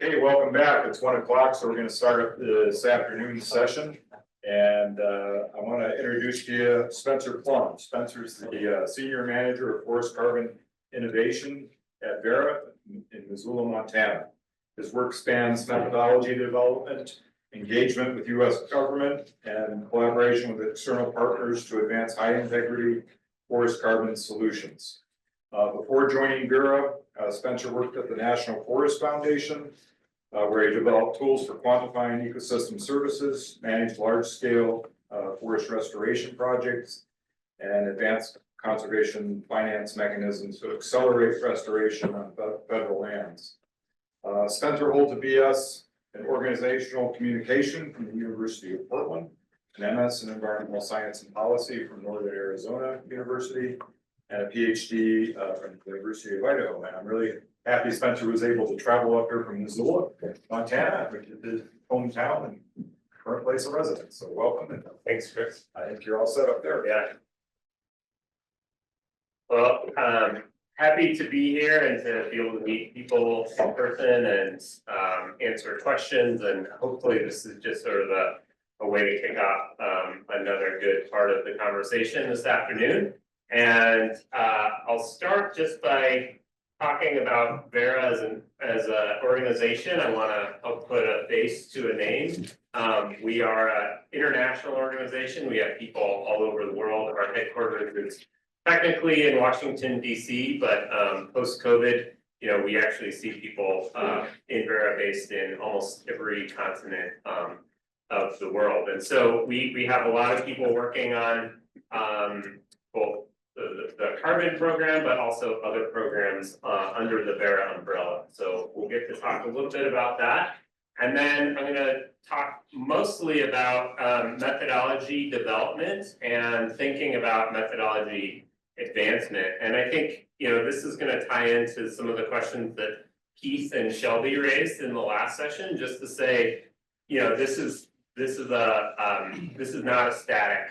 Okay, welcome back. It's 1 o'clock, so we're going to start up this afternoon session. And I want to introduce to you Spencer Plum. Spencer's the Senior Manager of Forest Carbon Innovation at Vera in Missoula, Montana. His work spans methodology development, engagement with U.S. government, and collaboration with external partners to advance high-integrity forest carbon solutions. Before joining Vera, Spencer worked at the National Forest Foundation, where he developed tools for quantifying ecosystem services, managed large-scale forest restoration projects, and advanced conservation finance mechanisms to accelerate restoration on federal lands. Spencer holds a BS in organizational communication from the University of Portland, an MS in environmental science and policy from Northern Arizona University, and a PhD from the University of Idaho. And I'm really happy Spencer was able to travel up here from Missoula, Montana, which is his hometown and current place of residence. So welcome, and Thanks, Chris. I think you're all set up there. Yeah. Well, happy to be here and to be able to meet people in person and answer questions. And hopefully this is just sort of a way to kick off another good part of the conversation this afternoon. And I'll start just by talking about Vera as an organization. I want to help put a face to a name. We are an international organization. We have people all over the world. Our headquarters is technically in Washington, D.C., but post-COVID, we actually see people in Vera based in almost every continent of the world. And so we have a lot of people working on both the carbon program, but also other programs under the Vera umbrella. So we'll get to talk a little bit about that. And then I'm going to talk mostly about methodology development and thinking about methodology advancement. And I think, this is going to tie into some of the questions that Keith and Shelby raised in the last session, just to say, this is not a static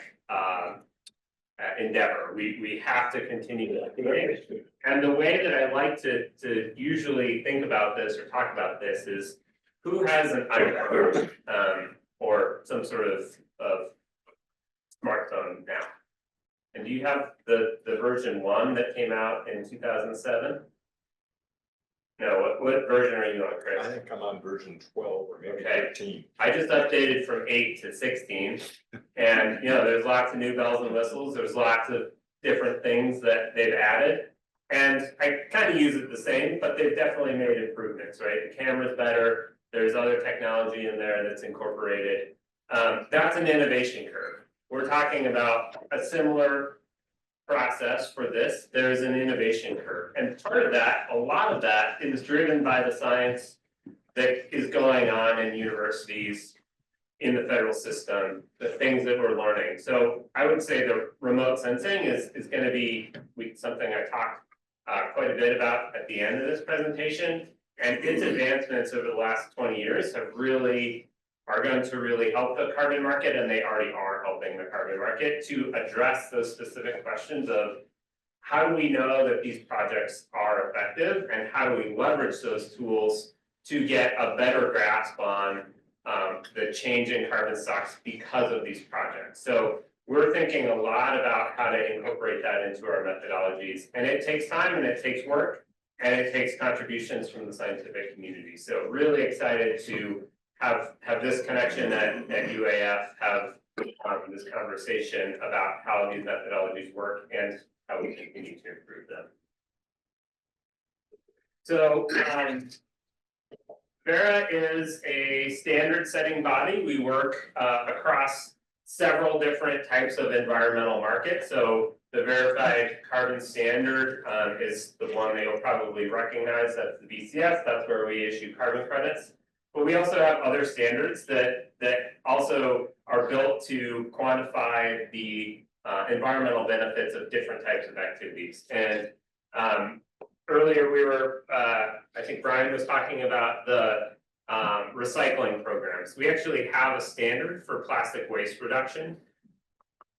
endeavor. We have to continue to innovate. And the way that I like to usually think about this or talk about this is who has an iPhone or some sort of smartphone now? And do you have the version 1 that came out in 2007? No, what version are you on, Chris? I think I'm on version 12 or maybe 13. I just updated from 8 to 16. And there's lots of new bells and whistles. There's lots of different things that they've added. And I kind of use it the same, but they've definitely made improvements, right? The camera's better. There's other technology in there that's incorporated. That's an innovation curve. We're talking about a similar process for this. There's an innovation curve. And part of that, a lot of that, is driven by the science that is going on in universities, in the federal system, the things that we're learning. So I would say the remote sensing is going to be something I talked quite a bit about at the end of this presentation. And its advancements over the last 20 years are going to really help the carbon market, and they already are helping the carbon market to address those specific questions of how do we know that these projects are effective, and how do we leverage those tools to get a better grasp on the change in carbon stocks because of these projects. So we're thinking a lot about how to incorporate that into our methodologies, and it takes time and it takes work and it takes contributions from the scientific community. So really excited to have this connection at UAF, have this conversation about how these methodologies work and how we continue to improve them. So Vera is a standard setting body. We work across several different types of environmental markets. So the verified carbon standard is the one that you'll probably recognize. That's the BCS. That's where we issue carbon credits. But we also have other standards that also are built to quantify the environmental benefits of different types of activities. And earlier we were, I think Brian was talking about the recycling programs. We actually have a standard for plastic waste reduction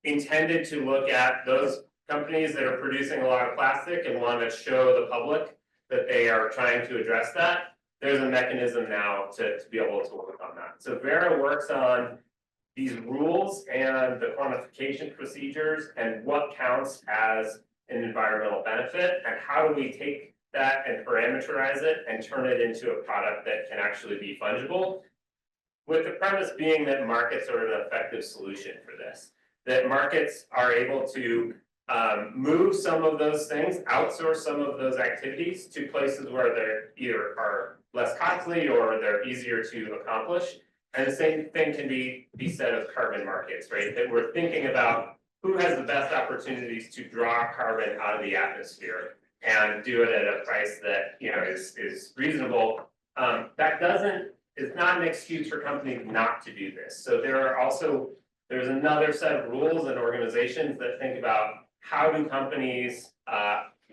intended to look at those companies that are producing a lot of plastic and want to show the public that they are trying to address that. there's a mechanism now to be able to work on that. So Vera works on these rules and the quantification procedures and what counts as an environmental benefit, and how do we take that and parameterize it and turn it into a product that can actually be fungible, with the premise being that markets are an effective solution for this, that markets are able to move some of those things, outsource some of those activities to places where they're either are less costly or they're easier to accomplish. And the same thing can be said of carbon markets, right? That we're thinking about who has the best opportunities to draw carbon out of the atmosphere and do it at a price that, you know, is reasonable. It's not an excuse for companies not to do this. So there's another set of rules and organizations that think about how do companies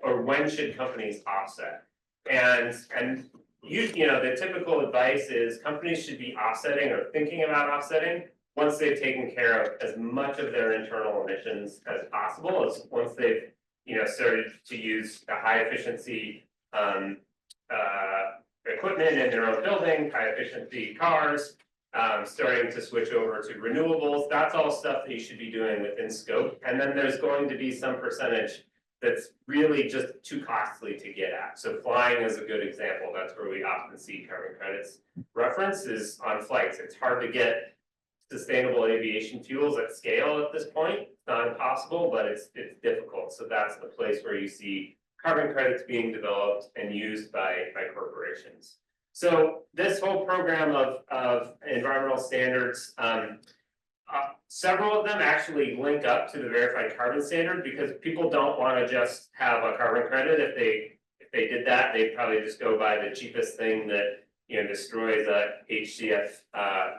or when should companies offset. And you know, the typical advice is companies should be offsetting or thinking about offsetting once they've taken care of as much of their internal emissions as possible, as once they've, you know, started to use the high efficiency equipment in their own building, high efficiency cars, starting to switch over to renewables. That's all stuff that you should be doing within scope. And then there's going to be some percentage that's really just too costly to get at. So flying is a good example. That's where we often see carbon credits reference is on flights. It's hard to get sustainable aviation fuels at scale at this point. It's not impossible, but it's difficult. So that's the place where you see carbon credits being developed and used by corporations. So this whole program of environmental standards, several of them actually link up to the verified carbon standard, because people don't want to just have a carbon credit. If they did that, they'd probably just go buy the cheapest thing that, you know, destroys a HCF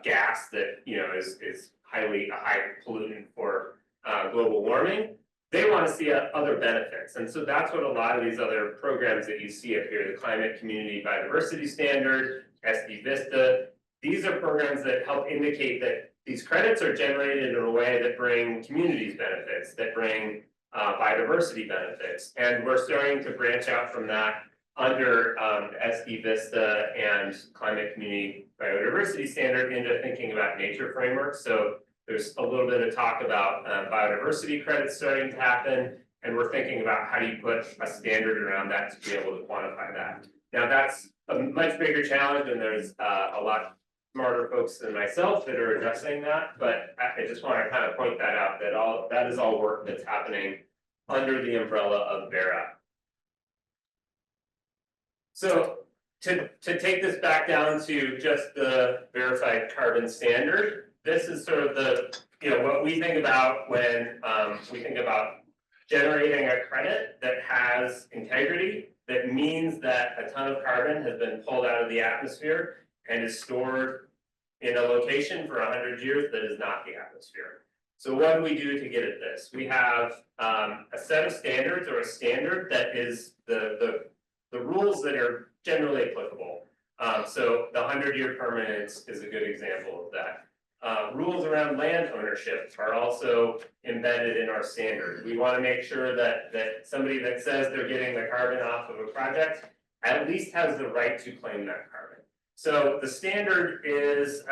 gas that, you know, is a high pollutant for global warming. They want to see other benefits. And so that's what a lot of these other programs that you see up here, the Climate Community Biodiversity Standard, SD Vista, these are programs that help indicate that these credits are generated in a way that bring communities benefits, that bring biodiversity benefits. And we're starting to branch out from that under SD Vista and Climate Community Biodiversity Standard into thinking about nature frameworks. So there's a little bit of talk about biodiversity credits starting to happen, and we're thinking about how do you put a standard around that to be able to quantify that. Now that's a much bigger challenge, and there's a lot smarter folks than myself that are addressing that, but I just want to kind of point that out, that is all work that's happening under the umbrella of Vera. So to take this back down to just the verified carbon standard, this is sort of the, you know, what we think about when we think about generating a credit that has integrity, that means that a ton of carbon has been pulled out of the atmosphere and is stored in a location for 100 years that is not the atmosphere. So what do we do to get at this? We have a set of standards, or a standard that is the rules that are generally applicable. So the 100-year permanence is a good example of that. Rules around land ownership are also embedded in our standard. We want to make sure that somebody that says they're getting the carbon off of a project at least has the right to claim that carbon. So the standard is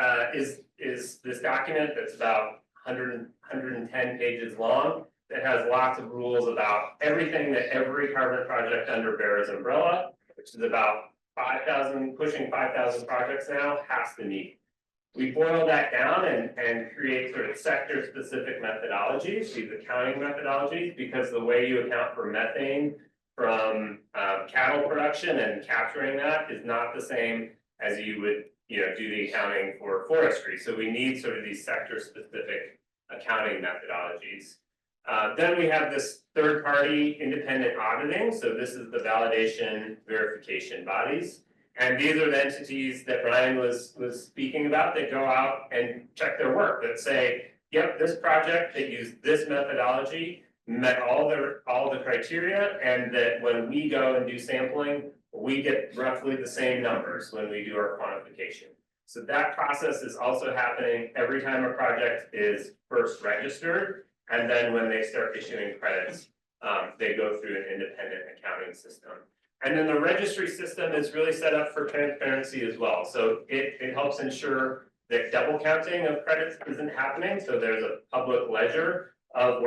this document that's about 110 pages long, that has lots of rules about everything that every carbon project under Vera's umbrella, which is about 5,000, pushing 5,000 projects now, has to meet. We boil that down and create sort of sector-specific methodologies, these accounting methodologies, because the way you account for methane from cattle production and capturing that is not the same as you would, you know, do the accounting for forestry. So we need sort of these sector-specific accounting methodologies. Then we have this third-party independent auditing. So this is the validation verification bodies. And these are the entities that Brian was speaking about that go out and check their work, that say, yep, this project that used this methodology met all the criteria, and that when we go and do sampling, we get roughly the same numbers when we do our quantification. So that process is also happening every time a project is first registered, and then when they start issuing credits, they go through an independent accounting system. And then the registry system is really set up for transparency as well. So it helps ensure that double counting of credits isn't happening. So there's a public ledger of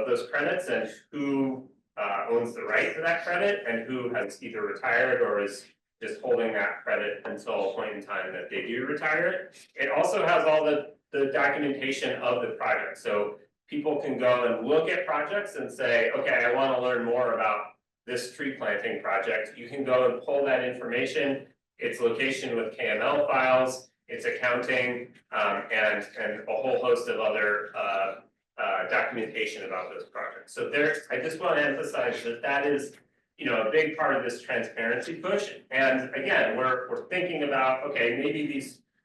those credits and who owns the right to that credit and who has either retired or is just holding that credit until a point in time that they do retire it. It also has all the documentation of the project. So people can go and look at projects and say, okay, I want to learn more about this tree planting project. You can go and pull that information, its location with KML files, its accounting, and a whole host of other documentation about those projects. So I just want to emphasize that is, a big part of this transparency push. And again, we're thinking about, okay, maybe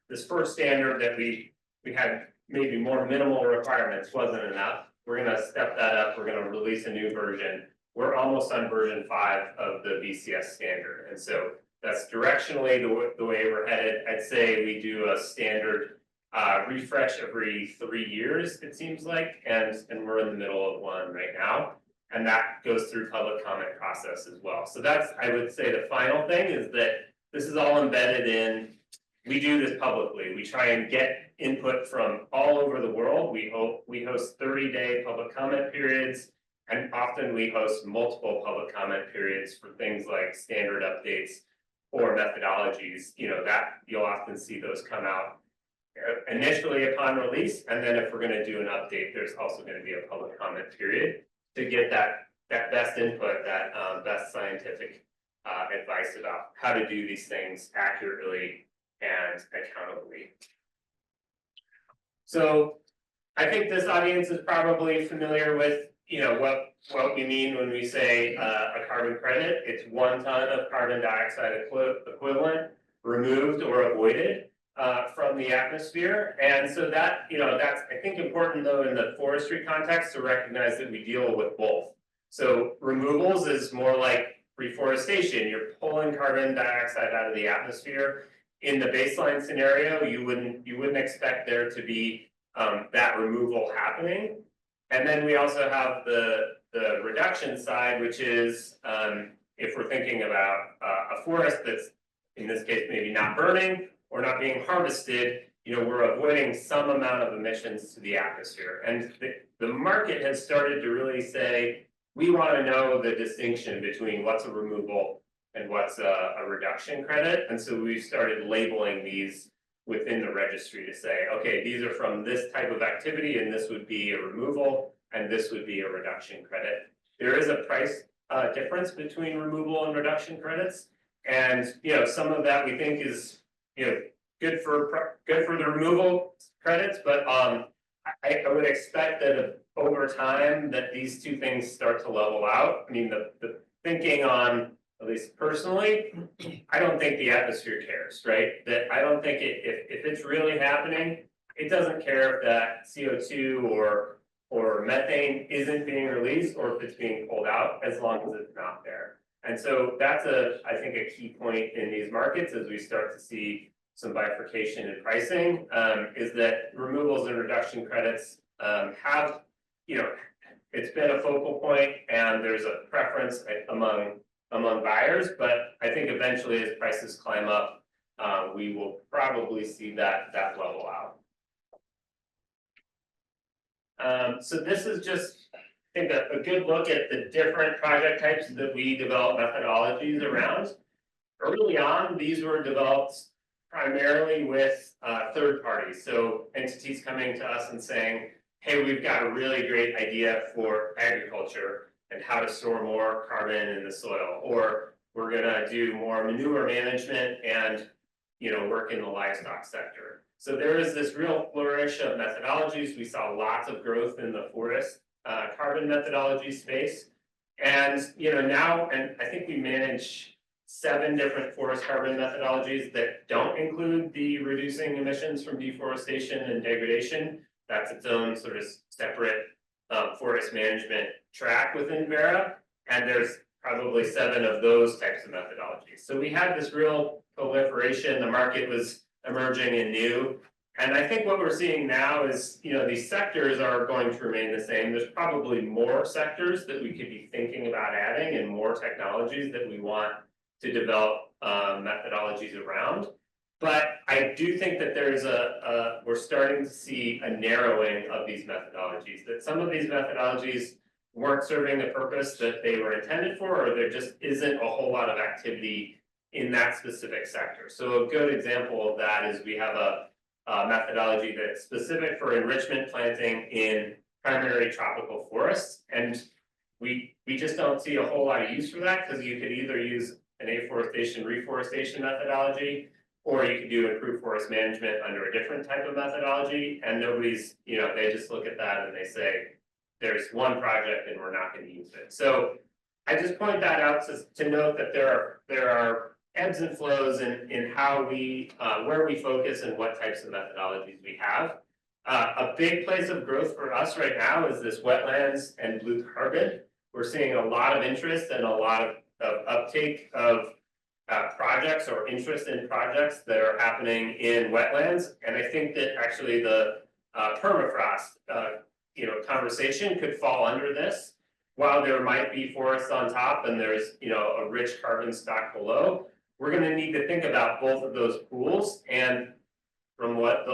this first standard that we had maybe more minimal requirements wasn't enough. We're going to step that up. We're going to release a new version. We're almost on version 5 of the BCS standard. And so that's directionally the way we're headed. I'd say we do a standard refresh every 3 years, it seems like, and we're in the middle of one right now. And that goes through public comment process as well. So that's, I would say, the final thing is that this is all embedded in, we do this publicly. We try and get input from all over the world. We host 30-day public comment periods, and often we host multiple public comment periods for things like standard updates or methodologies, that you'll often see those come out initially upon release. And then if we're going to do an update, there's also going to be a public comment period to get that best input, that best scientific advice about how to do these things accurately and accountably. So I think this audience is probably familiar with, what we mean when we say a carbon credit. It's 1 ton of carbon dioxide equivalent removed or avoided from the atmosphere. And so that, that's, I think, important though in the forestry context to recognize that we deal with both. So removals is more like reforestation. You're pulling carbon dioxide out of the atmosphere. In the baseline scenario, you wouldn't expect there to be that removal happening. And then we also have the reduction side, which is if we're thinking about a forest that's, in this case, maybe not burning or not being harvested, we're avoiding some amount of emissions to the atmosphere. And the market has started to really say, we want to know the distinction between what's a removal and what's a reduction credit. And so we've started labeling these within the registry to say, okay, these are from this type of activity, and this would be a removal, and this would be a reduction credit. There is a price difference between removal and reduction credits. And some of that we think is good for the removal credits, but I would expect that over time that these two things start to level out. I mean, the thinking on, at least personally, I don't think the atmosphere cares, right? That I don't think if it's really happening, it doesn't care if that CO2 or methane isn't being released or if it's being pulled out, as long as it's not there. And so that's I think a key point in these markets as we start to see some bifurcation in pricing, is that removals and reduction credits have, it's been a focal point and there's a preference among buyers, but I think eventually as prices climb up, we will probably see that level out. So this is just, I think, a good look at the different project types that we develop methodologies around. Early on, these were developed primarily with third parties, so entities coming to us and saying, hey, we've got a really great idea for agriculture and how to store more carbon in the soil, or we're gonna do more manure management and work in the livestock sector. So there is this real flourish of methodologies. We saw lots of growth in the forest carbon methodology space. And now, and I think we manage 7 different forest carbon methodologies that don't include the reducing emissions from deforestation and degradation. That's its own sort of separate forest management track within Vera, and there's probably 7 of those types of methodologies. So we had this real proliferation. The market was emerging and new, and I think what we're seeing now is, these sectors are going to remain the same. There's probably more sectors that we could be thinking about adding and more technologies that we want to develop methodologies around. But I do think that there's we're starting to see a narrowing of these methodologies, that some of these methodologies weren't serving the purpose that they were intended for, or there just isn't a whole lot of activity in that specific sector. So a good example of that is we have a methodology that's specific for enrichment planting in primary tropical forests, and we just don't see a whole lot of use for that, because you could either use an afforestation reforestation methodology, or you could do improved forest management under a different type of methodology, and nobody's, they just look at that and they say, there's one project and we're not going to use it. So I just point that out to note that there are ebbs and flows in how we, where we focus and what types of methodologies we have. A big place of growth for us right now is this wetlands and blue carbon. We're seeing a lot of interest and a lot of uptake of projects or interest in projects that are happening in wetlands. And I think that actually the permafrost conversation could fall under this. While there might be forests on top and there's a rich carbon stock below, we're going to need to think about both of those pools. And from what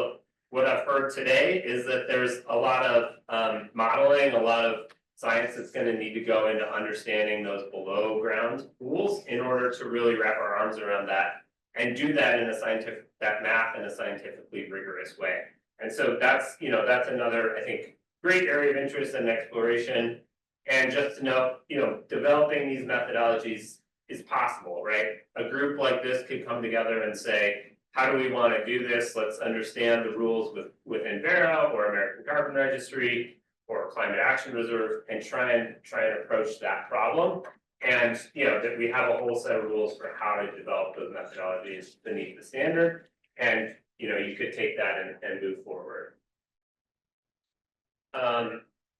I've heard today is that there's a lot of modeling, a lot of science that's going to need to go into understanding those below ground pools in order to really wrap our arms around that and do that in a math in a scientifically rigorous way. And so that's another, I think, great area of interest and exploration. And just to note, developing these methodologies is possible, right? A group like this could come together and say, how do we want to do this? Let's understand the rules within Vera or American Carbon Registry or Climate Action Reserve, and try and approach that problem. And that we have a whole set of rules for how to develop those methodologies beneath the standard. And you could take that and move forward.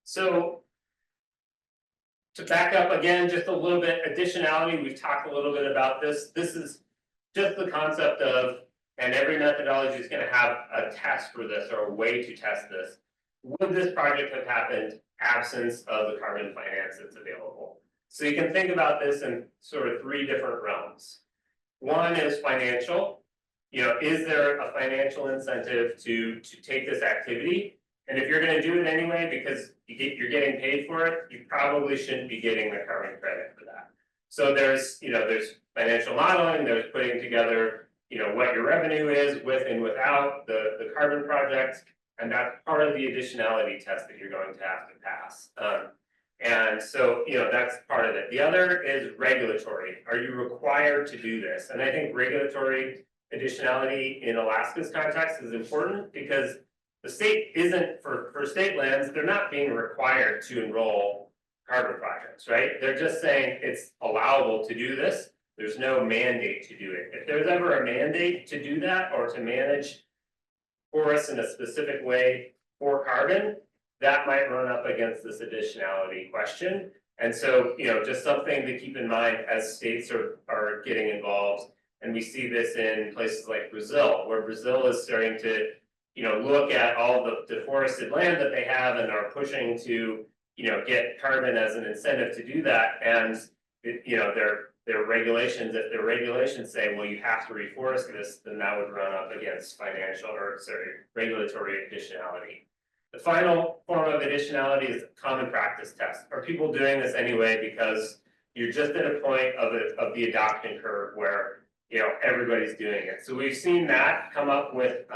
So to back up again, just a little bit, additionality, we've talked a little bit about this. This is just the concept of, and every methodology is going to have a test for this or a way to test this. Would this project have happened absence of the carbon finance that's available? So you can think about this in sort of three different realms. One is financial. Is there a financial incentive to take this activity? And if you're going to do it anyway because you're getting paid for it, you probably shouldn't be getting the carbon credit for that. So there's financial modeling, there's putting together what your revenue is with and without the carbon project, and that's part of the additionality test that you're going to have to pass. And so that's part of it. The other is regulatory. Are you required to do this? And I think regulatory additionality in Alaska's context is important because the state isn't, for state lands, they're not being required to enroll carbon projects, right? They're just saying it's allowable to do this. There's no mandate to do it. If there's ever a mandate to do that or to manage forests in a specific way for carbon, that might run up against this additionality question. And so, just something to keep in mind as states are getting involved. And we see this in places like Brazil, where Brazil is starting to look at all the deforested land that they have and are pushing to, get carbon as an incentive to do that. And, their regulations, if their regulations say, well, you have to reforest this, then that would run up against regulatory additionality. The final form of additionality is common practice test. Are people doing this anyway because you're just at a point of the adoption curve where everybody's doing it? So we've seen that come up with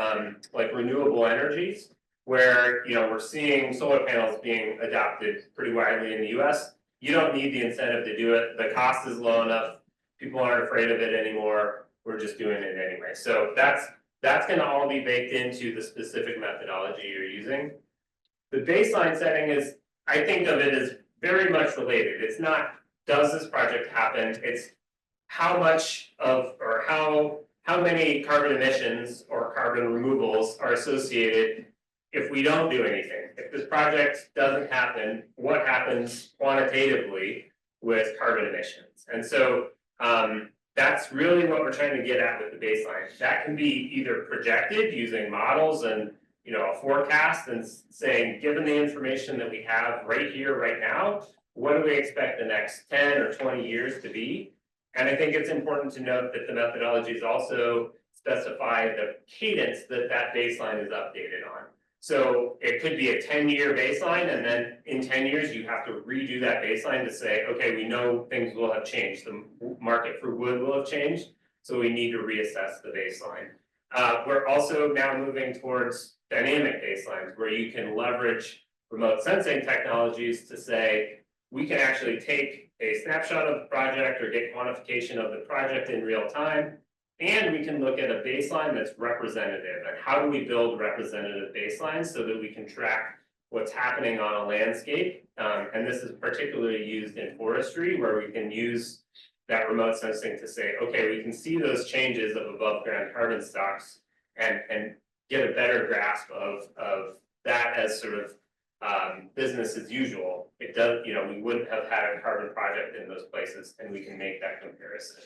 like renewable energies, where we're seeing solar panels being adopted pretty widely in the US. You don't need the incentive to do it. The cost is low enough. People aren't afraid of it anymore. We're just doing it anyway. So that's going to all be baked into the specific methodology you're using. The baseline setting is, I think of it as very much related. It's not, does this project happen? It's how much of, or how many carbon emissions or carbon removals are associated if we don't do anything. If this project doesn't happen, what happens quantitatively with carbon emissions? And so that's really what we're trying to get at with the baseline. That can be either projected using models and a forecast and saying, given the information that we have right here, right now, what do we expect the next 10 or 20 years to be? And I think it's important to note that the methodologies also specify the cadence that that baseline is updated on. So it could be a 10-year baseline, and then in 10 years, you have to redo that baseline to say, okay, we know things will have changed. The market for wood will have changed, so we need to reassess the baseline. We're also now moving towards dynamic baselines, where you can leverage remote sensing technologies to say, we can actually take a snapshot of the project or get quantification of the project in real time, and we can look at a baseline that's representative. And how do we build representative baselines so that we can track what's happening on a landscape? And this is particularly used in forestry, where we can use that remote sensing to say, okay, we can see those changes of above ground carbon stocks and get a better grasp of that as sort of business as usual. It does, you know, we wouldn't have had a carbon project in those places, and we can make that comparison.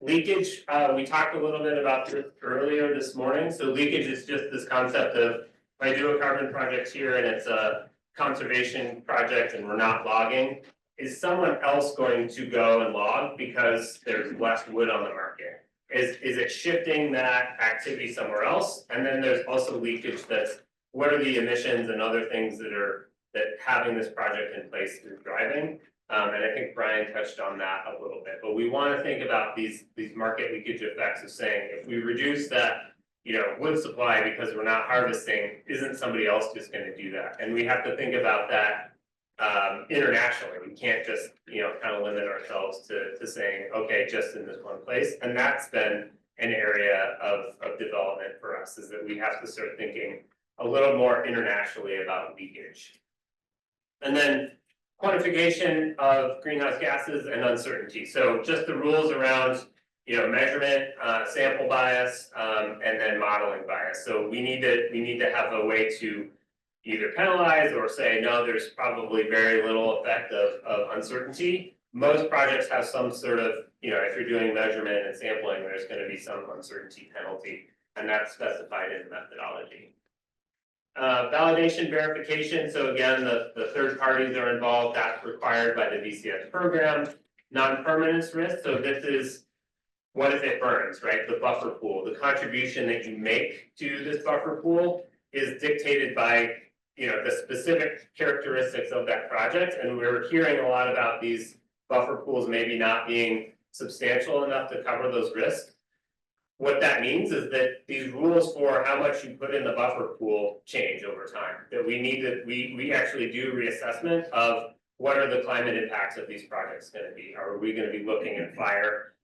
Leakage, we talked a little bit about this earlier this morning. So leakage is just this concept of, if I do a carbon project here and it's a conservation project and we're not logging, is someone else going to go and log because there's less wood on the market? Is it shifting that activity somewhere else? And then there's also leakage that's, what are the emissions and other things that having this project in place is driving? And I think Brian touched on that a little bit, but we want to think about these market leakage effects of saying, if we reduce that, you know, wood supply because we're not harvesting, isn't somebody else just going to do that? And we have to think about that internationally. We can't just, you know, kind of limit ourselves to saying, okay, just in this one place. And that's been an area of development for us, is that we have to start thinking a little more internationally about leakage. And then quantification of greenhouse gases and uncertainty. So just the rules around, you know, measurement, sample bias, and then modeling bias. So we need to have a way to either penalize or say, no, there's probably very little effect of uncertainty. Most projects have some sort of, you know, if you're doing measurement and sampling, there's going to be some uncertainty penalty, and that's specified in the methodology. Validation verification. So again, the third parties are involved. That's required by the VCS program. Non-permanence risk. So this is, what if it burns, right? The buffer pool. The contribution that you make to this buffer pool is dictated by, you know, the specific characteristics of that project. And we're hearing a lot about these buffer pools maybe not being substantial enough to cover those risks. What that means is that these rules for how much you put in the buffer pool change over time. That we need to, we actually do reassessment of what are the climate impacts of these projects going to be. Are we going to be looking at fire,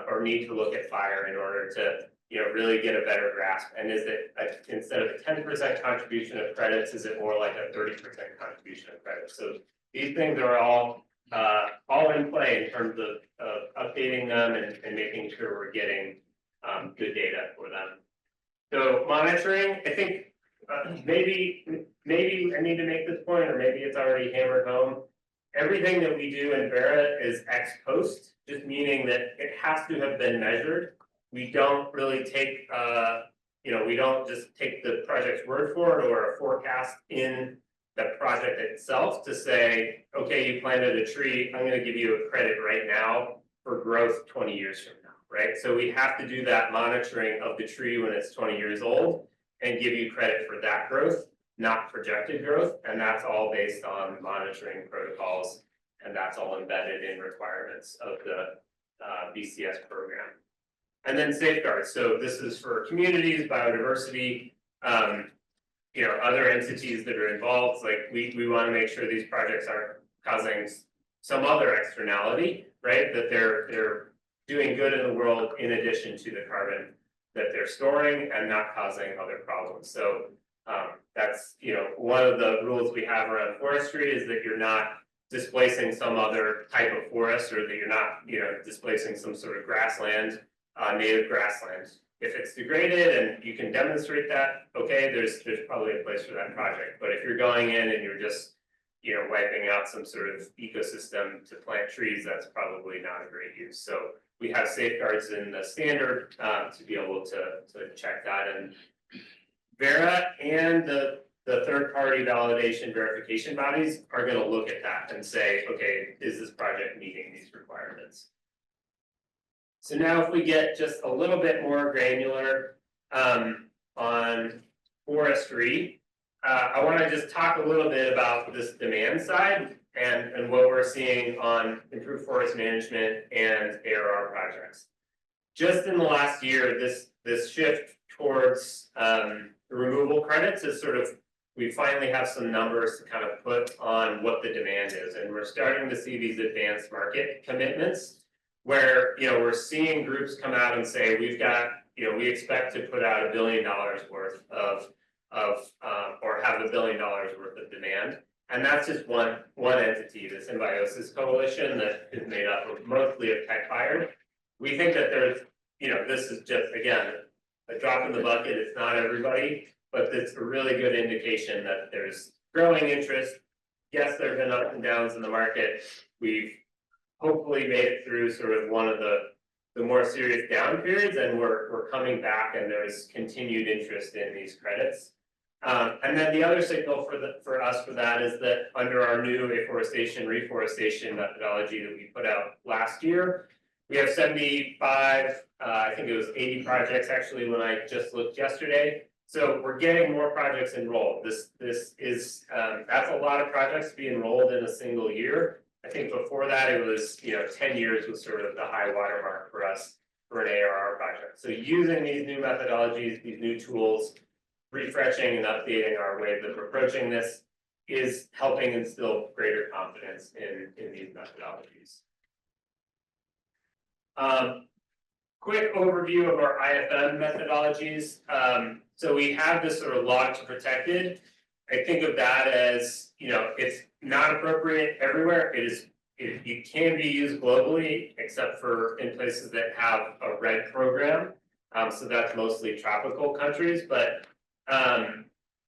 or need to look at fire in order to, you know, really get a better grasp? And is it instead of a 10% contribution of credits, is it more like a 30% contribution of credits? So these things are all in play in terms of updating them and making sure we're getting good data for them. So monitoring, I think maybe I need to make this point, or maybe it's already hammered home. Everything that we do in Vera is ex post, just meaning that it has to have been measured. We don't really take, you know, we don't just take the project's word for it or a forecast in the project itself to say, okay, you planted a tree, I'm going to give you a credit right now for growth 20 years from now. Right, so we have to do that monitoring of the tree when it's 20 years old and give you credit for that growth, not projected growth, and that's all based on monitoring protocols, and that's all embedded in requirements of the BCS program. And then safeguards. So this is for communities, biodiversity, you know, other entities that are involved. Like we want to make sure these projects aren't causing some other externality, right? That they're doing good in the world in addition to the carbon that they're storing and not causing other problems. So that's, you know, one of the rules we have around forestry is that you're not displacing some other type of forest, or that you're not, you know, displacing some sort of grassland, native grassland. If it's degraded and you can demonstrate that, okay, there's probably a place for that project. But if you're going in and you're just, you know, wiping out some sort of ecosystem to plant trees, that's probably not a great use. So we have safeguards in the standard to be able to check that. And Vera and the the third-party validation verification bodies are gonna look at that and say, okay, is this project meeting these requirements? So now if we get just a little bit more granular on forestry, I want to just talk a little bit about this demand side and what we're seeing on improved forest management and ARR projects. Just in the last year, this shift towards removal credits is sort of, we finally have some numbers to kind of put on what the demand is, and we're starting to see these advanced market commitments where, you know, we're seeing groups come out and say, we've got, you know, we expect to put out $1 billion worth of or have $1 billion worth of demand. And that's just one entity, the Symbiosis Coalition, that is made up of mostly of tech buyers. We think that there's, you know, this is just, again, a drop in the bucket. It's not everybody, but it's a really good indication that there's growing interest. Yes, there have been ups and downs in the market. We've hopefully made it through sort of one of the more serious down periods, and we're coming back, and there's continued interest in these credits. And then the other signal for us for that is that under our new afforestation reforestation methodology that we put out last year, we have 75, I think it was 80 projects actually when I just looked yesterday. So we're getting more projects enrolled. This is that's a lot of projects to be enrolled in a single year. I think before that it was, you know, 10 years was sort of the high watermark for us for an ARR project. So using these new methodologies, these new tools, refreshing and updating our ways of approaching this is helping instill greater confidence in these methodologies. Quick overview of our IFM methodologies. So we have this sort of log to protected. I think of that as, you know, it's not appropriate everywhere. It can be used globally, except for in places that have a RED program. So that's mostly tropical countries, but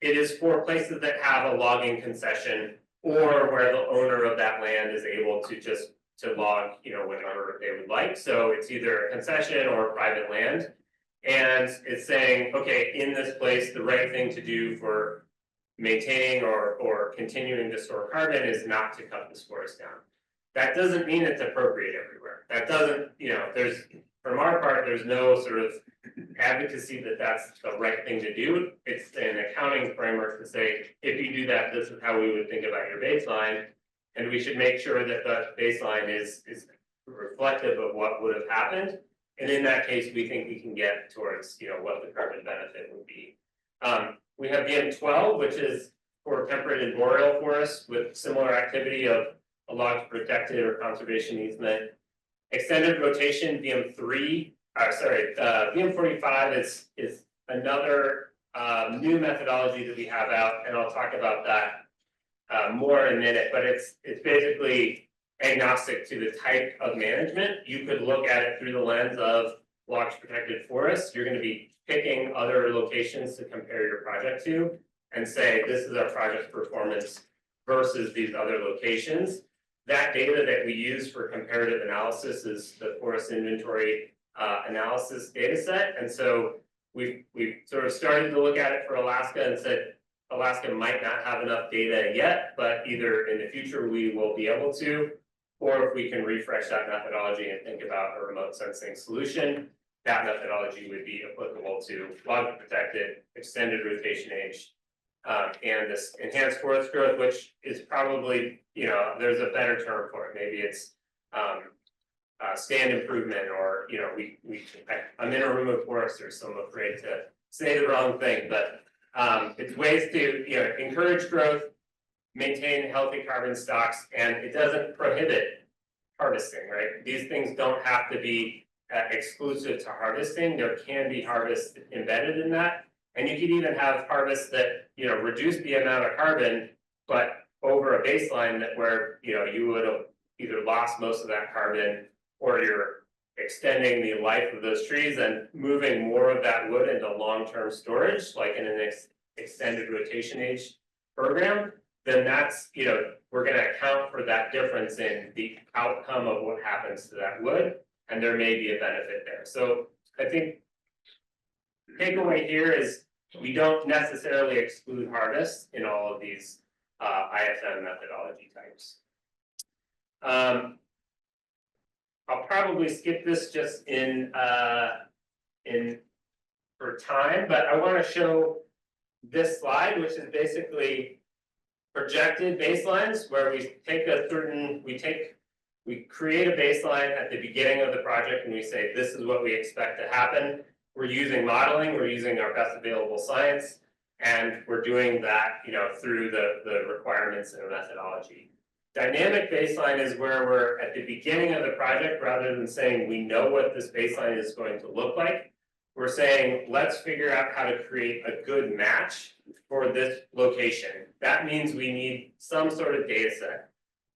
it is for places that have a logging concession or where the owner of that land is able to just log, you know, whenever they would like. So it's either a concession or private land. And it's saying, okay, in this place, the right thing to do for maintaining or continuing to store carbon is not to cut this forest down. That doesn't mean it's appropriate everywhere. That doesn't, you know, there's, from our part, there's no sort of advocacy that that's the right thing to do. It's an accounting framework to say, if you do that, this is how we would think about your baseline. And we should make sure that the baseline is reflective of what would have happened. And in that case, we think we can get towards, you know, what the carbon benefit would be. We have VM12, which is for temperate and boreal forests with similar activity of a log protected or conservation easement. Extended rotation VM3, VM45 is another new methodology that we have out, and I'll talk about that more in a minute, but it's basically agnostic to the type of management. You could look at it through the lens of log protected forests. You're going to be picking other locations to compare your project to and say, this is our project performance versus these other locations. That data that we use for comparative analysis is the forest inventory analysis data set. And so we've sort of started to look at it for Alaska and said, Alaska might not have enough data yet, but either in the future we will be able to, or if we can refresh that methodology and think about a remote sensing solution, that methodology would be applicable to log protected, extended rotation age, and this enhanced forest growth, which is probably, you know, there's a better term for it. Maybe it's stand improvement, or, you know, I'm in a room of foresters, so I'm afraid to say the wrong thing, but it's ways to, you know, encourage growth, maintain healthy carbon stocks, and it doesn't prohibit harvesting, right? These things don't have to be exclusive to harvesting. There can be harvest embedded in that, and you could even have harvests that, you know, reduce the amount of carbon, but over a baseline that where, you know, you would have either lost most of that carbon, or you're extending the life of those trees and moving more of that wood into long-term storage, like in an extended rotation age program. Then that's, you know, we're going to account for that difference in the outcome of what happens to that wood, and there may be a benefit there. So I think the takeaway here is We don't necessarily exclude harvest in all of these IFM methodology types. I'll probably skip this just in for time, but I want to show this slide, which is basically projected baselines where we take a certain, we create a baseline at the beginning of the project and we say, this is what we expect to happen. We're using modeling, we're using our best available science, and we're doing that, through the requirements and the methodology. Dynamic baseline is where we're at the beginning of the project, rather than saying we know what this baseline is going to look like. We're saying, let's figure out how to create a good match for this location. That means we need some sort of data set.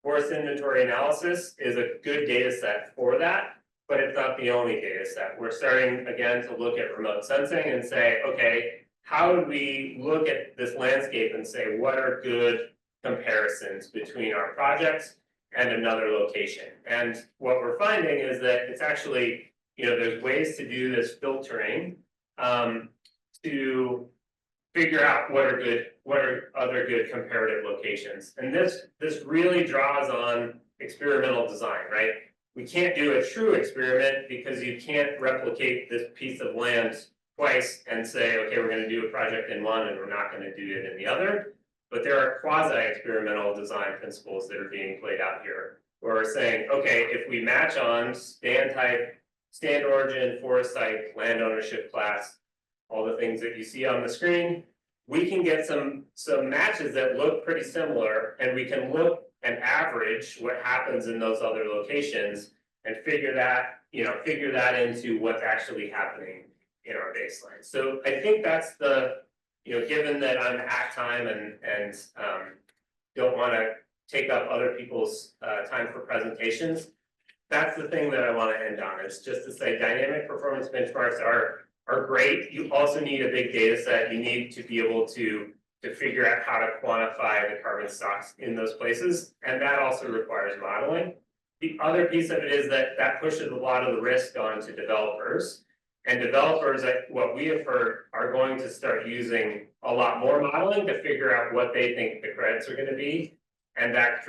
Forest inventory analysis is a good data set for that, but it's not the only data set. We're starting again to look at remote sensing and say, okay, how do we look at this landscape and say, what are good comparisons between our projects and another location? And what we're finding is that it's actually, there's ways to do this filtering to figure out what are other good comparative locations. And this really draws on experimental design, right? We can't do a true experiment because you can't replicate this piece of land twice and say, okay, we're going to do a project in one and we're not going to do it in the other. But there are quasi-experimental design principles that are being played out here. Where we're saying, okay, if we match on stand type, stand origin, forest site, land ownership class, all the things that you see on the screen, we can get some matches that look pretty similar, and we can look and average what happens in those other locations and figure that into what's actually happening in our baseline. So I think that's the, given that I'm at time and don't want to take up other people's time for presentations, that's the thing that I want to end on. It's just to say dynamic performance benchmarks are great. You also need a big data set. You need to be able to figure out how to quantify the carbon stocks in those places, and that also requires modeling. The other piece of it is that pushes a lot of the risk onto developers, and developers, what we have heard, are going to start using a lot more modeling to figure out what they think the credits are going to be, and that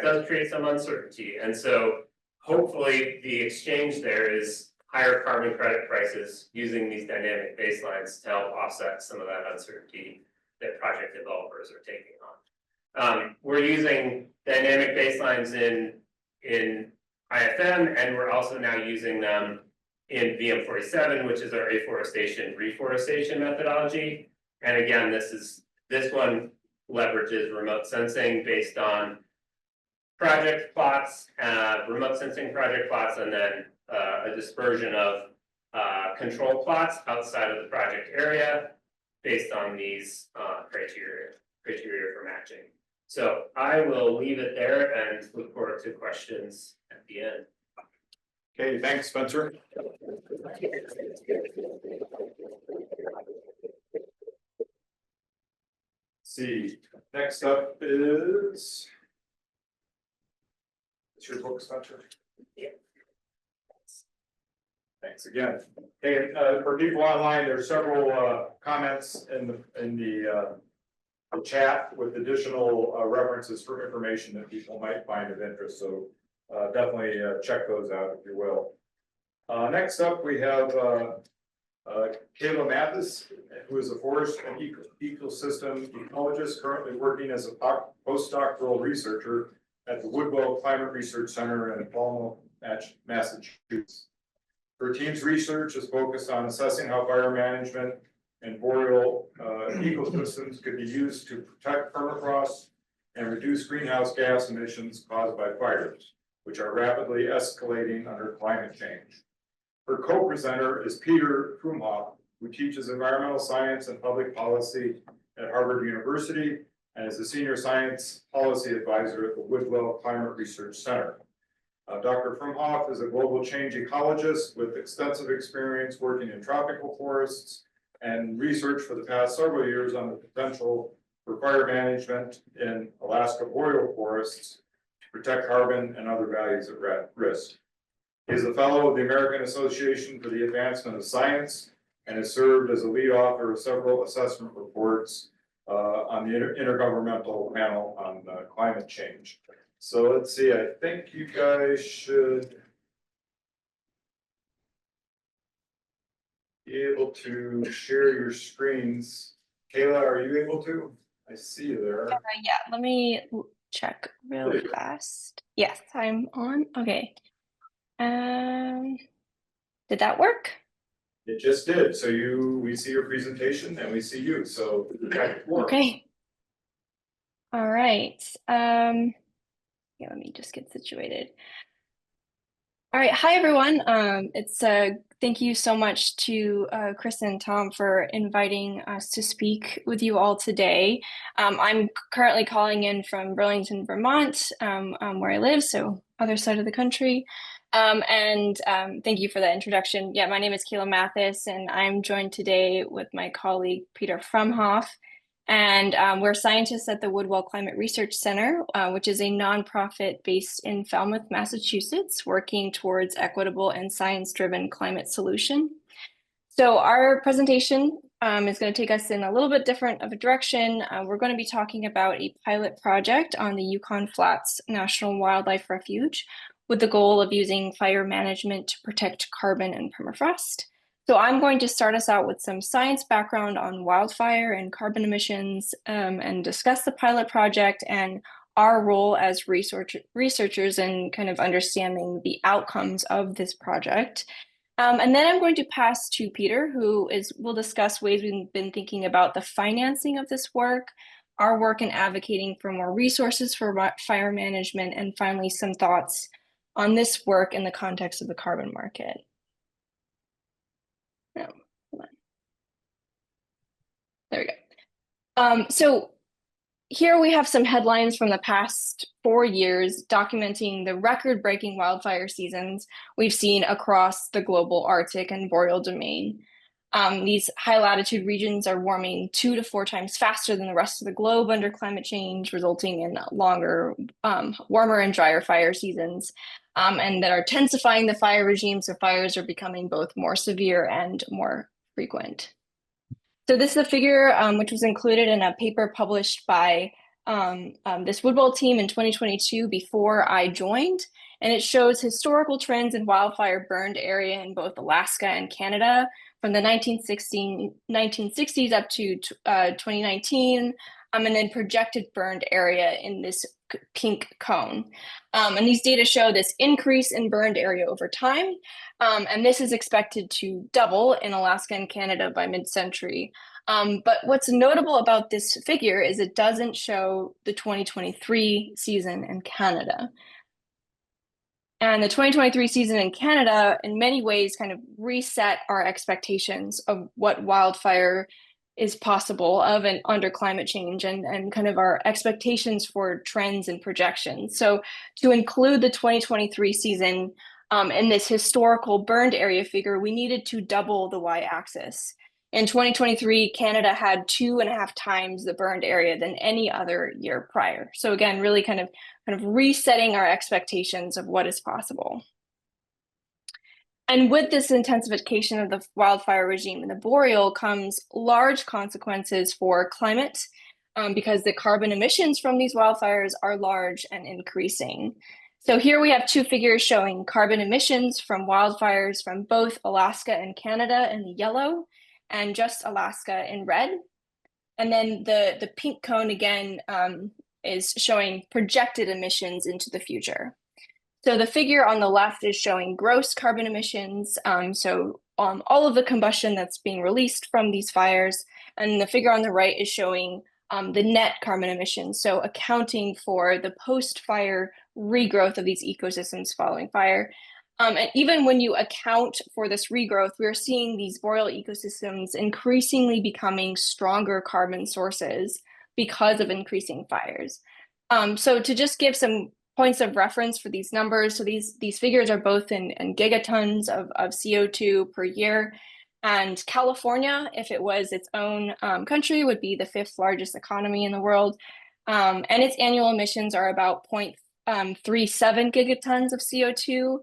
does create some uncertainty. And so hopefully the exchange there is higher carbon credit prices using these dynamic baselines to help offset some of that uncertainty that project developers are taking on. We're using dynamic baselines in IFM, and we're also now using them in VM47, which is our afforestation reforestation methodology. And again, this one leverages remote sensing based on project plots, remote sensing project plots, and then a dispersion of control plots outside of the project area based on these criteria for matching. So I will leave it there and look forward to questions at the end. Okay, thanks, Spencer. See, next up is. It's your book, Spencer? Yeah. Thanks again. Hey, for people online, there's several comments in the chat with additional references for information that people might find of interest. So definitely check those out if you will. Next up, we have Kayla Mathis, who is a forest and ecosystem ecologist currently working as a postdoctoral researcher at the Woodwell Climate Research Center in Baltimore, Massachusetts. Her team's research is focused on assessing how fire management and boreal ecosystems could be used to protect permafrost and reduce greenhouse gas emissions caused by fires, which are rapidly escalating under climate change. Her co-presenter is Peter Krumhoff, who teaches environmental science and public policy at Harvard University and is a senior science policy advisor at the Woodwell Climate Research Center. Dr. Krumhoff is a global change ecologist with extensive experience working in tropical forests and research for the past several years on the potential for fire management in Alaska boreal forests to protect carbon and other values at risk. He is a fellow of the American Association for the Advancement of Science and has served as a lead author of several assessment reports on the Intergovernmental Panel on Climate Change. So let's see, I think you guys should be able to share your screens. Kayla, are you able to? I see you there. Yeah, let me check real fast. Yes, I'm on. Okay. Did that work? It just did. So we see your presentation and we see you. So that works. Okay. All right. Yeah, let me just get situated. All right. Hi, everyone. Thank you so much to Chris and Tom for inviting us to speak with you all today. I'm currently calling in from Burlington, Vermont, where I live, so other side of the country. Thank you for that introduction. Yeah, my name is Kayla Mathis, and I'm joined today with my colleague Peter Frumhoff. And we're scientists at the Woodwell Climate Research Center, which is a nonprofit based in Falmouth, Massachusetts, working towards equitable and science-driven climate solution. So our presentation is going to take us in a little bit different of a direction. We're going to be talking about a pilot project on the Yukon Flats National Wildlife Refuge with the goal of using fire management to protect carbon and permafrost. So I'm going to start us out with some science background on wildfire and carbon emissions and discuss the pilot project and our role as researchers in kind of understanding the outcomes of this project. And then I'm going to pass to Peter, who will discuss ways we've been thinking about the financing of this work, our work in advocating for more resources for fire management, and finally some thoughts on this work in the context of the carbon market. No, hold on. There we go. So here we have some headlines from the past 4 years documenting the record-breaking wildfire seasons we've seen across the global Arctic and boreal domain. These high latitude regions are warming 2 to 4 times faster than the rest of the globe under climate change, resulting in longer, warmer and drier fire seasons, and that are intensifying the fire regime, so fires are becoming both more severe and more frequent. So this is a figure which was included in a paper published by this Woodwell team in 2022 before I joined, and it shows historical trends in wildfire burned area in both Alaska and Canada from the 1960s up to 2019, and then projected burned area in this pink cone. And these data show this increase in burned area over time, and this is expected to double in Alaska and Canada by mid-century. But what's notable about this figure is it doesn't show the 2023 season in Canada. And the 2023 season in Canada, in many ways, kind of reset our expectations of what wildfire is possible of and under climate change and kind of our expectations for trends and projections. So to include the 2023 season in this historical burned area figure, we needed to double the y-axis. In 2023, Canada had 2.5 times the burned area than any other year prior. So again, really kind of resetting our expectations of what is possible. And with this intensification of the wildfire regime in the boreal comes large consequences for climate because the carbon emissions from these wildfires are large and increasing. So here we have 2 figures showing carbon emissions from wildfires from both Alaska and Canada in the yellow and just Alaska in red. And then the pink cone again is showing projected emissions into the future. So the figure on the left is showing gross carbon emissions, all of the combustion that's being released from these fires, and the figure on the right is showing the net carbon emissions, so accounting for the post-fire regrowth of these ecosystems following fire. And even when you account for this regrowth, we're seeing these boreal ecosystems increasingly becoming stronger carbon sources because of increasing fires. So to just give some points of reference for these numbers, so these figures are both in gigatons of CO2 per year. And California, if it was its own country, would be the 5th largest economy in the world. And its annual emissions are about 0.37 gigatons of CO2.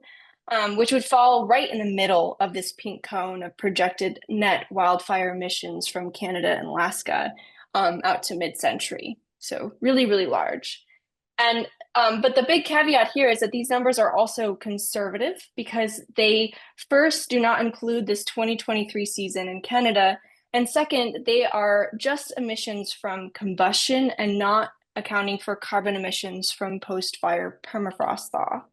which would fall right in the middle of this pink cone of projected net wildfire emissions from Canada and Alaska out to mid-century. So really, really large. And but the big caveat here is that these numbers are also conservative because they first do not include this 2023 season in Canada, and second, they are just emissions from combustion and not accounting for carbon emissions from post-fire permafrost thaw.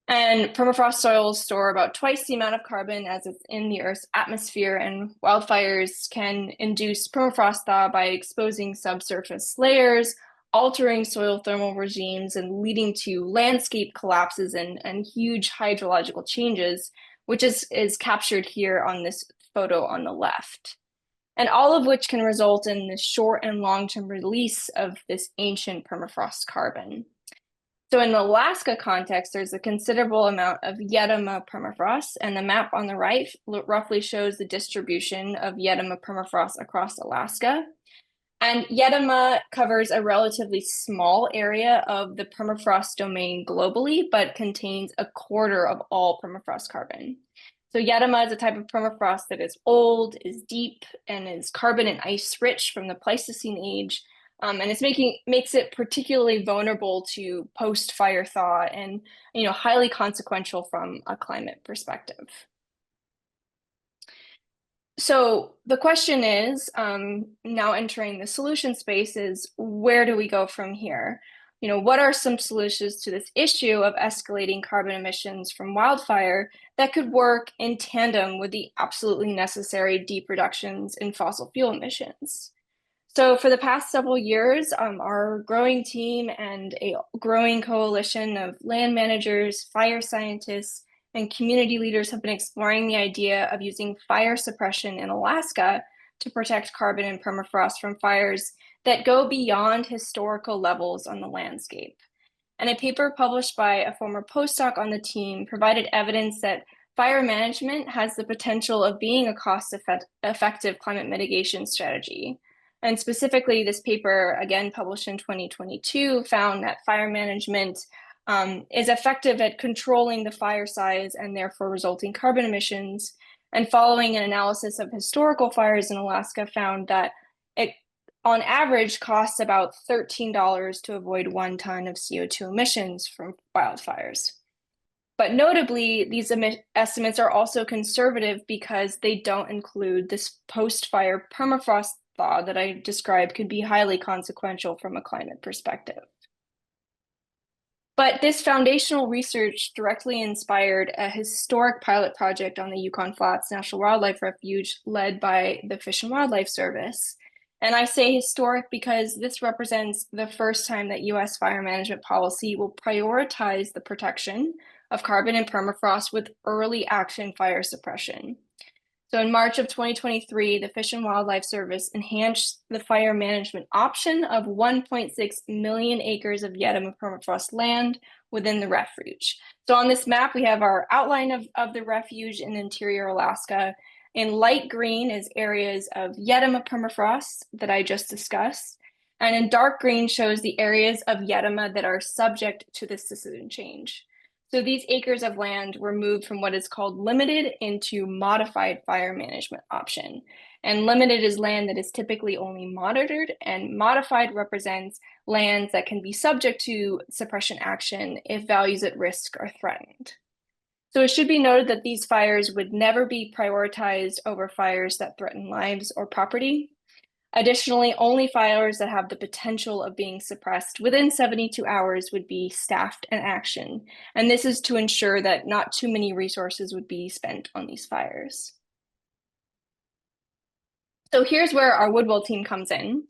And permafrost soils store about twice the amount of carbon as it's in the Earth's atmosphere, and wildfires can induce permafrost thaw by exposing subsurface layers, altering soil thermal regimes, and leading to landscape collapses and huge hydrological changes, which is captured here on this photo on the left. And all of which can result in the short and long-term release of this ancient permafrost carbon. So in the Alaska context, there's a considerable amount of Yedema permafrost, and the map on the right roughly shows the distribution of Yedema permafrost across Alaska. And Yedema covers a relatively small area of the permafrost domain globally, but contains a quarter of all permafrost carbon. So Yedema is a type of permafrost that is old, is deep, and is carbon and ice rich from the Pleistocene age. And it's makes it particularly vulnerable to post-fire thaw and highly consequential from a climate perspective. So the question is, now entering the solution space, is where do we go from here? What are some solutions to this issue of escalating carbon emissions from wildfire that could work in tandem with the absolutely necessary deep reductions in fossil fuel emissions? So for the past several years, our growing team and a growing coalition of land managers, fire scientists, and community leaders have been exploring the idea of using fire suppression in Alaska to protect carbon and permafrost from fires that go beyond historical levels on the landscape. And a paper published by a former postdoc on the team provided evidence that fire management has the potential of being a cost-effective climate mitigation strategy. And specifically, this paper, again published in 2022, found that fire management is effective at controlling the fire size and therefore resulting carbon emissions. And following an analysis of historical fires in Alaska, found that it, on average, costs about $13 to avoid 1 ton of CO2 emissions from wildfires. But notably, these estimates are also conservative because they don't include this post-fire permafrost thaw that I described could be highly consequential from a climate perspective. But this foundational research directly inspired a historic pilot project on the Yukon Flats National Wildlife Refuge led by the Fish and Wildlife Service. And I say historic because this represents the first time that US fire management policy will prioritize the protection of carbon and permafrost with early action fire suppression. So in March of 2023, the Fish and Wildlife Service enhanced the fire management option of 1.6 million acres of Yedema permafrost land within the refuge. So on this map, we have our outline of the refuge in interior Alaska. In light green is areas of Yedema permafrost that I just discussed. And in dark green shows the areas of Yedema that are subject to this decision change. So these acres of land were moved from what is called limited into modified fire management option. And limited is land that is typically only monitored, and modified represents lands that can be subject to suppression action if values at risk are threatened. So it should be noted that these fires would never be prioritized over fires that threaten lives or property. Additionally, only fires that have the potential of being suppressed within 72 hours would be staffed in action. And this is to ensure that not too many resources would be spent on these fires. So here's where our Woodwell team comes in.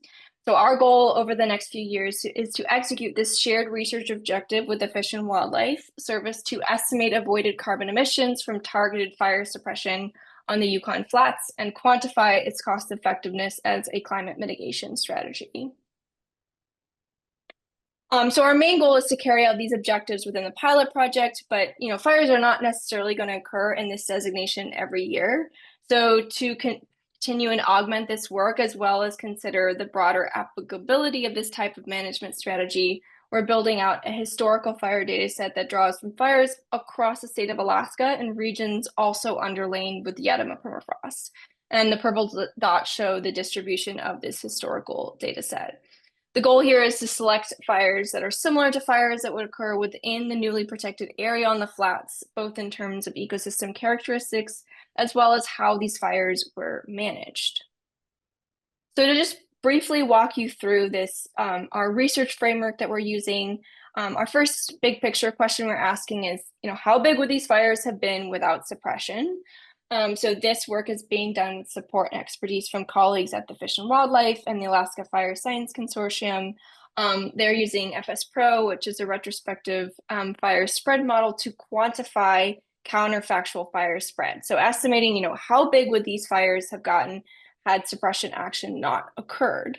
So our goal over the next few years is to execute this shared research objective with the Fish and Wildlife Service to estimate avoided carbon emissions from targeted fire suppression on the Yukon Flats and quantify its cost effectiveness as a climate mitigation strategy. So our main goal is to carry out these objectives within the pilot project, but fires are not necessarily going to occur in this designation every year. So to continue and augment this work, as well as consider the broader applicability of this type of management strategy, we're building out a historical fire data set that draws from fires across the state of Alaska and regions also underlain with Yedema permafrost. And the purple dots show the distribution of this historical data set. The goal here is to select fires that are similar to fires that would occur within the newly protected area on the flats, both in terms of ecosystem characteristics, as well as how these fires were managed. So to just briefly walk you through this, our research framework that we're using, our first big picture question we're asking is, how big would these fires have been without suppression? So this work is being done with support and expertise from colleagues at the Fish and Wildlife and the Alaska Fire Science Consortium. They're using FS Pro, which is a retrospective fire spread model to quantify counterfactual fire spread. So estimating, how big would these fires have gotten had suppression action not occurred.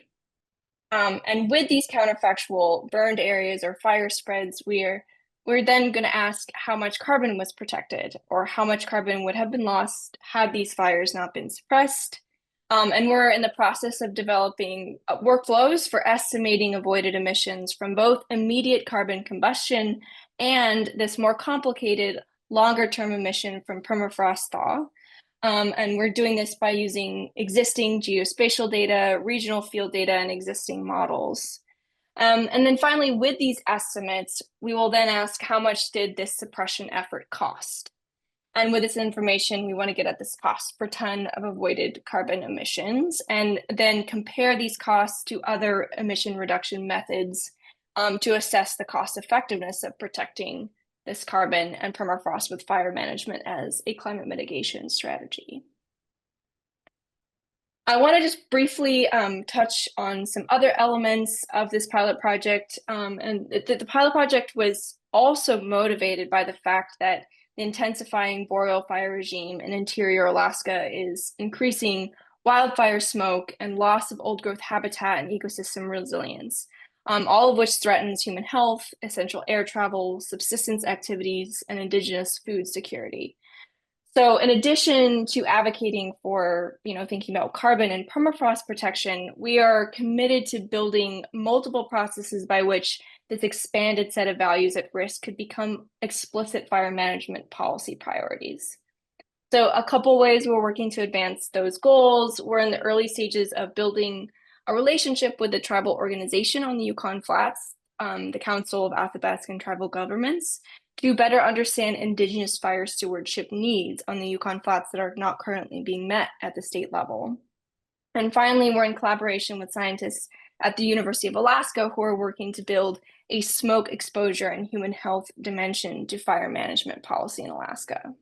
And with these counterfactual burned areas or fire spreads, we're then going to ask how much carbon was protected or how much carbon would have been lost had these fires not been suppressed. And we're in the process of developing workflows for estimating avoided emissions from both immediate carbon combustion and this more complicated longer-term emission from permafrost thaw. And we're doing this by using existing geospatial data, regional field data, and existing models. And then finally, with these estimates, we will then ask how much did this suppression effort cost? And with this information, we want to get at this cost per ton of avoided carbon emissions, and then compare these costs to other emission reduction methods to assess the cost effectiveness of protecting this carbon and permafrost with fire management as a climate mitigation strategy. I want to just briefly touch on some other elements of this pilot project. And the pilot project was also motivated by the fact that the intensifying boreal fire regime in interior Alaska is increasing wildfire smoke and loss of old growth habitat and ecosystem resilience, all of which threatens human health, essential air travel, subsistence activities, and indigenous food security. So in addition to advocating for, thinking about carbon and permafrost protection, we are committed to building multiple processes by which this expanded set of values at risk could become explicit fire management policy priorities. So a couple ways we're working to advance those goals. We're in the early stages of building a relationship with the tribal organization on the Yukon Flats, the Council of Athabascan Tribal Governments, to better understand Indigenous fire stewardship needs on the Yukon Flats that are not currently being met at the state level. And finally, we're in collaboration with scientists at the University of Alaska who are working to build a smoke exposure and human health dimension to fire management policy in Alaska.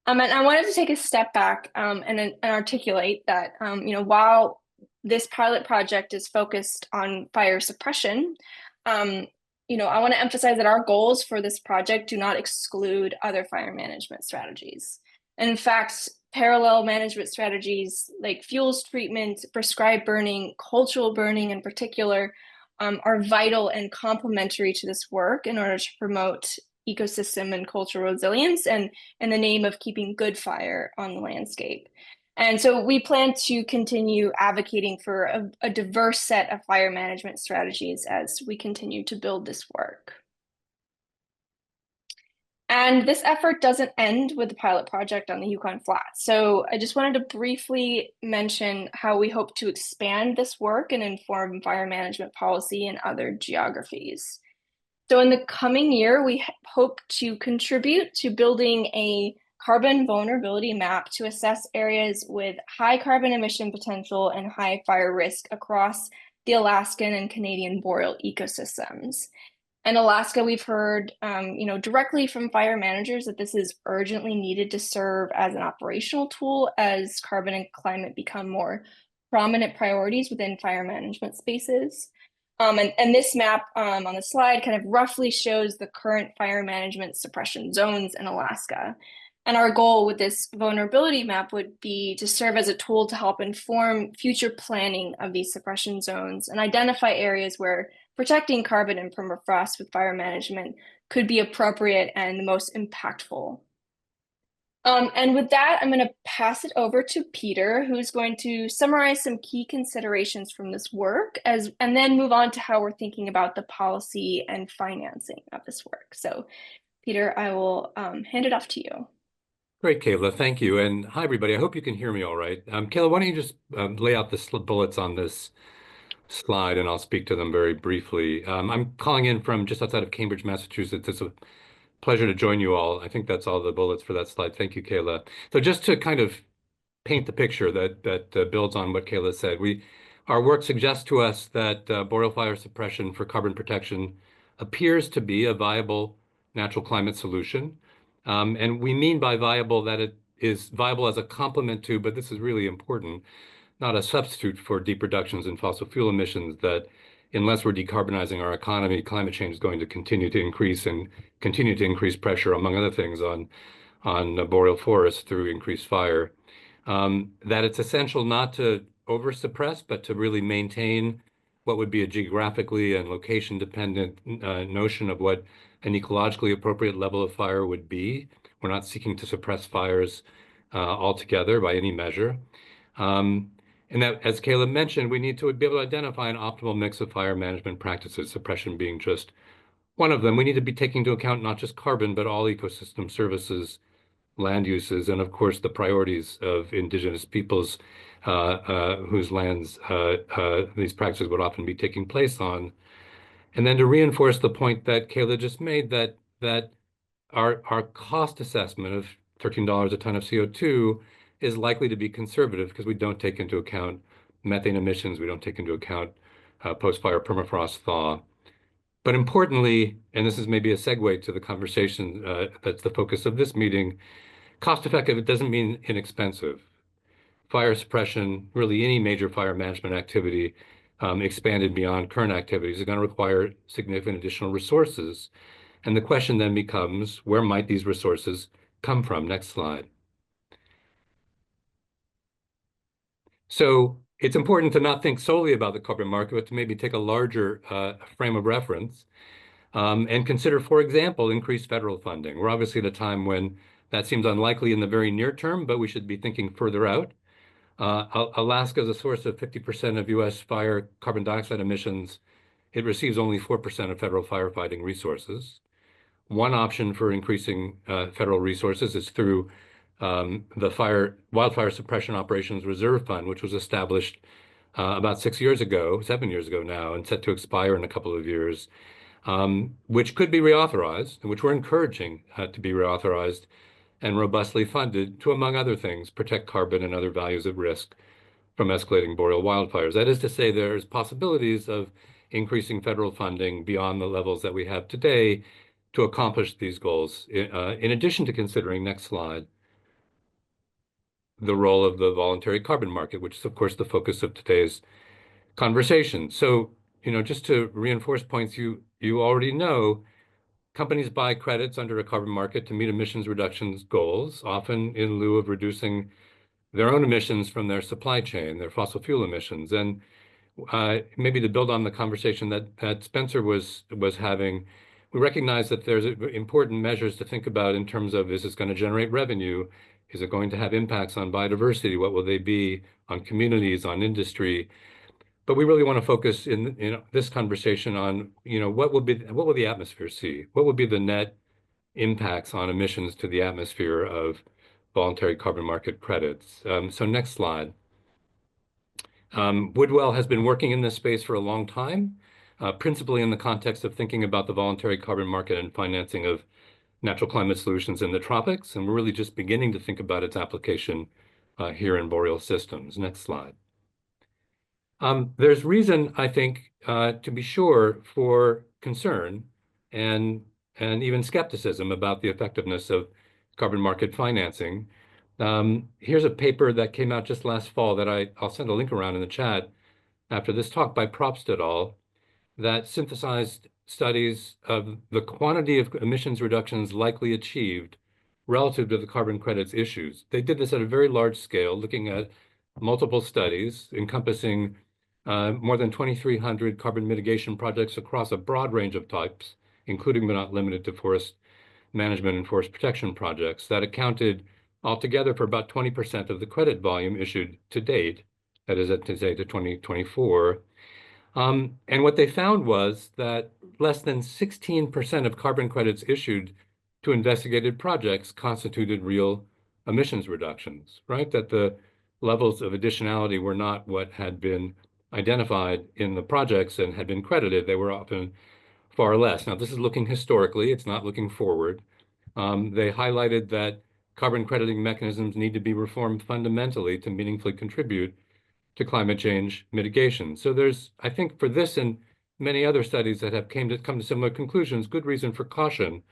And I wanted to take a step back and articulate that, while this pilot project is focused on fire suppression, I want to emphasize that our goals for this project do not exclude other fire management strategies. And in fact, parallel management strategies like fuels treatment, prescribed burning, cultural burning in particular, are vital and complementary to this work in order to promote ecosystem and cultural resilience and in the name of keeping good fire on the landscape. And so we plan to continue advocating for a diverse set of fire management strategies as we continue to build this work. And this effort doesn't end with the pilot project on the Yukon Flats. So I just wanted to briefly mention how we hope to expand this work and inform fire management policy in other geographies. So in the coming year, we hope to contribute to building a carbon vulnerability map to assess areas with high carbon emission potential and high fire risk across the Alaskan and Canadian boreal ecosystems. In Alaska, we've heard, directly from fire managers that this is urgently needed to serve as an operational tool as carbon and climate become more prominent priorities within fire management spaces. And this map on the slide kind of roughly shows the current fire management suppression zones in Alaska. And our goal with this vulnerability map would be to serve as a tool to help inform future planning of these suppression zones and identify areas where protecting carbon and permafrost with fire management could be appropriate and the most impactful. And with that, I'm going to pass it over to Peter, who's going to summarize some key considerations from this work and then move on to how we're thinking about the policy and financing of this work. So, Peter, I will hand it off to you. Great, Kayla. Thank you. And hi, everybody. I hope you can hear me all right. Kayla, why don't you just lay out the bullets on this slide and I'll speak to them very briefly. I'm calling in from just outside of Cambridge, Massachusetts. It's a pleasure to join you all. I think that's all the bullets for that slide. Thank you, Kayla. So just to kind of paint the picture that builds on what Kayla said, our work suggests to us that boreal fire suppression for carbon protection appears to be a viable natural climate solution. And we mean by viable that it is viable as a complement to, but this is really important, not a substitute for deep reductions in fossil fuel emissions that unless we're decarbonizing our economy, climate change is going to continue to increase and continue to increase pressure, among other things, on boreal forests through increased fire. That it's essential not to over-suppress, but to really maintain what would be a geographically and location-dependent notion of what an ecologically appropriate level of fire would be. We're not seeking to suppress fires altogether by any measure. And that, as Caleb mentioned, we need to be able to identify an optimal mix of fire management practices, suppression being just one of them. We need to be taking into account not just carbon, but all ecosystem services, land uses, and of course the priorities of indigenous peoples whose lands these practices would often be taking place on. And then to reinforce the point that Kayla just made, that our cost assessment of $13 a ton of CO2 is likely to be conservative because we don't take into account methane emissions, we don't take into account post-fire permafrost thaw. But importantly, and this is maybe a segue to the conversation that's the focus of this meeting, cost-effective, it doesn't mean inexpensive. Fire suppression, really any major fire management activity expanded beyond current activities is going to require significant additional resources. And the question then becomes, where might these resources come from? Next slide. So it's important to not think solely about the carbon market, but to maybe take a larger frame of reference and consider, for example, increased federal funding. We're obviously at a time when that seems unlikely in the very near term, but we should be thinking further out. Alaska is a source of 50% of U.S. fire carbon dioxide emissions. It receives only 4% of federal firefighting resources. One option for increasing federal resources is through the Wildfire Suppression Operations Reserve Fund, which was established about 7 years ago now, and set to expire in a couple of years, which could be reauthorized, and which we're encouraging to be reauthorized and robustly funded to, among other things, protect carbon and other values at risk from escalating boreal wildfires. That is to say, there's possibilities of increasing federal funding beyond the levels that we have today to accomplish these goals, in addition to considering, next slide, the role of the voluntary carbon market, which is, of course, the focus of today's conversation. So, just to reinforce points you already know, companies buy credits under a carbon market to meet emissions reductions goals, often in lieu of reducing their own emissions from their supply chain, their fossil fuel emissions. And maybe to build on the conversation that Spencer was having, we recognize that there's important measures to think about in terms of, is this going to generate revenue? Is it going to have impacts on biodiversity? What will they be on communities, on industry? But we really want to focus in this conversation on, what will the atmosphere see? What will be the net impacts on emissions to the atmosphere of voluntary carbon market credits? So next slide. Woodwell has been working in this space for a long time, principally in the context of thinking about the voluntary carbon market and financing of natural climate solutions in the tropics. And we're really just beginning to think about its application here in boreal systems. Next slide. There's reason, I think, to be sure, for concern and even skepticism about the effectiveness of carbon market financing. Here's a paper that came out just last fall that I'll send a link around in the chat after this talk by Probst et al. That synthesized studies of the quantity of emissions reductions likely achieved relative to the carbon credits issues. They did this at a very large scale, looking at multiple studies encompassing more than 2,300 carbon mitigation projects across a broad range of types, including but not limited to forest management and forest protection projects that accounted altogether for about 20% of the credit volume issued to date, that is to say to 2024. And what they found was that less than 16% of carbon credits issued to investigated projects constituted real emissions reductions, right? That the levels of additionality were not what had been identified in the projects and had been credited. They were often far less. Now, this is looking historically, it's not looking forward. They highlighted that carbon crediting mechanisms need to be reformed fundamentally to meaningfully contribute to climate change mitigation. So there's, I think, for this and many other studies that have come to similar conclusions, good reason for caution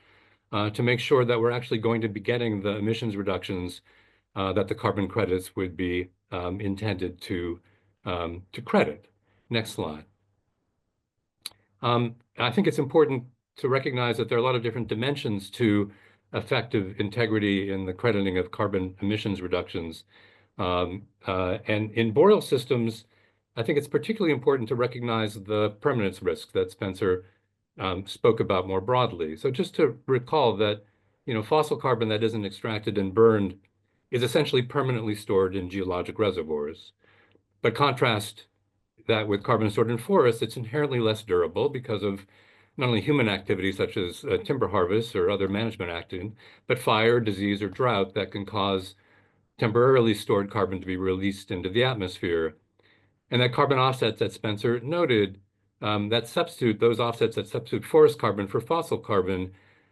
to make sure that we're actually going to be getting the emissions reductions that the carbon credits would be intended to credit. Next slide. I think it's important to recognize that there are a lot of different dimensions to effective integrity in the crediting of carbon emissions reductions. And in boreal systems, I think it's particularly important to recognize the permanence risk that Spencer spoke about more broadly. So just to recall that, fossil carbon that isn't extracted and burned is essentially permanently stored in geologic reservoirs. But contrast that with carbon stored in forests, it's inherently less durable because of not only human activities such as timber harvest or other management action, but fire, disease, or drought that can cause temporarily stored carbon to be released into the atmosphere. And that carbon offsets that Spencer noted, those offsets that substitute forest carbon for fossil carbon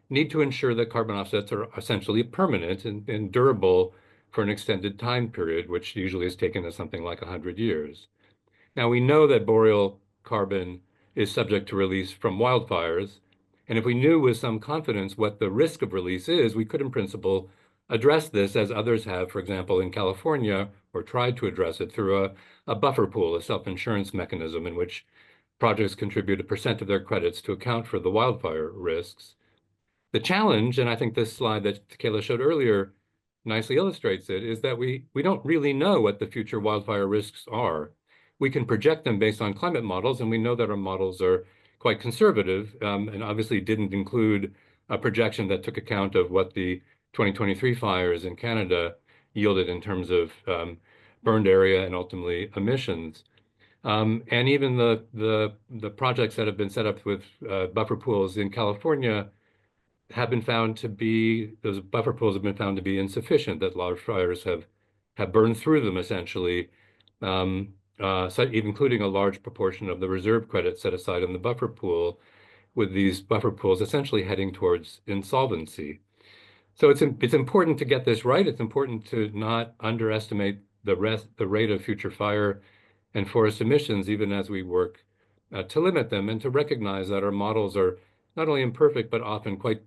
need to ensure that carbon offsets are essentially permanent and durable for an extended time period, which usually is taken as something like 100 years. Now, we know that boreal carbon is subject to release from wildfires, and if we knew with some confidence what the risk of release is, we could, in principle, address this as others have, for example, in California, or tried to address it through a buffer pool, a self-insurance mechanism in which projects contribute 1% of their credits to account for the wildfire risks. The challenge, and I think this slide that Kayla showed earlier nicely illustrates it, is that we don't really know what the future wildfire risks are. We can project them based on climate models, and we know that our models are quite conservative, and obviously didn't include a projection that took account of what the 2023 fires in Canada yielded in terms of burned area and ultimately emissions. And even the projects that have been set up with buffer pools in California have been found to be, those buffer pools have been found to be insufficient, that large fires have burned through them essentially, so including a large proportion of the reserve credit set aside in the buffer pool, with these buffer pools essentially heading towards insolvency. So it's important to get this right. It's important to not underestimate the rate of future fire and forest emissions, even as we work to limit them, and to recognize that our models are not only imperfect, but often quite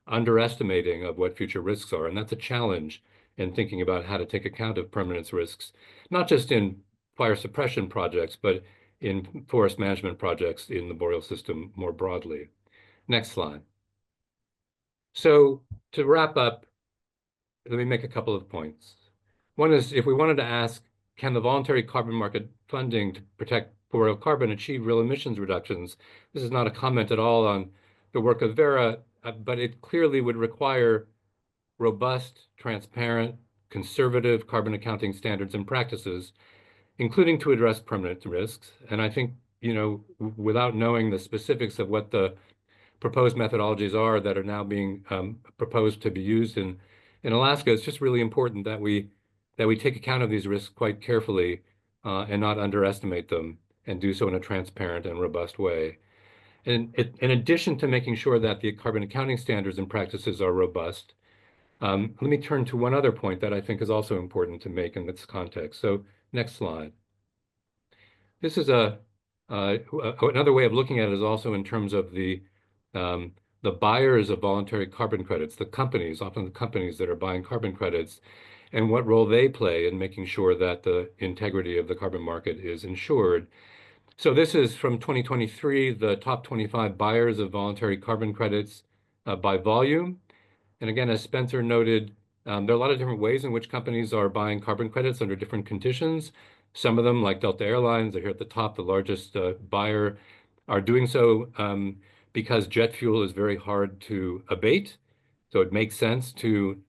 underestimating of what future risks are. And that's a challenge in thinking about how to take account of permanence risks, not just in fire suppression projects, but in forest management projects in the boreal system more broadly. Next slide. So to wrap up, let me make a couple of points. One is, if we wanted to ask, can the voluntary carbon market funding to protect boreal carbon achieve real emissions reductions? This is not a comment at all on the work of Vera, but it clearly would require robust, transparent, conservative carbon accounting standards and practices, including to address permanent risks. And I think, without knowing the specifics of what the proposed methodologies are that are now being proposed to be used in Alaska, it's just really important that we take account of these risks quite carefully and not underestimate them, and do so in a transparent and robust way. And in addition to making sure that the carbon accounting standards and practices are robust, let me turn to one other point that I think is also important to make in this context. So next slide. This is another way of looking at it is also in terms of the buyers of voluntary carbon credits, the companies, often the companies that are buying carbon credits, and what role they play in making sure that the integrity of the carbon market is ensured. So this is from 2023, the top 25 buyers of voluntary carbon credits by volume. And again, as Spencer noted, there are a lot of different ways in which companies are buying carbon credits under different conditions. Some of them, like Delta Airlines, they're here at the top, the largest buyer, are doing so because jet fuel is very hard to abate. So it makes sense to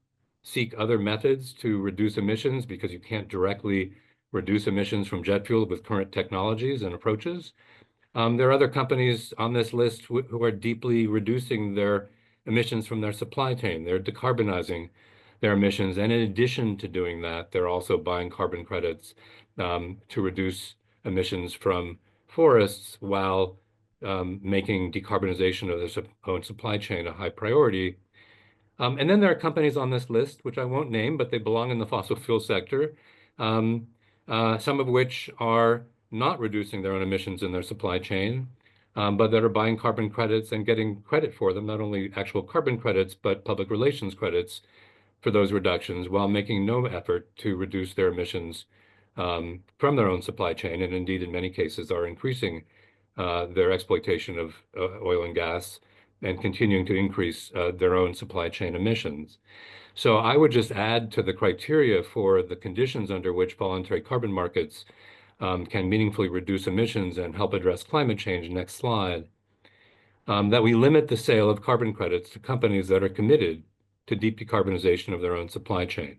seek other methods to reduce emissions because you can't directly reduce emissions from jet fuel with current technologies and approaches. There are other companies on this list who are deeply reducing their emissions from their supply chain. They're decarbonizing their emissions. And in addition to doing that, they're also buying carbon credits to reduce emissions from forests while making decarbonization of their own supply chain a high priority. And then there are companies on this list, which I won't name, but they belong in the fossil fuel sector, some of which are not reducing their own emissions in their supply chain, but that are buying carbon credits and getting credit for them, not only actual carbon credits, but public relations credits for those reductions while making no effort to reduce their emissions from their own supply chain, and indeed in many cases are increasing their exploitation of oil and gas and continuing to increase their own supply chain emissions. So I would just add to the criteria for the conditions under which voluntary carbon markets can meaningfully reduce emissions and help address climate change, next slide, that we limit the sale of carbon credits to companies that are committed to deep decarbonization of their own supply chain.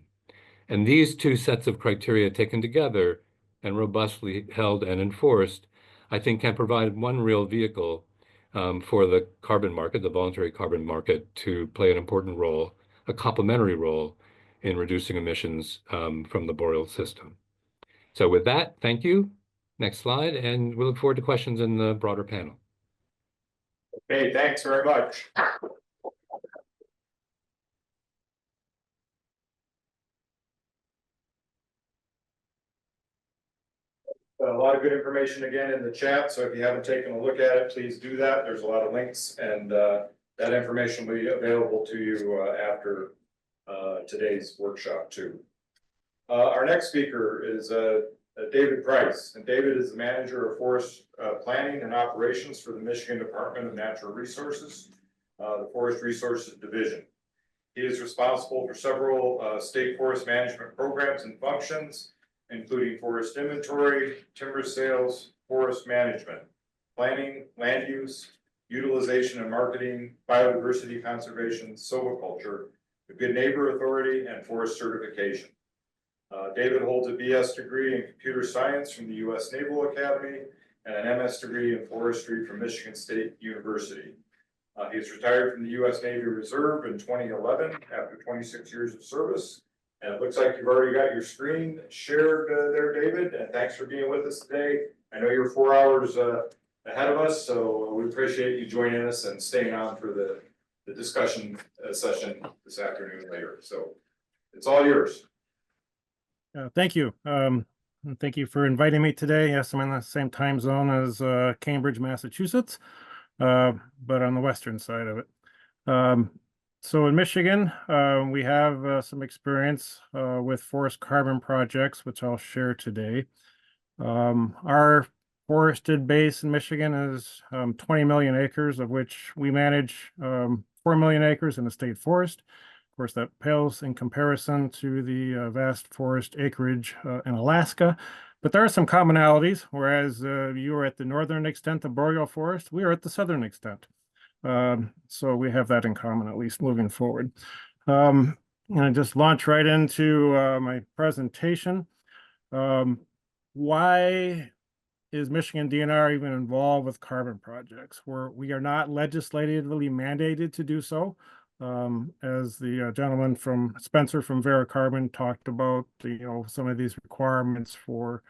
And these two sets of criteria taken together and robustly held and enforced, I think can provide one real vehicle for the carbon market, the voluntary carbon market, to play an important role, a complementary role in reducing emissions from the boreal system. So with that, thank you. Next slide, and we look forward to questions in the broader panel. Okay, thanks very much. A lot of good information again in the chat, so if you haven't taken a look at it, please do that. There's a lot of links, and that information will be available to you after today's workshop too. Our next speaker is David Price, and David is the manager of forest planning and operations for the Michigan Department of Natural Resources, the Forest Resources Division. He is responsible for several state forest management programs and functions, including forest inventory, timber sales, forest management, planning, land use, utilization and marketing, biodiversity conservation, silviculture, the Good Neighbor Authority, and forest certification. David holds a BS degree in computer science from the U.S. Naval Academy and an MS degree in forestry from Michigan State University. He's retired from the U.S. Navy Reserve in 2011 after 26 years of service. And it looks like you've already got your screen shared there, David, and thanks for being with us today. I know you're 4 hours ahead of us, so we appreciate you joining us and staying on for the discussion session this afternoon later. So it's all yours. Thank you. And thank you for inviting me today. Yes, I'm in the same time zone as Cambridge, Massachusetts, but on the western side of it. So in Michigan, we have some experience with forest carbon projects, which I'll share today. Our forested base in Michigan is 20 million acres, of which we manage 4 million acres in the state forest. Of course, that pales in comparison to the vast forest acreage in Alaska. But there are some commonalities, whereas you are at the northern extent of boreal forest, we are at the southern extent. So we have that in common, at least moving forward. I'm going to just launch right into my presentation. Why is Michigan DNR even involved with carbon projects? We are not legislatively mandated to do so. As the gentleman from Spencer from Vera Carbon talked about, some of these requirements for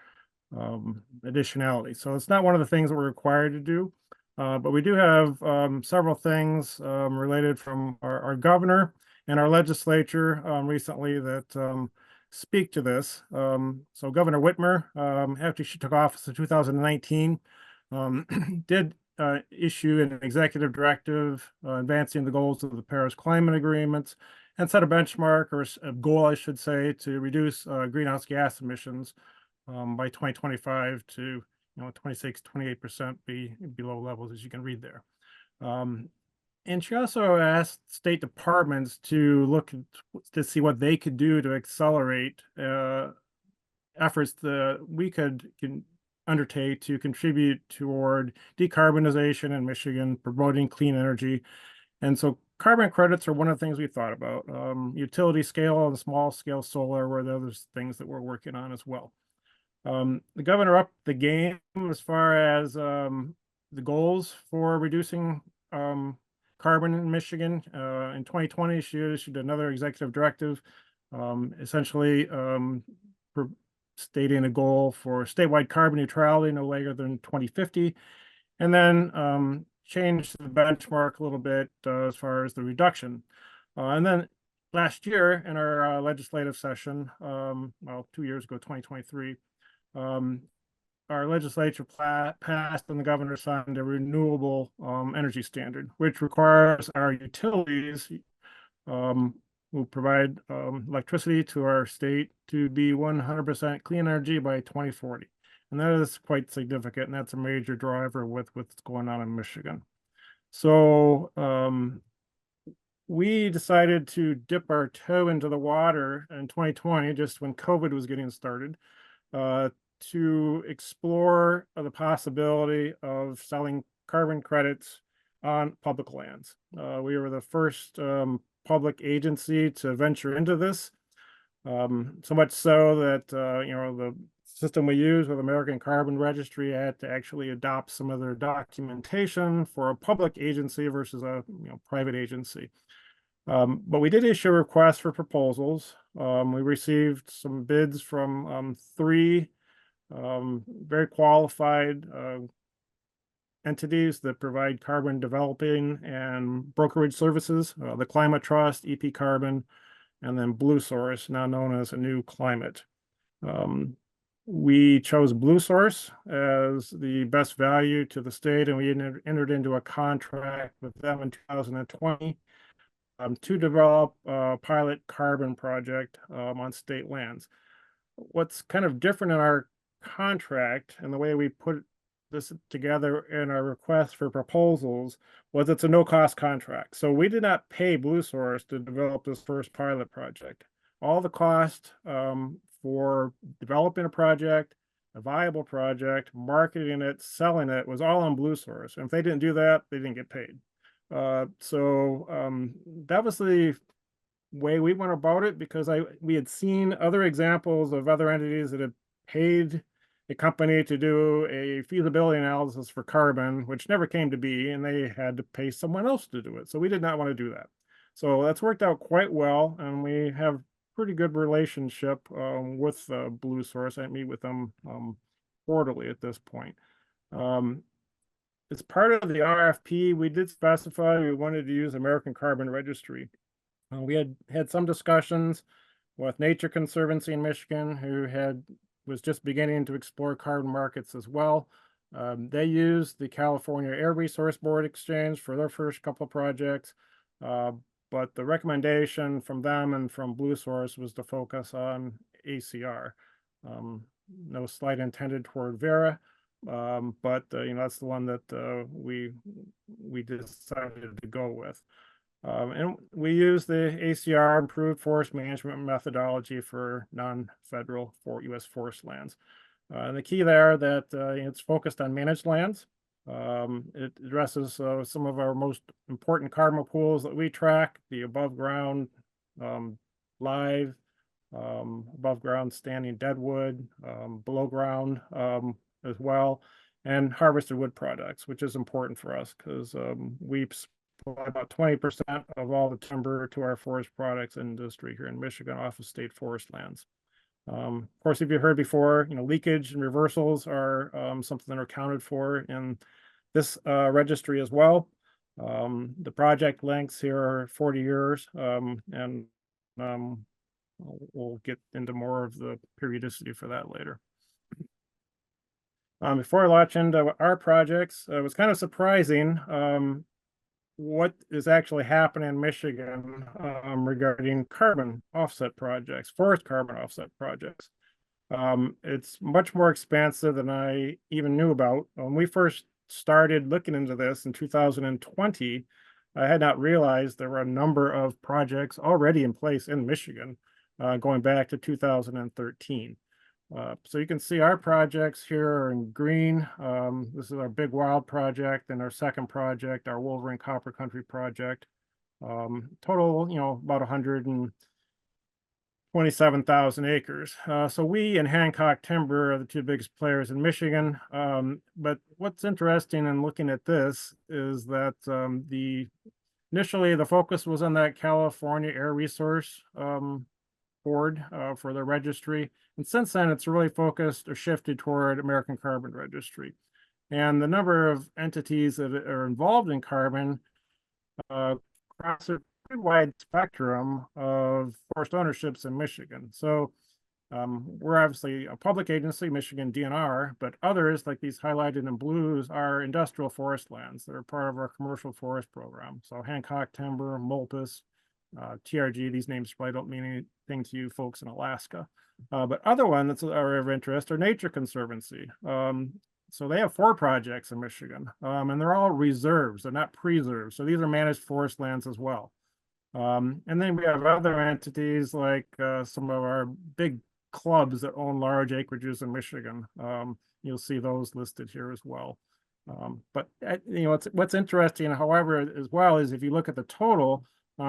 additionality. So it's not one of the things that we're required to do. But we do have several things related from our governor and our legislature recently that speak to this. So Governor Whitmer, after she took office in 2019, did issue an executive directive advancing the goals of the Paris Climate Agreement and set a benchmark, or a goal, I should say, to reduce greenhouse gas emissions by 2025 to 26, 28% below levels, as you can read there. And she also asked state departments to look to see what they could do to accelerate efforts that we can undertake to contribute toward decarbonization in Michigan, promoting clean energy. And so carbon credits are one of the things we thought about. Utility scale and small scale solar were the other things that we're working on as well. The governor upped the game as far as the goals for reducing carbon in Michigan. In 2020, she issued another executive directive, essentially stating a goal for statewide carbon neutrality no later than 2050, and then changed the benchmark a little bit as far as the reduction. And then last year in our legislative session, well, 2 years ago, 2023, our legislature passed and the governor signed a renewable energy standard, which requires our utilities who provide electricity to our state to be 100% clean energy by 2040. And that is quite significant, and that's a major driver with what's going on in Michigan. So we decided to dip our toe into the water in 2020, just when COVID was getting started, to explore the possibility of selling carbon credits on public lands. We were the first public agency to venture into this, so much so that the system we use with American Carbon Registry had to actually adopt some of their documentation for a public agency versus a private agency. But we did issue a request for proposals. We received some bids from 3 very qualified entities that provide carbon developing and brokerage services, the Climate Trust, EP Carbon, and then Blue Source, now known as A New Climate. We chose Blue Source as the best value to the state, and we entered into a contract with them in 2020 to develop a pilot carbon project on state lands. What's kind of different in our contract and the way we put this together in our request for proposals was it's a no-cost contract. So we did not pay Blue Source to develop this first pilot project. All the cost for developing a project, a viable project, marketing it, selling it was all on Blue Source. And if they didn't do that, they didn't get paid. So that was the way we went about it, because we had seen other examples of other entities that had paid a company to do a feasibility analysis for carbon, which never came to be, and they had to pay someone else to do it. So we did not want to do that. So that's worked out quite well, and we have pretty good relationship with Blue Source. I meet with them quarterly at this point. As part of the RFP, we did specify we wanted to use American Carbon Registry. We had some discussions with Nature Conservancy in Michigan, who was just beginning to explore carbon markets as well. They used the California Air Resource Board Exchange for their first couple of projects, but the recommendation from them and from Blue Source was to focus on ACR. No slight intended toward Vera, but that's the one that we decided to go with. And we use the ACR improved forest management methodology for non-federal U.S. forest lands. And the key there that it's focused on managed lands. It addresses some of our most important carbon pools that we track: the above ground, live, above ground standing deadwood, below ground as well, and harvested wood products, which is important for us because we supply about 20% of all the timber to our forest products industry here in Michigan off of state forest lands. Of course, if you heard before, leakage and reversals are something that are accounted for in this registry as well. The project lengths here are 40 years, and we'll get into more of the periodicity for that later. Before I launch into our projects, it was kind of surprising what is actually happening in Michigan regarding carbon offset projects, forest carbon offset projects. It's much more expansive than I even knew about. When we first started looking into this in 2020, I had not realized there were a number of projects already in place in Michigan going back to 2013. So you can see our projects here are in green. This is our Big Wild project, and our second project, our Wolverine Copper Country project. Total, about 127,000 acres. So we and Hancock Timber are the two biggest players in Michigan. But what's interesting in looking at this is that initially the focus was on that California Air Resource Board for the registry. And since then, it's really focused or shifted toward American Carbon Registry. And the number of entities that are involved in carbon across a pretty wide spectrum of forest ownerships in Michigan. So we're obviously a public agency, Michigan DNR, but others like these highlighted in blues are industrial forest lands that are part of our commercial forest program. So Hancock Timber, Multus, TRG, these names probably don't mean anything to you folks in Alaska. But other ones that are of interest are Nature Conservancy. So they have 4 projects in Michigan, and they're all reserves. They're not preserves. So these are managed forest lands as well. And then we have other entities like some of our big clubs that own large acreages in Michigan. You'll see those listed here as well. But what's interesting, however, as well is if you look at the total,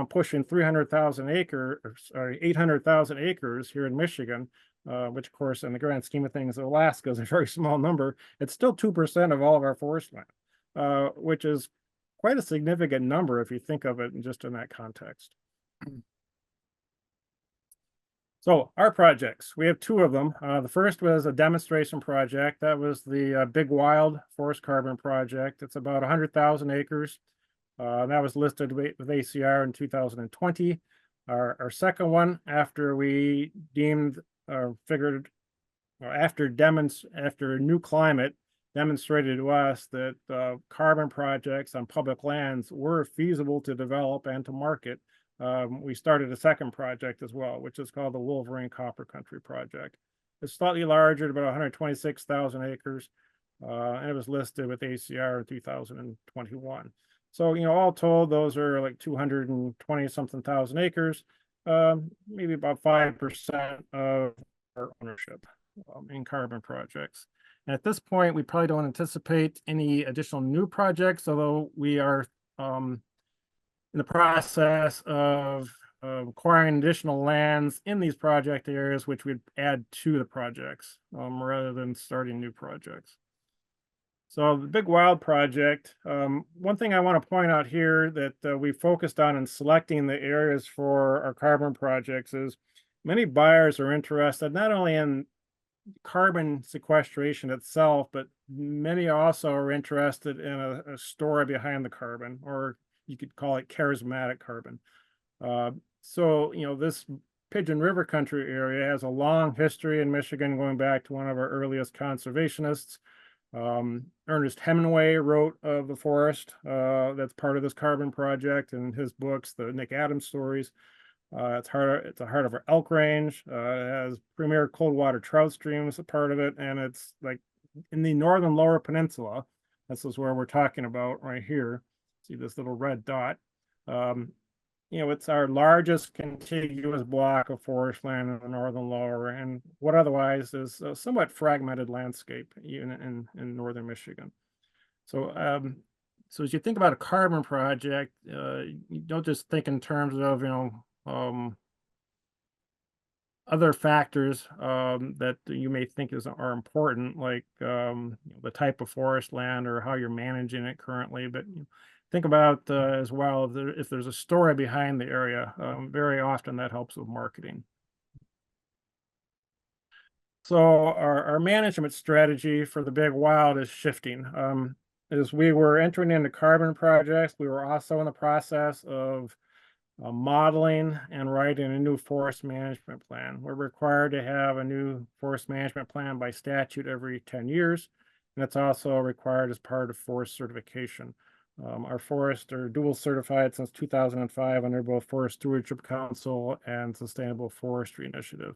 pushing 300,000 acres, or 800,000 acres here in Michigan, which of course, in the grand scheme of things, Alaska is a very small number. It's still 2% of all of our forest land, which is quite a significant number if you think of it just in that context. So our projects, we have 2 of them. The first was a demonstration project. That was the Big Wild Forest Carbon Project. It's about 100,000 acres. That was listed with ACR in 2020. Our second one, after we deemed figured after New Climate demonstrated to us that carbon projects on public lands were feasible to develop and to market, we started a second project as well, which is called the Wolverine Copper Country Project. It's slightly larger at about 126,000 acres, and it was listed with ACR in 2021. So, all told, those are like 220 something thousand acres, maybe about 5% of our ownership in carbon projects. And at this point, we probably don't anticipate any additional new projects, although we are in the process of acquiring additional lands in these project areas, which would add to the projects rather than starting new projects. So the Big Wild project, one thing I want to point out here that we focused on in selecting the areas for our carbon projects is many buyers are interested not only in carbon sequestration itself, but many also are interested in a story behind the carbon, or you could call it charismatic carbon. So, this Pigeon River country area has a long history in Michigan, going back to one of our earliest conservationists. Ernest Hemingway wrote of the forest that's part of this carbon project in his books, the Nick Adams stories. It's the heart of our elk range. It has premier cold water trout streams a part of it, and it's like in the northern lower peninsula. This is where we're talking about right here. See this little red dot. It's our largest contiguous block of forest land in the northern lower, and what otherwise is a somewhat fragmented landscape even in northern Michigan. So, so as you think about a carbon project, you don't just think in terms of other factors that you may think are important, like the type of forest land or how you're managing it currently, but think about as well if there's a story behind the area. Very often that helps with marketing. So our management strategy for the Big Wild is shifting. As we were entering into carbon projects, we were also in the process of modeling and writing a new forest management plan. We're required to have a new forest management plan by statute every 10 years, and it's also required as part of forest certification. Our forests are dual certified since 2005 under both Forest Stewardship Council and Sustainable Forestry Initiative.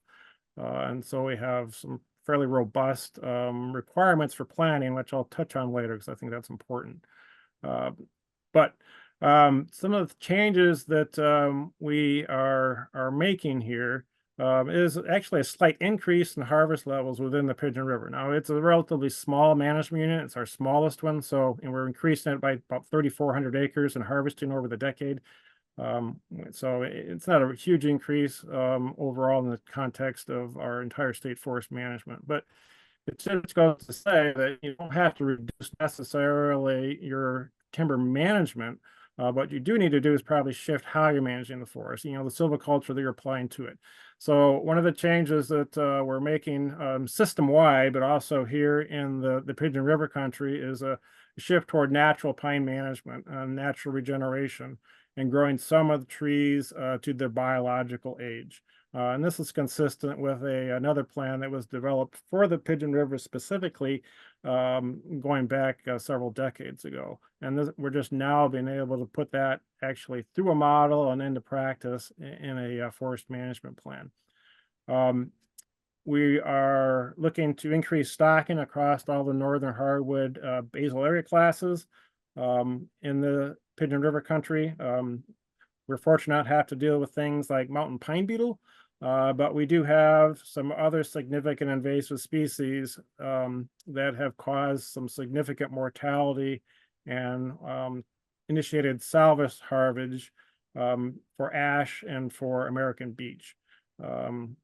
And so we have some fairly robust requirements for planning, which I'll touch on later because I think that's important. But some of the changes that we are making here is actually a slight increase in harvest levels within the Pigeon River. Now, it's a relatively small management unit. It's our smallest one. And we're increasing it by about 3,400 acres and harvesting over the decade. So it's not a huge increase overall in the context of our entire state forest management, but it just goes to say that you don't have to reduce necessarily your timber management. What you do need to do is probably shift how you're managing the forest, the silviculture that you're applying to it. So one of the changes that we're making system-wide, but also here in the Pigeon River country, is a shift toward natural pine management, natural regeneration, and growing some of the trees to their biological age. And this is consistent with another plan that was developed for the Pigeon River specifically, going back several decades ago. And we're just now being able to put that actually through a model and into practice in a forest management plan. We are looking to increase stocking across all the northern hardwood basal area classes in the Pigeon River country. We're fortunate not to have to deal with things like mountain pine beetle, but we do have some other significant invasive species that have caused some significant mortality and initiated salvage harvest for ash and for American beech.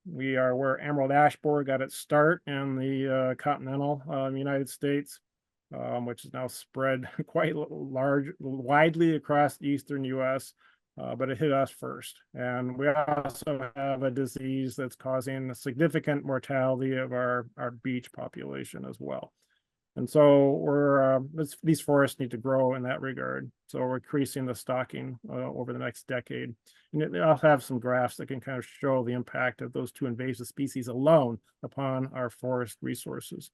We are where emerald ash borer got its start in the continental United States, which is now spread quite widely across the eastern U.S., but it hit us first. And we also have a disease that's causing a significant mortality of our beech population as well. And so these forests need to grow in that regard. So we're increasing the stocking over the next decade. And I'll have some graphs that can kind of show the impact of those two invasive species alone upon our forest resources.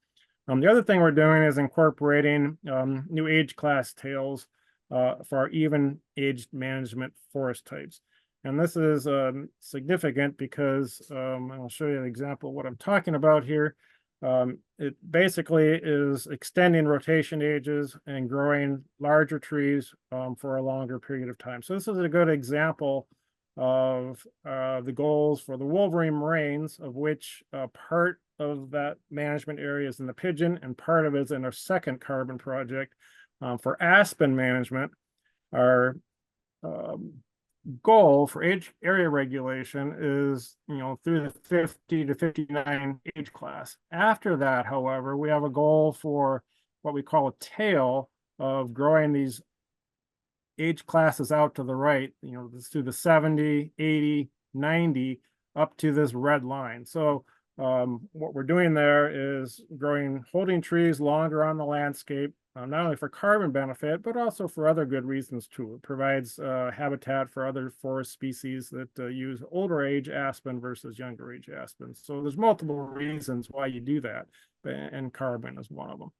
The other thing we're doing is incorporating new age class tails for our even aged management forest types. And this is significant because I'll show you an example of what I'm talking about here. It basically is extending rotation ages and growing larger trees for a longer period of time. So this is a good example of the goals for the Wolverine moraines, of which part of that management area is in the pigeon and part of it is in our second carbon project. For aspen management, our goal for age area regulation is, through the 50 to 59 age class. After that, however, we have a goal for what we call a tail of growing these age classes out to the right, through the 70, 80, 90, up to this red line. So what we're doing there is holding trees longer on the landscape, not only for carbon benefit, but also for other good reasons too. It provides habitat for other forest species that use older age aspen versus younger age aspen. So there's multiple reasons why you do that, and carbon is one of them.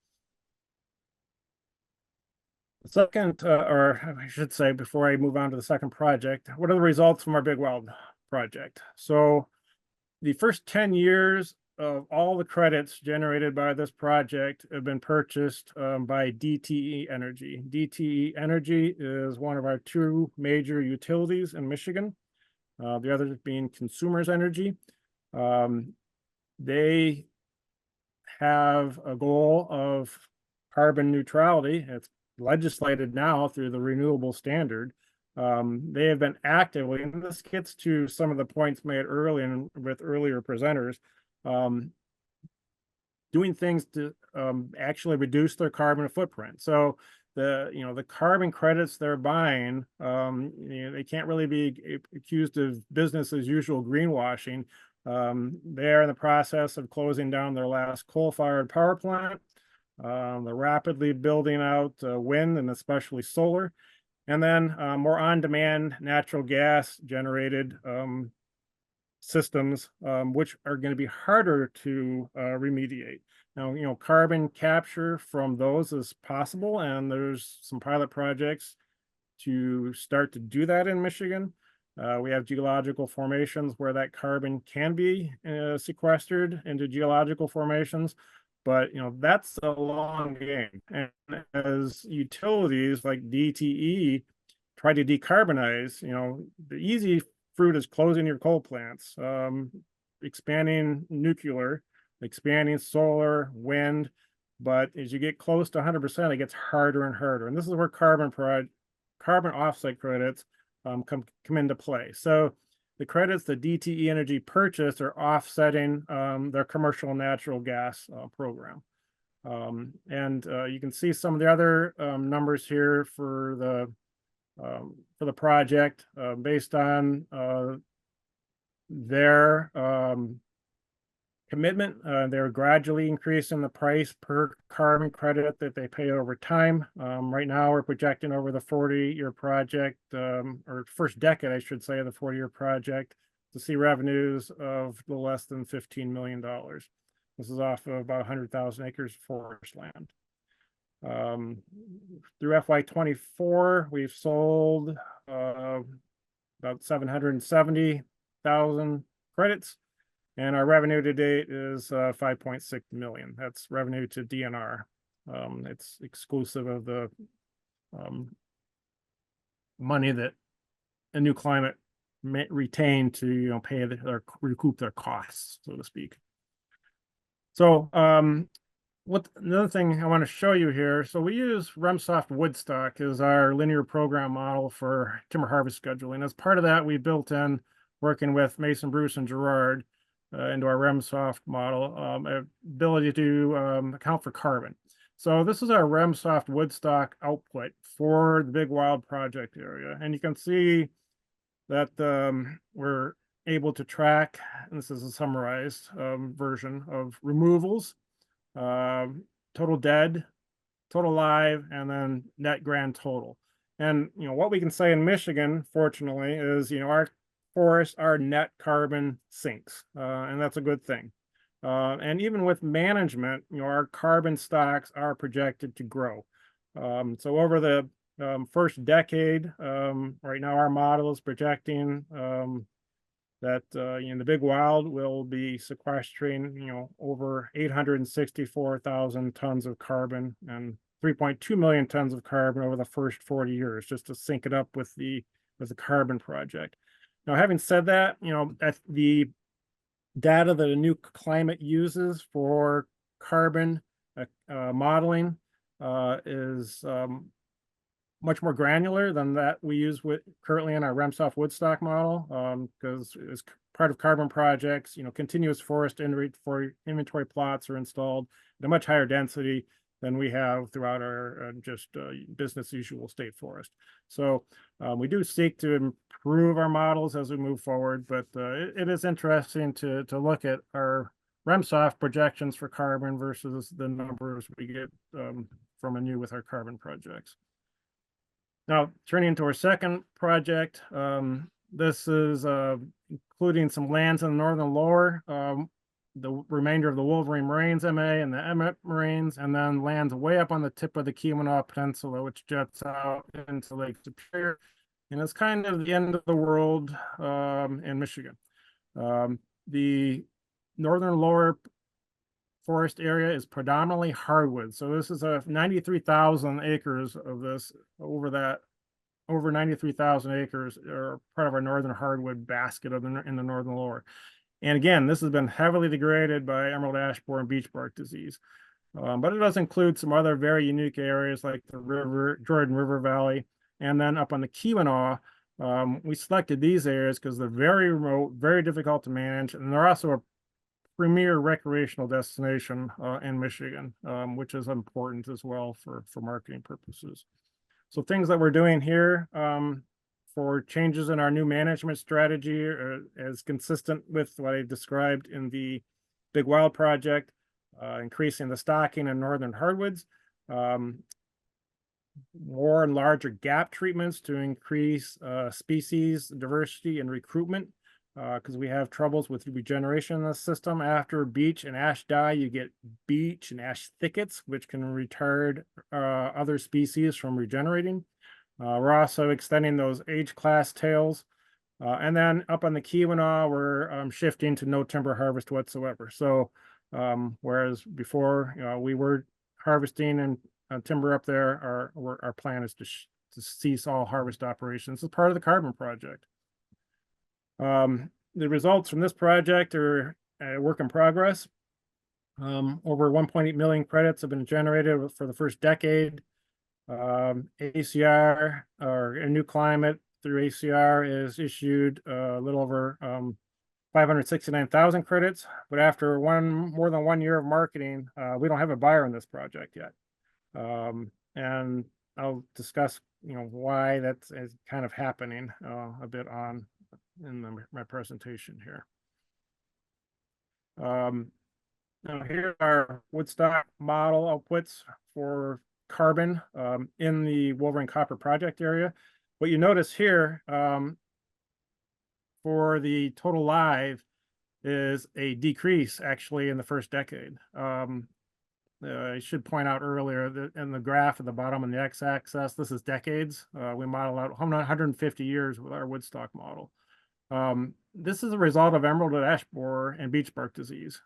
The second, or I should say, before I move on to the second project, what are the results from our Big Weld project? So the first 10 years of all the credits generated by this project have been purchased by DTE Energy. DTE Energy is one of our two major utilities in Michigan, the other being Consumers Energy. They have a goal of carbon neutrality. It's legislated now through the renewable standard. They have been actively, and this gets to some of the points made earlier with earlier presenters, doing things to actually reduce their carbon footprint. So the carbon credits they're buying, they can't really be accused of business as usual greenwashing. They're in the process of closing down their last coal-fired power plant. They're rapidly building out wind and especially solar. And then more on-demand natural gas generated systems, which are going to be harder to remediate. Now, carbon capture from those is possible, and there's some pilot projects to start to do that in Michigan. We have geological formations where that carbon can be sequestered into geological formations. But that's a long game. And as utilities like DTE try to decarbonize, the easy fruit is closing your coal plants, expanding nuclear, expanding solar, wind. But as you get close to 100%, it gets harder and harder. And this is where carbon offset credits come into play. So the credits that DTE Energy purchased are offsetting their commercial natural gas program. And you can see some of the other numbers here for the project based on their commitment. They're gradually increasing the price per carbon credit that they pay over time. Right now, we're projecting over the 40-year project, or first decade, I should say, of the 40-year project, to see revenues of a little less than $15 million. This is off of about 100,000 acres of forest land. Through FY24, we've sold about 770,000 credits, and our revenue to date is 5.6 million. That's revenue to DNR. It's exclusive of the money that a new climate retain to pay their recoup their costs, so to speak. So another thing I want to show you here. So we use REMSoft Woodstock as our linear program model for timber harvest scheduling. As part of that, we built in, working with Mason, Bruce, and Gerard into our REMSoft model, ability to account for carbon. So this is our REMSoft Woodstock output for the Big Wild project area. And you can see that we're able to track, and this is a summarized version of removals, total dead, total live, and then net grand total. And what we can say in Michigan, fortunately, is our forests, our net carbon sinks, and that's a good thing. And even with management, our carbon stocks are projected to grow. So over the first decade, right now our model is projecting that the Big Wild will be sequestering over 864,000 tons of carbon and 3.2 million tons of carbon over the first 40 years, just to sync it up with the carbon project. Now, having said that, at the data that a new climate uses for carbon modeling is much more granular than that we use currently in our REMSoft Woodstock model, because as part of carbon projects, continuous forest inventory plots are installed at a much higher density than we have throughout our just business usual state forest. So we do seek to improve our models as we move forward, but it is interesting to look at our REMSoft projections for carbon versus the numbers we get from Anew with our carbon projects. Now, turning to our second project, this is including some lands in the northern lower, the remainder of the Wolverine Moraines MA and the Emmett Moraines, and then lands way up on the tip of the Keweenaw Peninsula, which juts out into Lake Superior. And it's kind of the end of the world in Michigan. The northern lower forest area is predominantly hardwood. So this is 93,000 acres of this. Over 93,000 acres are part of our northern hardwood basket in the northern lower. And again, this has been heavily degraded by emerald ash borer and beech bark disease. But it does include some other very unique areas like the Jordan River Valley. And then up on the Keweenaw, we selected these areas because they're very remote, very difficult to manage, and they're also a premier recreational destination in Michigan, which is important as well for marketing purposes. So things that we're doing here for changes in our new management strategy is consistent with what I described in the Big Wild project, increasing the stocking in northern hardwoods, more and larger gap treatments to increase species diversity and recruitment, because we have troubles with regeneration in the system. After beech and ash die, you get beech and ash thickets, which can retard other species from regenerating. We're also extending those age class tails. And then up on the Keweenaw, we're shifting to no timber harvest whatsoever. So whereas before we were harvesting and timber up there, our plan is to cease all harvest operations as part of the carbon project. The results from this project are a work in progress. Over 1.8 million credits have been generated for the first decade. ACR, or a new climate, through ACR is issued a little over 569,000 credits, but after more than 1 year of marketing, we don't have a buyer in this project yet. And I'll discuss, why that's is kind of happening a bit on in my presentation here. Now here are Woodstock model outputs for carbon in the Wolverine Copper project area. What you notice here for the total live is a decrease actually in the first decade. I should point out earlier that in the graph at the bottom on the x-axis, this is decades. We model out 150 years with our Woodstock model. This is a result of emerald ash borer and beech bark disease.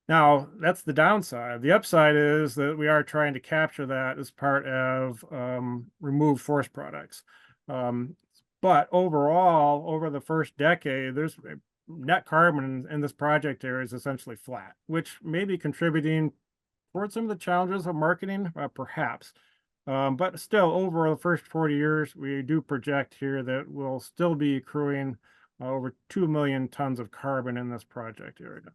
Now, that's the downside. The upside is that we are trying to capture that as part of removed forest products. But overall, over the first decade, there's net carbon in this project area is essentially flat, which may be contributing towards some of the challenges of marketing, perhaps. But still, over the first 40 years, we do project here that we'll still be accruing over 2 million tons of carbon in this project area.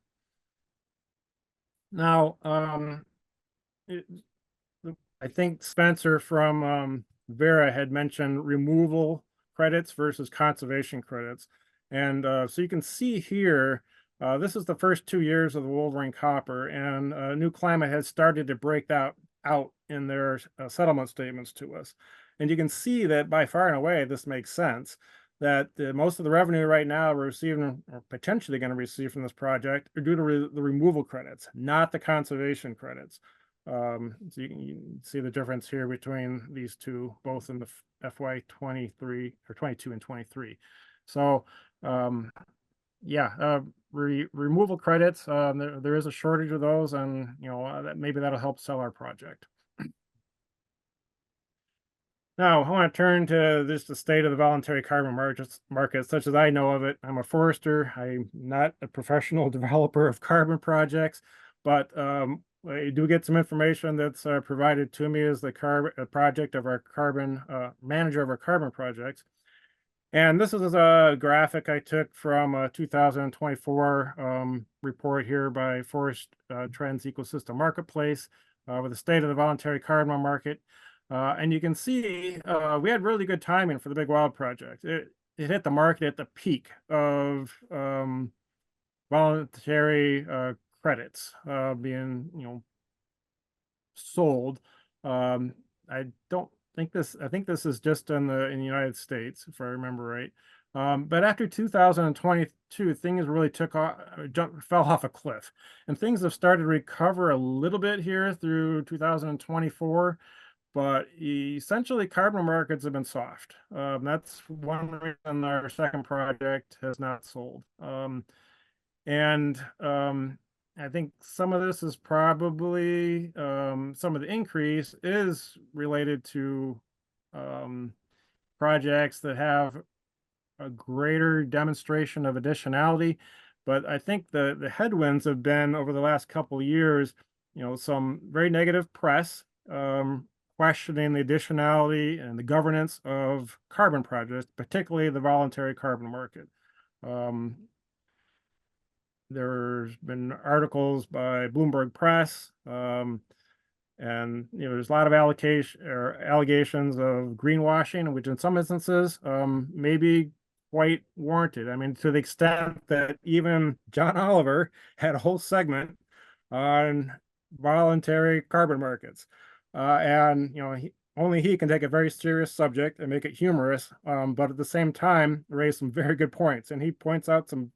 Now, I think Spencer from Vera had mentioned removal credits versus conservation credits. And so you can see here, this is the first 2 years of the Wolverine Copper, and New Climate has started to break that out in their settlement statements to us. And you can see that by far and away, this makes sense, that most of the revenue right now we're receiving or potentially going to receive from this project are due to the removal credits, not the conservation credits. So you can see the difference here between these two, both in the FY 23 or 22 and 23. So yeah, removal credits, there is a shortage of those, and maybe that'll help sell our project. Now, I want to turn to just the state of the voluntary carbon market, such as I know of it. I'm a forester. I'm not a professional developer of carbon projects, but I do get some information that's provided to me as the project of our carbon manager of our carbon projects. And this is a graphic I took from a 2024 report here by Forest Trends Ecosystem Marketplace with the state of the voluntary carbon market. And you can see we had really good timing for the Big Wild project. It hit the market at the peak of voluntary credits being sold. I think this is just in the United States, if I remember right. But after 2022, things really fell off a cliff, and things have started to recover a little bit here through 2024. But essentially, carbon markets have been soft. That's one reason our second project has not sold. I think some of this is probably some of the increase is related to projects that have a greater demonstration of additionality. But I think the headwinds have been over the last couple of years, some very negative press questioning the additionality and the governance of carbon projects, particularly the voluntary carbon market. There's been articles by Bloomberg Press, and there's a lot of allegations of greenwashing, which in some instances may be quite warranted. I mean, to the extent that even John Oliver had a whole segment on voluntary carbon markets. And only he can take a very serious subject and make it humorous, but at the same time raise some very good points. And he points out some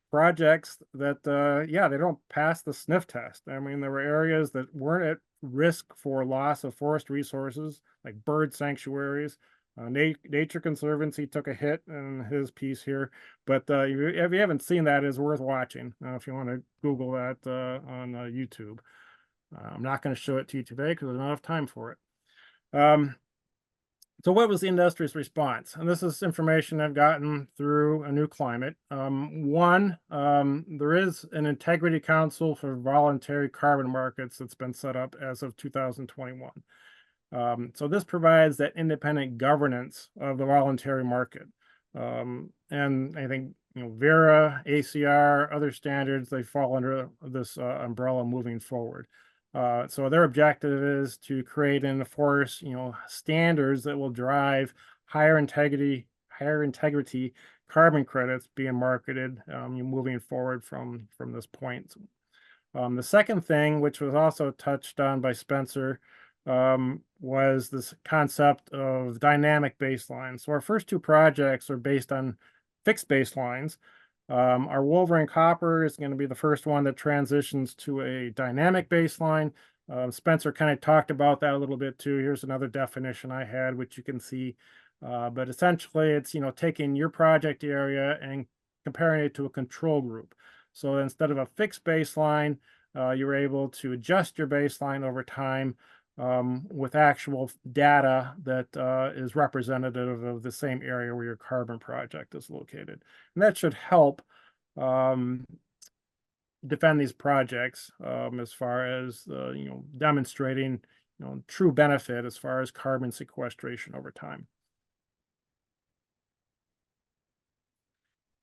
projects that they don't pass the sniff test. I mean, there were areas that weren't at risk for loss of forest resources, like bird sanctuaries. Nature Conservancy took a hit in his piece here, but if you haven't seen that, it's worth watching if you want to Google that on YouTube. I'm not going to show it to you today because there's not enough time for it. So what was the industry's response? And this is information I've gotten through a New Climate. There is an Integrity Council for Voluntary Carbon Markets that's been set up as of 2021. So this provides that independent governance of the voluntary market. And I think, Vera, ACR, other standards, they fall under this umbrella moving forward. So their objective is to create and enforce, standards that will drive higher integrity carbon credits being marketed, moving forward from this point. The second thing, which was also touched on by Spencer, was this concept of dynamic baselines. So our first two projects are based on fixed baselines. Our Wolverine Copper is going to be the first one that transitions to a dynamic baseline. Spencer kind of talked about that a little bit too. Here's another definition I had, which you can see. But essentially, it's taking your project area and comparing it to a control group. So instead of a fixed baseline, you're able to adjust your baseline over time with actual data that is representative of the same area where your carbon project is located. And that should help defend these projects as far as demonstrating true benefit as far as carbon sequestration over time.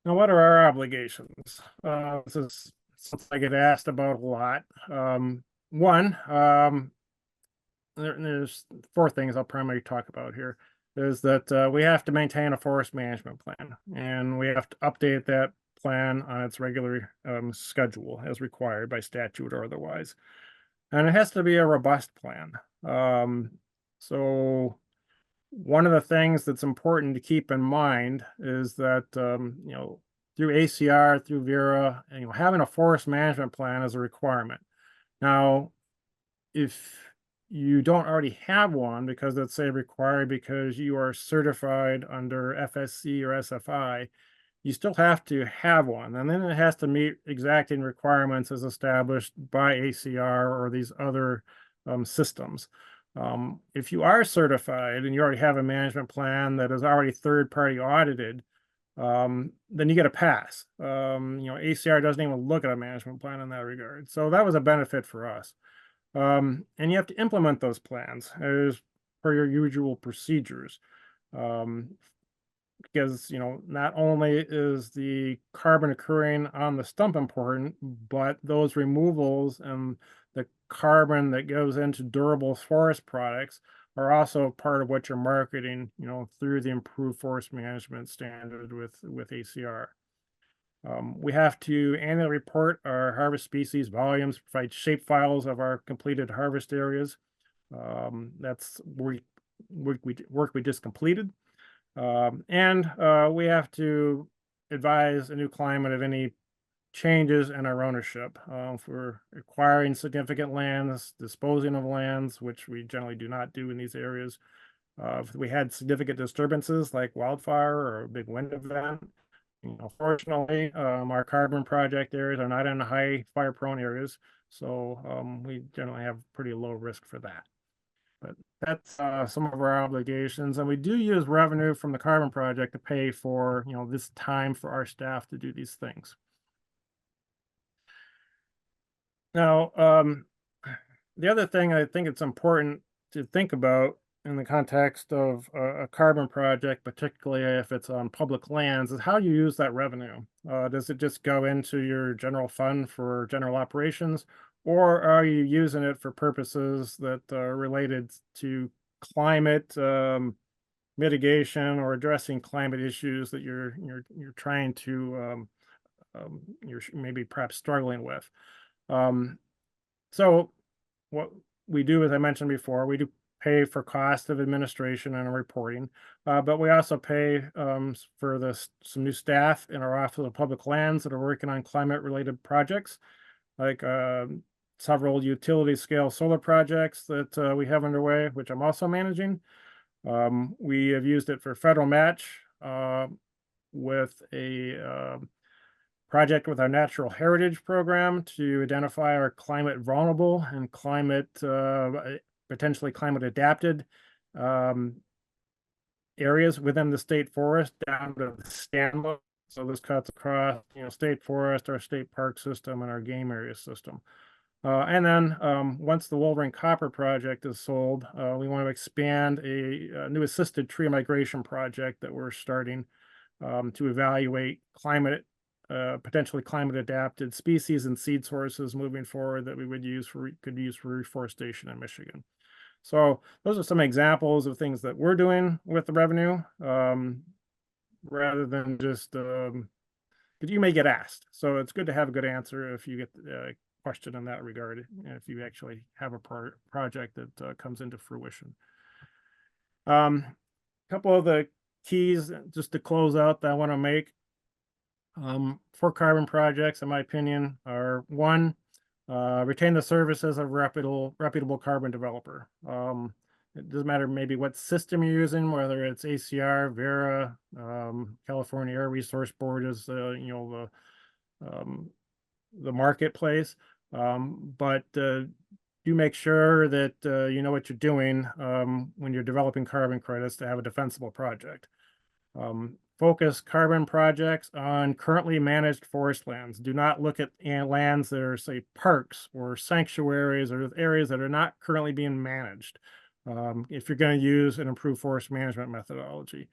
Now, what are our obligations? This is something I get asked about a lot. One, there's four things I'll primarily talk about here. Is that we have to maintain a forest management plan, and we have to update that plan on its regular schedule as required by statute or otherwise. And it has to be a robust plan. So one of the things that's important to keep in mind is that through ACR, through Vera, having a forest management plan is a requirement. Now, if you don't already have one because it's say required because you are certified under FSC or SFI, you still have to have one, and then it has to meet exacting requirements as established by ACR or these other systems. If you are certified and you already have a management plan that is already third-party audited, then you get a pass. ACR doesn't even look at a management plan in that regard. So that was a benefit for us. And you have to implement those plans as per your usual procedures. Because, not only is the carbon occurring on the stump important, but those removals and the carbon that goes into durable forest products are also part of what you're marketing, through the improved forest management standard with ACR. We have to annually report our harvest species volumes, provide shape files of our completed harvest areas. That's work we just completed. And we have to advise a new climate of any changes in our ownership for acquiring significant lands, disposing of lands, which we generally do not do in these areas. If we had significant disturbances like wildfire or a big wind event, fortunately, our carbon project areas are not in high fire prone areas, so we generally have pretty low risk for that. But that's some of our obligations, and we do use revenue from the carbon project to pay for this time for our staff to do these things. Now, the other thing I think it's important to think about in the context of a carbon project, particularly if it's on public lands, is how you use that revenue. Does it just go into your general fund for general operations, or are you using it for purposes that are related to climate mitigation or addressing climate issues that you're trying to you're maybe perhaps struggling with? So what we do, as I mentioned before, we do pay for cost of administration and reporting, but we also pay for some new staff in our Office of Public Lands that are working on climate-related projects, like several utility scale solar projects that we have underway, which I'm also managing. We have used it for federal match with a project with our Natural Heritage Program to identify our climate vulnerable and potentially climate adapted areas within the state forest down to the stand level. So this cuts across, state forest, our state park system, and our game area system. And then once the Wolverine Copper project is sold, we want to expand a new assisted tree migration project that we're starting to evaluate potentially climate adapted species and seed sources moving forward that we would could use for reforestation in Michigan. So those are some examples of things that we're doing with the revenue, rather than just because you may get asked. So it's good to have a good answer if you get a question in that regard, if you actually have a project that comes into fruition. A couple of the keys just to close out that I want to make for carbon projects, in my opinion, are one, retain the services of reputable carbon developer. It doesn't matter maybe what system you're using, whether it's ACR, Vera, California Air Resource Board is the marketplace, but do make sure that you know what you're doing when you're developing carbon credits to have a defensible project. Focus carbon projects on currently managed forest lands. Do not look at lands that are, say, parks or sanctuaries or areas that are not currently being managed. If you're going to use an improved forest management methodology,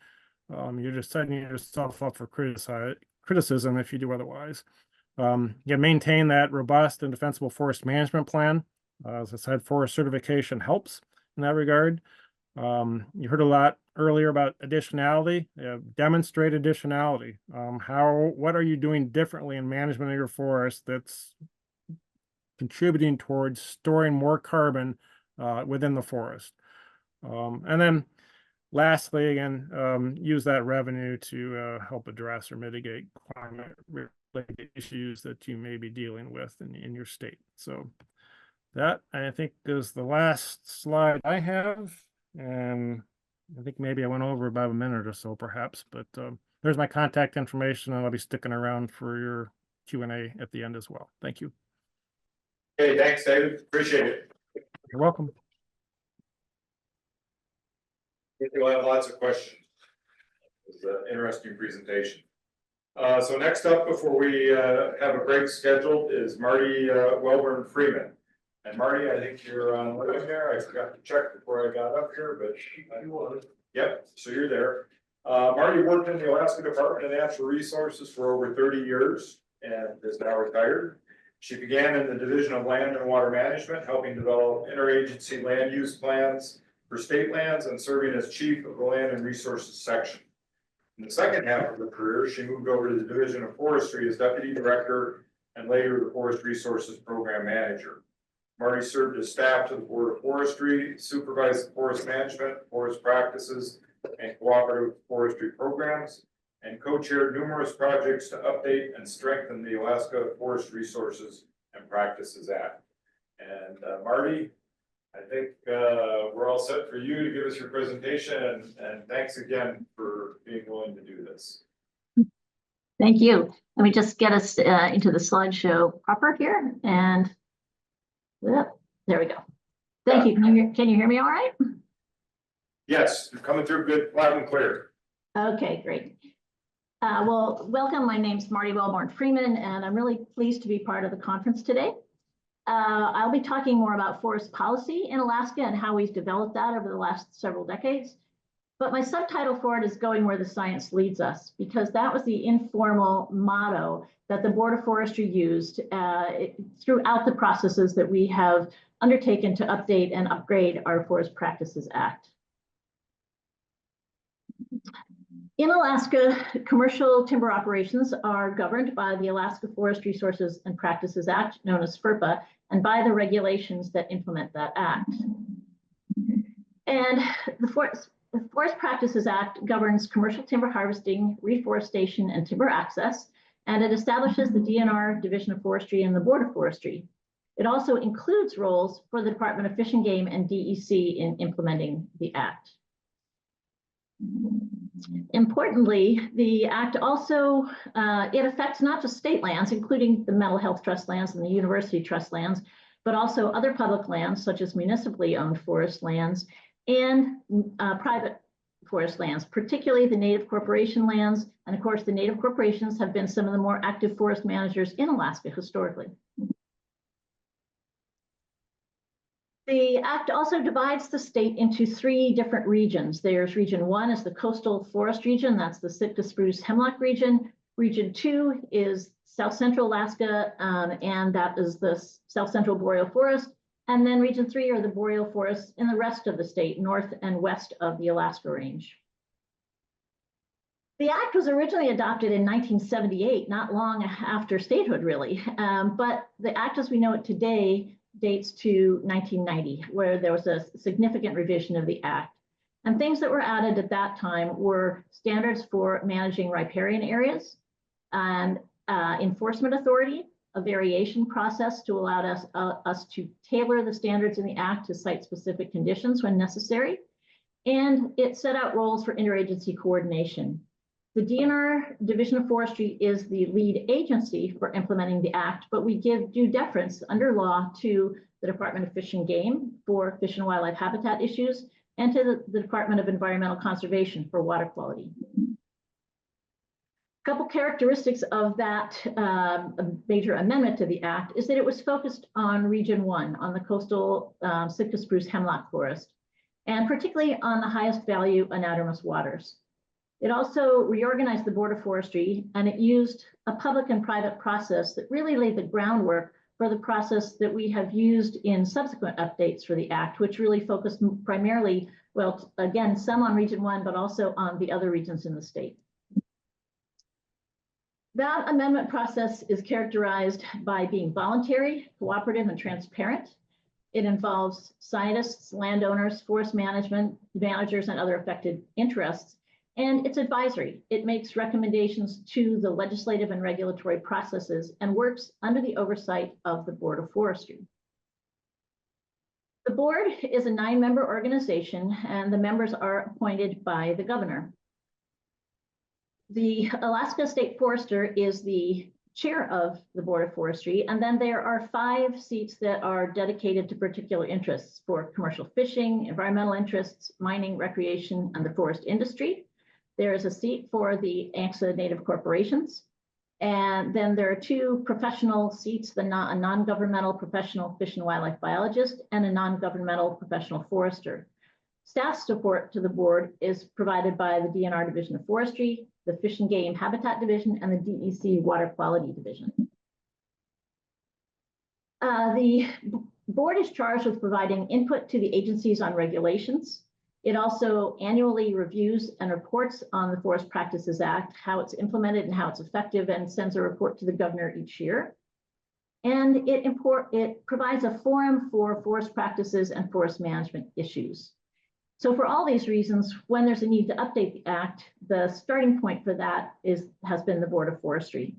you're just setting yourself up for criticism if you do otherwise. Maintain that robust and defensible forest management plan. As I said, forest certification helps in that regard. You heard a lot earlier about additionality. Demonstrate additionality. What are you doing differently in management of your forest that's contributing towards storing more carbon within the forest? And then lastly, again, use that revenue to help address or mitigate climate-related issues that you may be dealing with in your state. So that, I think, is the last slide I have. And I think maybe I went over about a minute or so, perhaps, but there's my contact information, and I'll be sticking around for your Q&A at the end as well. Thank you. Okay, thanks, David. Appreciate it. You're welcome. We'll have lots of questions. It's an interesting presentation. So next up, before we have a break scheduled, is Marty Welborn Freeman. And Marty, I think you're on there. I forgot to check before I got up here, but you want it. Yep, so you're there. Marty worked in the Alaska Department of Natural Resources for over 30 years and is now retired. She began in the Division of Land and Water Management, helping develop interagency land use plans for state lands and serving as chief of the Land and Resources section. In the second half of her career, she moved over to the Division of Forestry as deputy director and later the Forest Resources program manager. Marty served as staff to the Board of Forestry, supervised forest management, forest practices, and cooperative forestry programs, and co-chaired numerous projects to update and strengthen the Alaska Forest Resources and Practices Act. And Marty, I think we're all set for you to give us your presentation, and thanks again for being willing to do this. Thank you. Let me just get us into the slideshow proper here, and there we go. Thank you. Can you hear me all right? Yes, you're coming through good, loud and clear. Okay, great. Well, welcome. My name's Marty Welborn Freeman, and I'm really pleased to be part of the conference today. I'll be talking more about forest policy in Alaska and how we've developed that over the last several decades. But my subtitle for it is Going Where the Science Leads Us, because that was the informal motto that the Board of Forestry used throughout the processes that we have undertaken to update and upgrade our Forest Practices Act. In Alaska, commercial timber operations are governed by the Alaska Forest Resources and Practices Act, known as FERPA, and by the regulations that implement that act. And the Forest Practices Act governs commercial timber harvesting, reforestation, and timber access, and it establishes the DNR, Division of Forestry, and the Board of Forestry. It also includes roles for the Department of Fish and Game and DEC in implementing the act. Importantly, the act also, it affects not just state lands, including the mental health trust lands and the university trust lands, but also other public lands, such as municipally owned forest lands and private forest lands, particularly the native corporation lands. And of course, the native corporations have been some of the more active forest managers in Alaska historically. The act also divides the state into 3 different regions. There's region 1 is the coastal forest region. That's the Sitka spruce hemlock region. Region 2 is South Central Alaska, and that is the South Central boreal forest. And then region 3 are the boreal forests in the rest of the state, north and west of the Alaska Range. The act was originally adopted in 1978, not long after statehood, really. But the act as we know it today dates to 1990, where there was a significant revision of the act. And things that were added at that time were standards for managing riparian areas and enforcement authority, a variation process to allow us to tailor the standards in the act to site-specific conditions when necessary. And it set out roles for interagency coordination. The DNR Division of Forestry is the lead agency for implementing the act, but we give due deference under law to the Department of Fish and Game for fish and wildlife habitat issues and to the Department of Environmental Conservation for water quality. A couple characteristics of that major amendment to the act is that it was focused on Region 1, on the coastal Sitka spruce hemlock forest, and particularly on the highest value anadromous waters. It also reorganized the Board of Forestry, and it used a public and private process that really laid the groundwork for the process that we have used in subsequent updates for the Act, which really focused primarily, well, again, some on Region 1, but also on the other regions in the state. That amendment process is characterized by being voluntary, cooperative, and transparent. It involves scientists, landowners, forest management, managers, and other affected interests. And it's advisory. It makes recommendations to the legislative and regulatory processes and works under the oversight of the Board of Forestry. The board is a 9-member organization, and the members are appointed by the governor. The Alaska State Forester is the chair of the Board of Forestry, and then there are 5 seats that are dedicated to particular interests for commercial fishing, environmental interests, mining, recreation, and the forest industry. There is a seat for the ANCSA Native corporations. And then there are 2 professional seats, a non-governmental professional fish and wildlife biologist and a non-governmental professional forester. Staff support to the board is provided by the DNR Division of Forestry, the Fish and Game Habitat Division, and the DEC Water Quality Division. The board is charged with providing input to the agencies on regulations. It also annually reviews and reports on the Forest Practices Act, how it's implemented and how it's effective, and sends a report to the governor each year. And it provides a forum for forest practices and forest management issues. So for all these reasons, when there's a need to update the act, the starting point for that has been the Board of Forestry.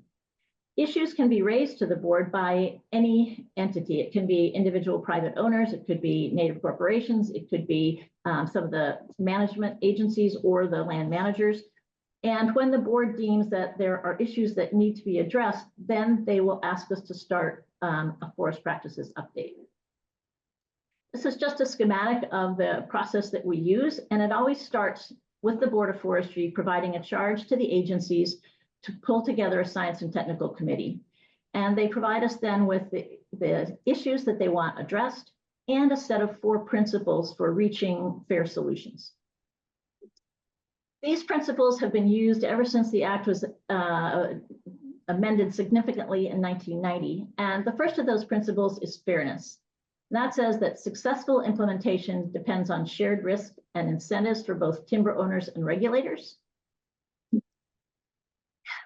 Issues can be raised to the board by any entity. It can be individual private owners, it could be native corporations, it could be some of the management agencies or the land managers. And when the board deems that there are issues that need to be addressed, then they will ask us to start a forest practices update. This is just a schematic of the process that we use, and it always starts with the Board of Forestry providing a charge to the agencies to pull together a science and technical committee. And they provide us then with the issues that they want addressed and a set of 4 principles for reaching fair solutions. These principles have been used ever since the Act was amended significantly in 1990. And the first of those principles is fairness. That says that successful implementation depends on shared risk and incentives for both timber owners and regulators.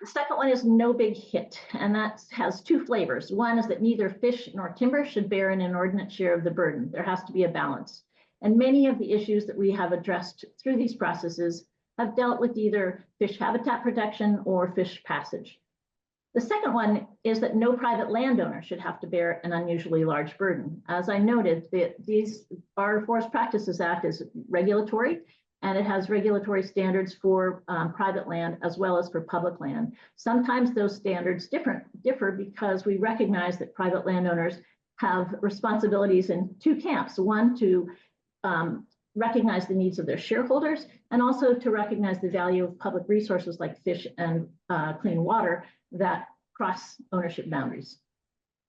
The second one is no big hit, and that has 2 flavors. One is that neither fish nor timber should bear an inordinate share of the burden. There has to be a balance. And many of the issues that we have addressed through these processes have dealt with either fish habitat protection or fish passage. The second one is that no private landowner should have to bear an unusually large burden. As I noted, our Forest Practices Act is regulatory, and it has regulatory standards for private land as well as for public land. Sometimes those standards differ because we recognize that private landowners have responsibilities in 2 camps. One, to recognize the needs of their shareholders, and also to recognize the value of public resources like fish and clean water that cross ownership boundaries.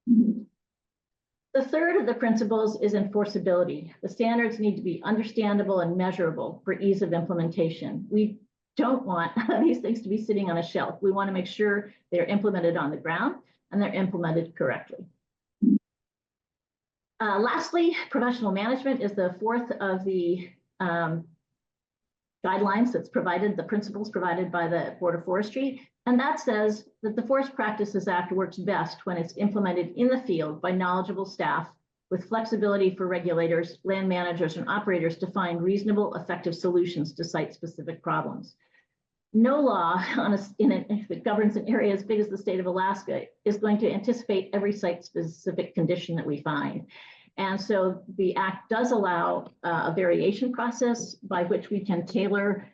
The The third of the principles is enforceability. The standards need to be understandable and measurable for ease of implementation. We don't want these things to be sitting on a shelf. We want to make sure they're implemented on the ground and they're implemented correctly. Lastly, professional management is the fourth of the guidelines that's provided, the principles provided by the Board of Forestry. And that says that the Forest Practices Act works best when it's implemented in the field by knowledgeable staff with flexibility for regulators, land managers, and operators to find reasonable, effective solutions to site-specific problems. No law that governs an area as big as the state of Alaska is going to anticipate every site-specific condition that we find. And so the Act does allow a variation process by which we can tailor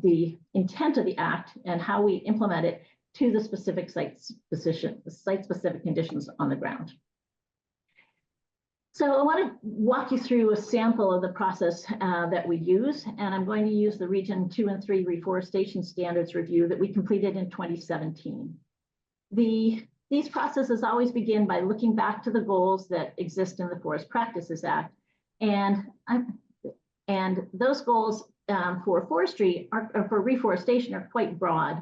the intent of the Act and how we implement it to the specific site-specific conditions on the ground. So I want to walk you through a sample of the process that we use, and I'm going to use the Region 2 and 3 Reforestation Standards Review that we completed in 2017. These processes always begin by looking back to the goals that exist in the Forest Practices Act, and those goals for forestry for reforestation are quite broad.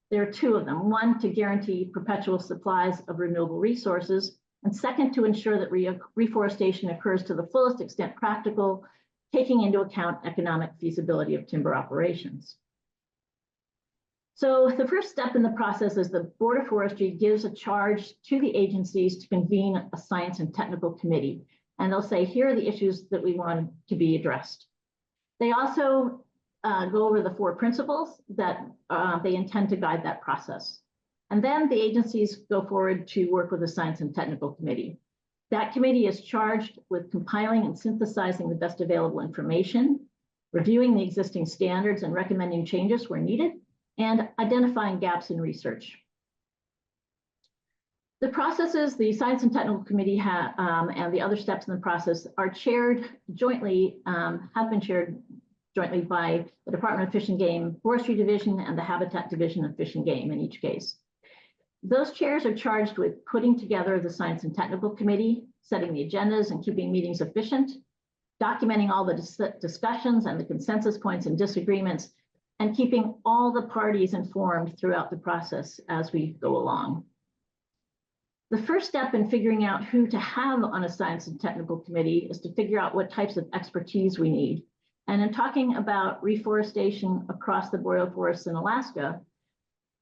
There are two of them: one, to guarantee perpetual supplies of renewable resources, and second, to ensure that reforestation occurs to the fullest extent practical, taking into account economic feasibility of timber operations. So the first step in the process is the Board of Forestry gives a charge to the agencies to convene a science and technical committee, and they'll say, here are the issues that we want to be addressed. They also go over the four principles that they intend to guide that process. And then the agencies go forward to work with the Science and Technical Committee. That committee is charged with compiling and synthesizing the best available information, reviewing the existing standards and recommending changes where needed, and identifying gaps in research. The processes the Science and Technical Committee and the other steps in the process are chaired jointly, have been chaired jointly by the Department of Fish and Game Forestry Division and the Habitat Division of Fish and Game in each case. Those chairs are charged with putting together the Science and Technical Committee, setting the agendas and keeping meetings efficient, documenting all the discussions and the consensus points and disagreements, and keeping all the parties informed throughout the process as we go along. The first step in figuring out who to have on a Science and Technical Committee is to figure out what types of expertise we need. And in talking about reforestation across the boreal forests in Alaska,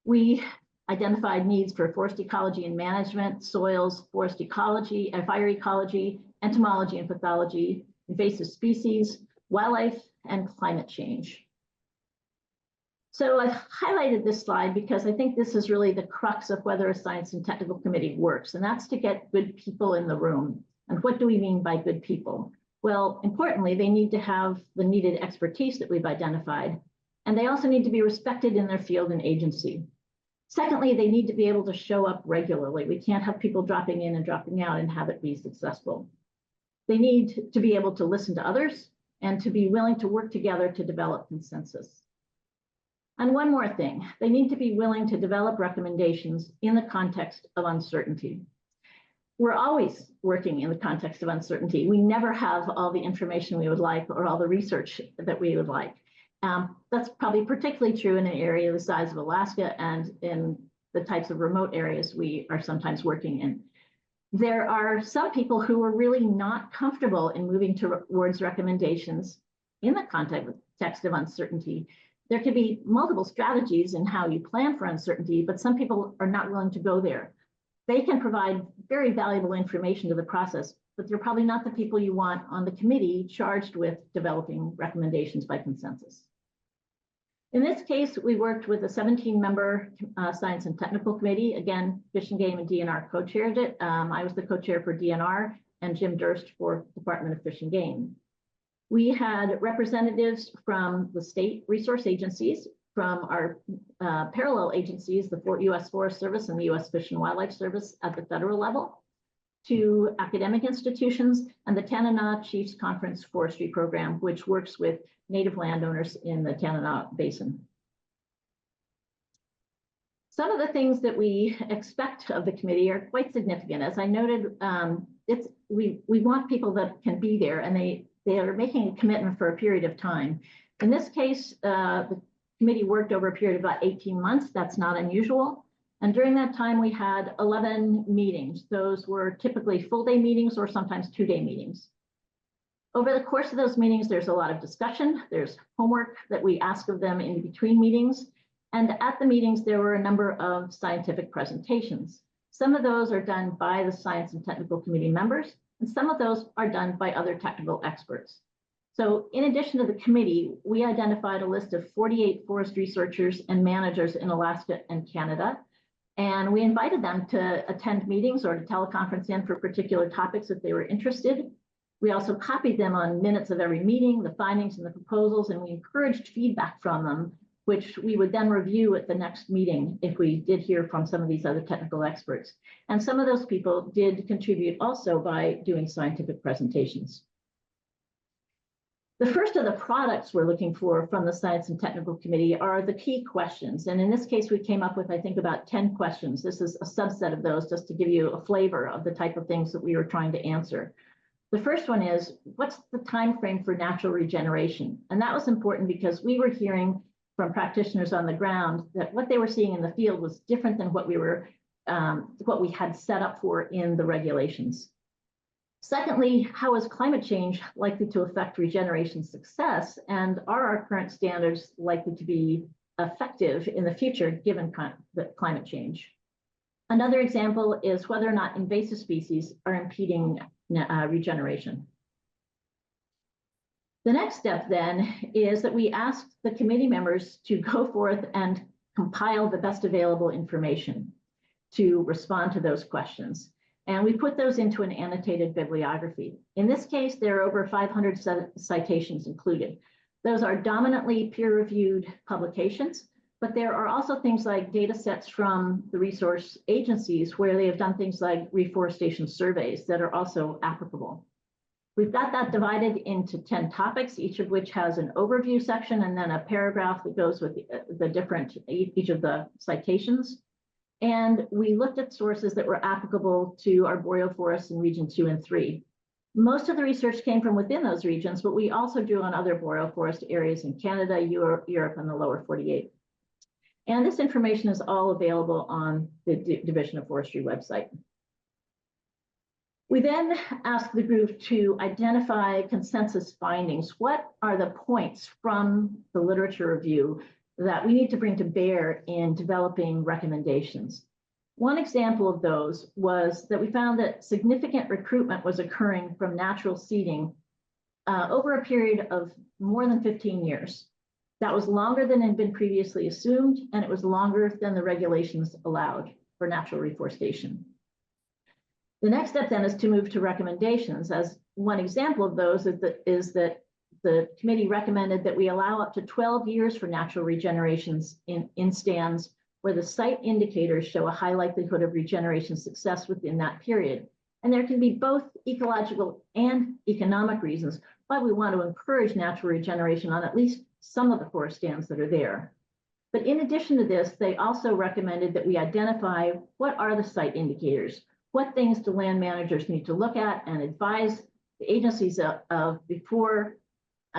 we identified needs for forest ecology and management, soils, forest ecology, fire ecology, entomology and pathology, invasive species, wildlife, and climate change. So I've highlighted this slide because I think this is really the crux of whether a Science and Technical Committee works, and that's to get good people in the room. And what do we mean by good people? Well, importantly, they need to have the needed expertise that we've identified, and they also need to be respected in their field and agency. Secondly, they need to be able to show up regularly. We can't have people dropping in and dropping out and have it be successful. They need to be able to listen to others and to be willing to work together to develop consensus. And one more thing, they need to be willing to develop recommendations in the context of uncertainty. We're always working in the context of uncertainty. We never have all the information we would like or all the research that we would like. That's probably particularly true in an area the size of Alaska and in the types of remote areas we are sometimes working in. There are some people who are really not comfortable in moving towards recommendations in the context of uncertainty. There could be multiple strategies in how you plan for uncertainty, but some people are not willing to go there. They can provide very valuable information to the process, but they're probably not the people you want on the committee charged with developing recommendations by consensus. In this case, we worked with a 17-member Science and Technical Committee. Again, Fish and Game and DNR co-chaired it. I was the co-chair for DNR and Jim Durst for Department of Fish and Game. We had representatives from the state resource agencies, from our parallel agencies, the U.S. Forest Service and the U.S. Fish and Wildlife Service at the federal level, to academic institutions, and the Tanana Chiefs Conference Forestry Program, which works with native landowners in the Tanana Basin. Some of the things that we expect of the committee are quite significant. As I noted, we want people that can be there, and they are making a commitment for a period of time. In this case, the committee worked over a period of about 18 months. That's not unusual. And during that time, we had 11 meetings. Those were typically full-day meetings or sometimes two-day meetings. Over the course of those meetings, there's a lot of discussion. There's homework that we ask of them in between meetings. And at the meetings, there were a number of scientific presentations. Some of those are done by the Science and Technical Committee members, and some of those are done by other technical experts. So in addition to the committee, we identified a list of 48 forest researchers and managers in Alaska and Canada. And we invited them to attend meetings or to teleconference in for particular topics if they were interested. We also copied them on minutes of every meeting, the findings and the proposals, and we encouraged feedback from them, which we would then review at the next meeting if we did hear from some of these other technical experts. And some of those people did contribute also by doing scientific presentations. The first of the products we're looking for from the Science and Technical Committee are the key questions. And in this case, we came up with, I think, about 10 questions. This is a subset of those just to give you a flavor of the type of things that we were trying to answer. The first one is, what's the time frame for natural regeneration? And that was important because we were hearing from practitioners on the ground that what they were seeing in the field was different than what we had set up for in the regulations. Secondly, how is climate change likely to affect regeneration success, and are our current standards likely to be effective in the future given climate change? Another example is whether or not invasive species are impeding regeneration. The next step then is that we asked the committee members to go forth and compile the best available information to respond to those questions. And we put those into an annotated bibliography. In this case, there are over 500 citations included. Those are dominantly peer-reviewed publications, but there are also things like data sets from the resource agencies where they have done things like reforestation surveys that are also applicable. We've got that divided into 10 topics, each of which has an overview section and then a paragraph that goes with each of the citations. And we looked at sources that were applicable to our boreal forests in region 2 and 3. Most of the research came from within those regions, but we also drew on other boreal forest areas in Canada, Europe, and the lower 48. And this information is all available on the Division of Forestry website. We then asked the group to identify consensus findings. What are the points from the literature review that we need to bring to bear in developing recommendations? One example of those was that we found that significant recruitment was occurring from natural seeding over a period of more than 15 years. That was longer than had been previously assumed, and it was longer than the regulations allowed for natural reforestation. The next step then is to move to recommendations. As one example of those is that the committee recommended that we allow up to 12 years for natural regenerations in stands where the site indicators show a high likelihood of regeneration success within that period. And there can be both ecological and economic reasons why we want to encourage natural regeneration on at least some of the forest stands that are there. But in addition to this, they also recommended that we identify what are the site indicators, what things do land managers need to look at and advise the agencies of before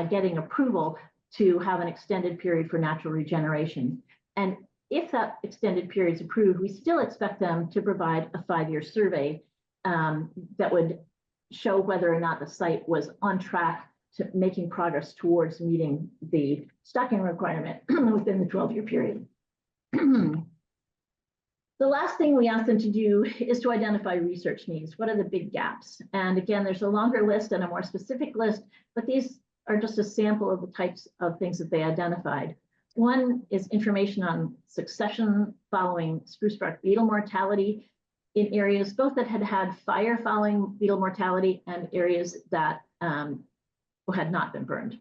getting approval to have an extended period for natural regeneration. And if that extended period is approved, we still expect them to provide a 5-year survey that would show whether or not the site was on track to making progress towards meeting the stocking requirement within the 12-year period. The last thing we asked them to do is to identify research needs. What are the big gaps? And again, there's a longer list and a more specific list, but these are just a sample of the types of things that they identified. One is information on succession following spruce bark beetle mortality in areas both that had had fire following beetle mortality and areas that had not been burned.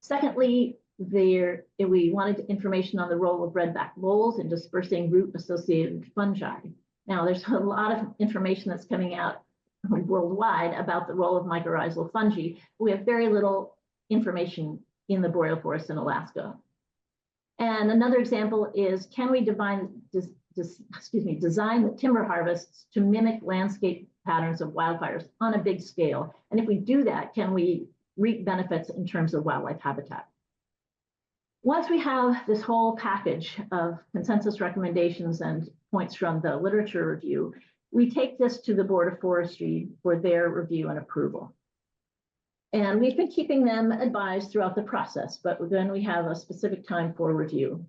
Secondly, we wanted information on the role of redback voles in dispersing root-associated fungi. Now, there's a lot of information that's coming out worldwide about the role of mycorrhizal fungi. We have very little information in the boreal forest in Alaska. And another example is, can we design the timber harvests to mimic landscape patterns of wildfires on a big scale? And if we do that, can we reap benefits in terms of wildlife habitat? Once we have this whole package of consensus recommendations and points from the literature review, we take this to the Board of Forestry for their review and approval. And we've been keeping them advised throughout the process, but then we have a specific time for review.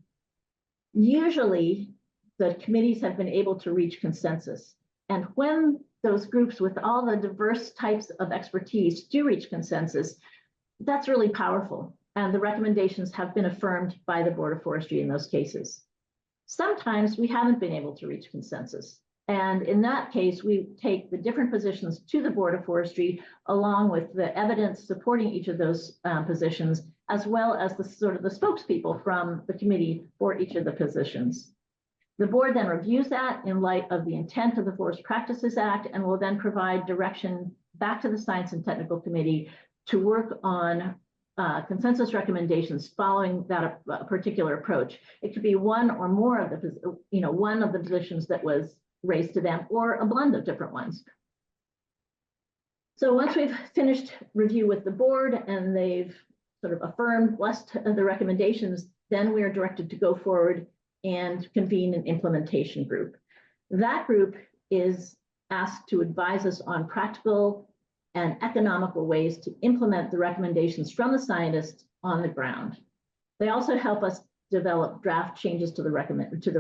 Usually, the committees have been able to reach consensus. And when those groups with all the diverse types of expertise do reach consensus, that's really powerful. And the recommendations have been affirmed by the Board of Forestry in those cases. Sometimes we haven't been able to reach consensus. And in that case, we take the different positions to the Board of Forestry, along with the evidence supporting each of those positions, as well as the sort of the spokespeople from the committee for each of the positions. The board then reviews that in light of the intent of the Forest Practices Act, and will then provide direction back to the Science and Technical Committee to work on consensus recommendations following that particular approach. It could be one or more of the, one of the positions that was raised to them, or a blend of different ones. So once we've finished review with the board and they've sort of affirmed, blessed the recommendations, then we are directed to go forward and convene an implementation group. That group is asked to advise us on practical and economical ways to implement the recommendations from the scientists on the ground. They also help us develop draft changes to the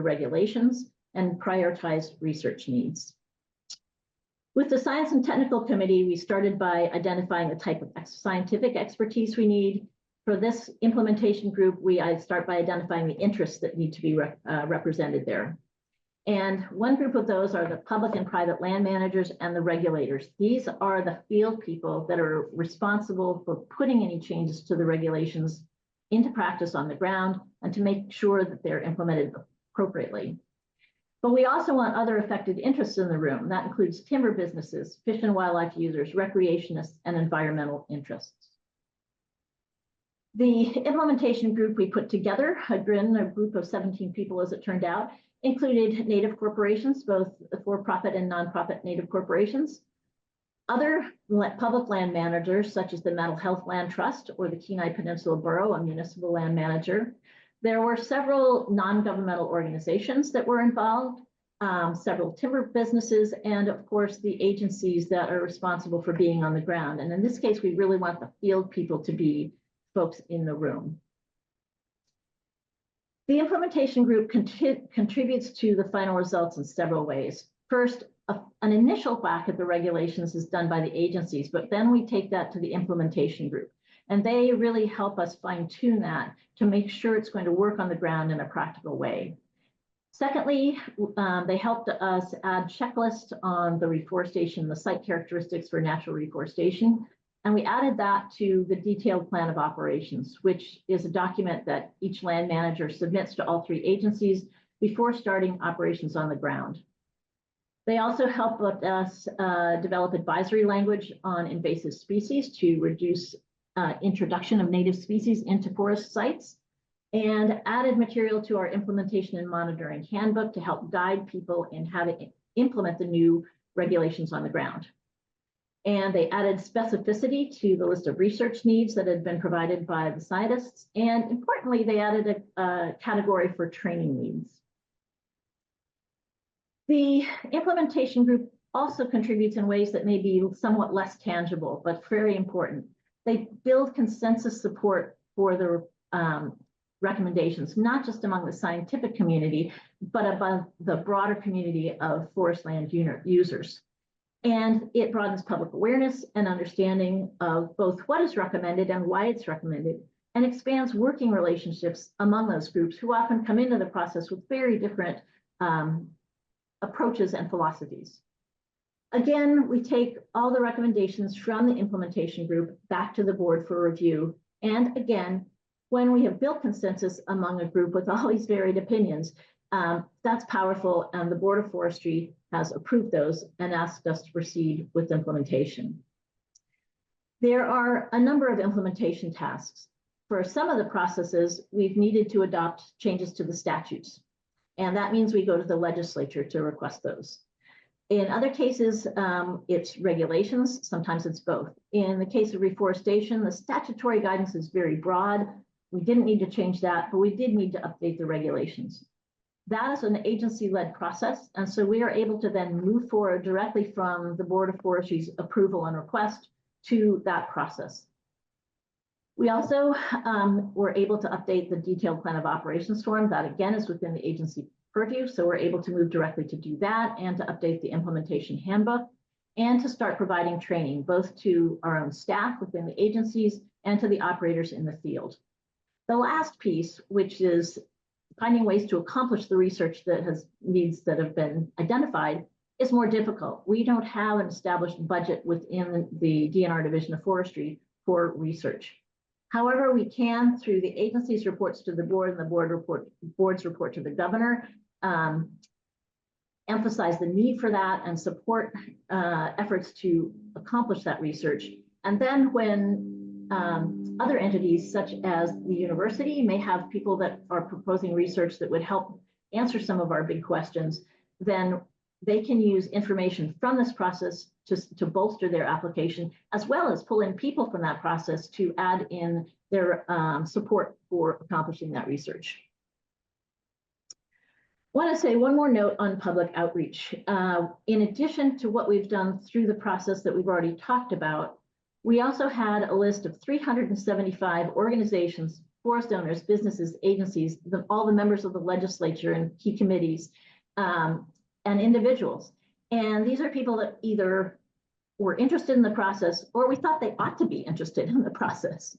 regulations and prioritize research needs. With the Science and Technical Committee, we started by identifying the type of scientific expertise we need. For this implementation group, I start by identifying the interests that need to be represented there. And one group of those are the public and private land managers and the regulators. These are the field people that are responsible for putting any changes to the regulations into practice on the ground and to make sure that they're implemented appropriately. But we also want other affected interests in the room. That includes timber businesses, fish and wildlife users, recreationists, and environmental interests. The implementation group we put together, a group of 17 people as it turned out, included Native corporations, both for-profit and nonprofit Native corporations, other public land managers, such as the Mental Health Land Trust or the Kenai Peninsula Borough, a municipal land manager. There were several non-governmental organizations that were involved, several timber businesses, and of course, the agencies that are responsible for being on the ground. And in this case, we really want the field people to be folks in the room. The implementation group contributes to the final results in several ways. First, an initial whack at the regulations is done by the agencies, but then we take that to the implementation group. And they really help us fine-tune that to make sure it's going to work on the ground in a practical way. Secondly, they helped us add checklists on the reforestation, the site characteristics for natural reforestation. And we added that to the detailed plan of operations, which is a document that each land manager submits to all three agencies before starting operations on the ground. They also helped us develop advisory language on invasive species to reduce introduction of native species into forest sites, and added material to our implementation and monitoring handbook to help guide people in how to implement the new regulations on the ground. And they added specificity to the list of research needs that had been provided by the scientists. And importantly, they added a category for training needs. The implementation group also contributes in ways that may be somewhat less tangible, but very important. They build consensus support for the recommendations, not just among the scientific community, but among the broader community of forest land users. And it broadens public awareness and understanding of both what is recommended and why it's recommended, and expands working relationships among those groups who often come into the process with very different approaches and philosophies. Again, we take all the recommendations from the implementation group back to the board for review. And again, when we have built consensus among a group with all these varied opinions, that's powerful, and the Board of Forestry has approved those and asked us to proceed with implementation. There are a number of implementation tasks. For some of the processes, we've needed to adopt changes to the statutes. And that means we go to the legislature to request those. In other cases, it's regulations, sometimes it's both. In the case of reforestation, the statutory guidance is very broad. We didn't need to change that, but we did need to update the regulations. That is an agency-led process, and so we are able to then move forward directly from the Board of Forestry's approval and request to that process. We also were able to update the detailed plan of operations form. That again is within the agency purview, so we're able to move directly to do that and to update the implementation handbook and to start providing training both to our own staff within the agencies and to the operators in the field. The last piece, which is finding ways to accomplish the research that has needs that have been identified, is more difficult. We don't have an established budget within the DNR Division of Forestry for research. However, we can, through the agency's reports to the board and the board's report to the governor, emphasize the need for that and support efforts to accomplish that research. And then when other entities such as the university may have people that are proposing research that would help answer some of our big questions, then they can use information from this process to bolster their application, as well as pull in people from that process to add in their support for accomplishing that research. I want to say one more note on public outreach. In addition to what we've done through the process that we've already talked about, we also had a list of 375 organizations, forest owners, businesses, agencies, all the members of the legislature and key committees, and individuals. And these are people that either were interested in the process or we thought they ought to be interested in the process.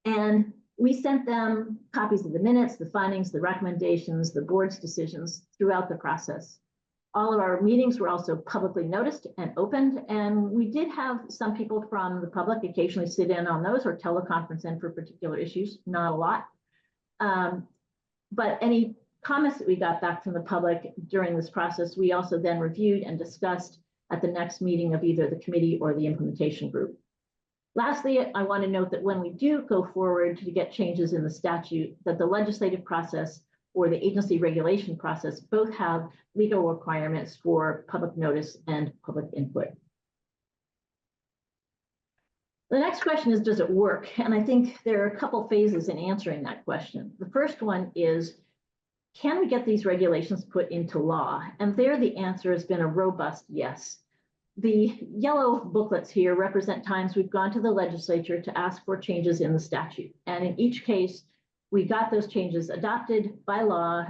And we sent them copies of the minutes, the findings, the recommendations, the board's decisions throughout the process. All of our meetings were also publicly noticed and opened, and we did have some people from the public occasionally sit in on those or teleconference in for particular issues, not a lot. But any comments that we got back from the public during this process, we also then reviewed and discussed at the next meeting of either the committee or the implementation group. Lastly, I want to note that when we do go forward to get changes in the statute, that the legislative process or the agency regulation process both have legal requirements for public notice and public input. The next question is, does it work? And I think there are a couple phases in answering that question. The first one is, can we get these regulations put into law? And there the answer has been a robust yes. The yellow booklets here represent times we've gone to the legislature to ask for changes in the statute. And in each case, we got those changes adopted by law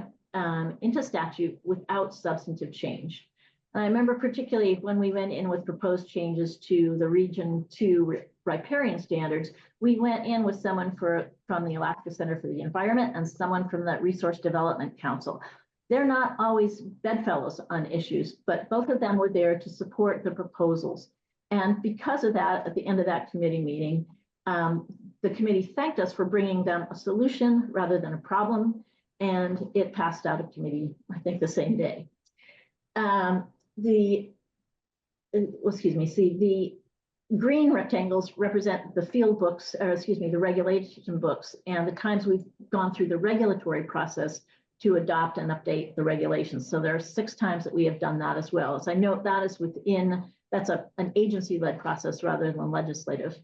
into statute without substantive change. And I remember particularly when we went in with proposed changes to the Region 2 riparian standards, we went in with someone from the Alaska Center for the Environment and someone from the Resource Development Council. They're not always bedfellows on issues, but both of them were there to support the proposals. And because of that, at the end of that committee meeting, the committee thanked us for bringing them a solution rather than a problem, and it passed out of committee, I think, the same day. The green rectangles represent the field books, or excuse me, the regulation books, and the times we've gone through the regulatory process to adopt and update the regulations. So there are 6 times that we have done that as well. As I note, that is within, that's an agency-led process rather than legislative.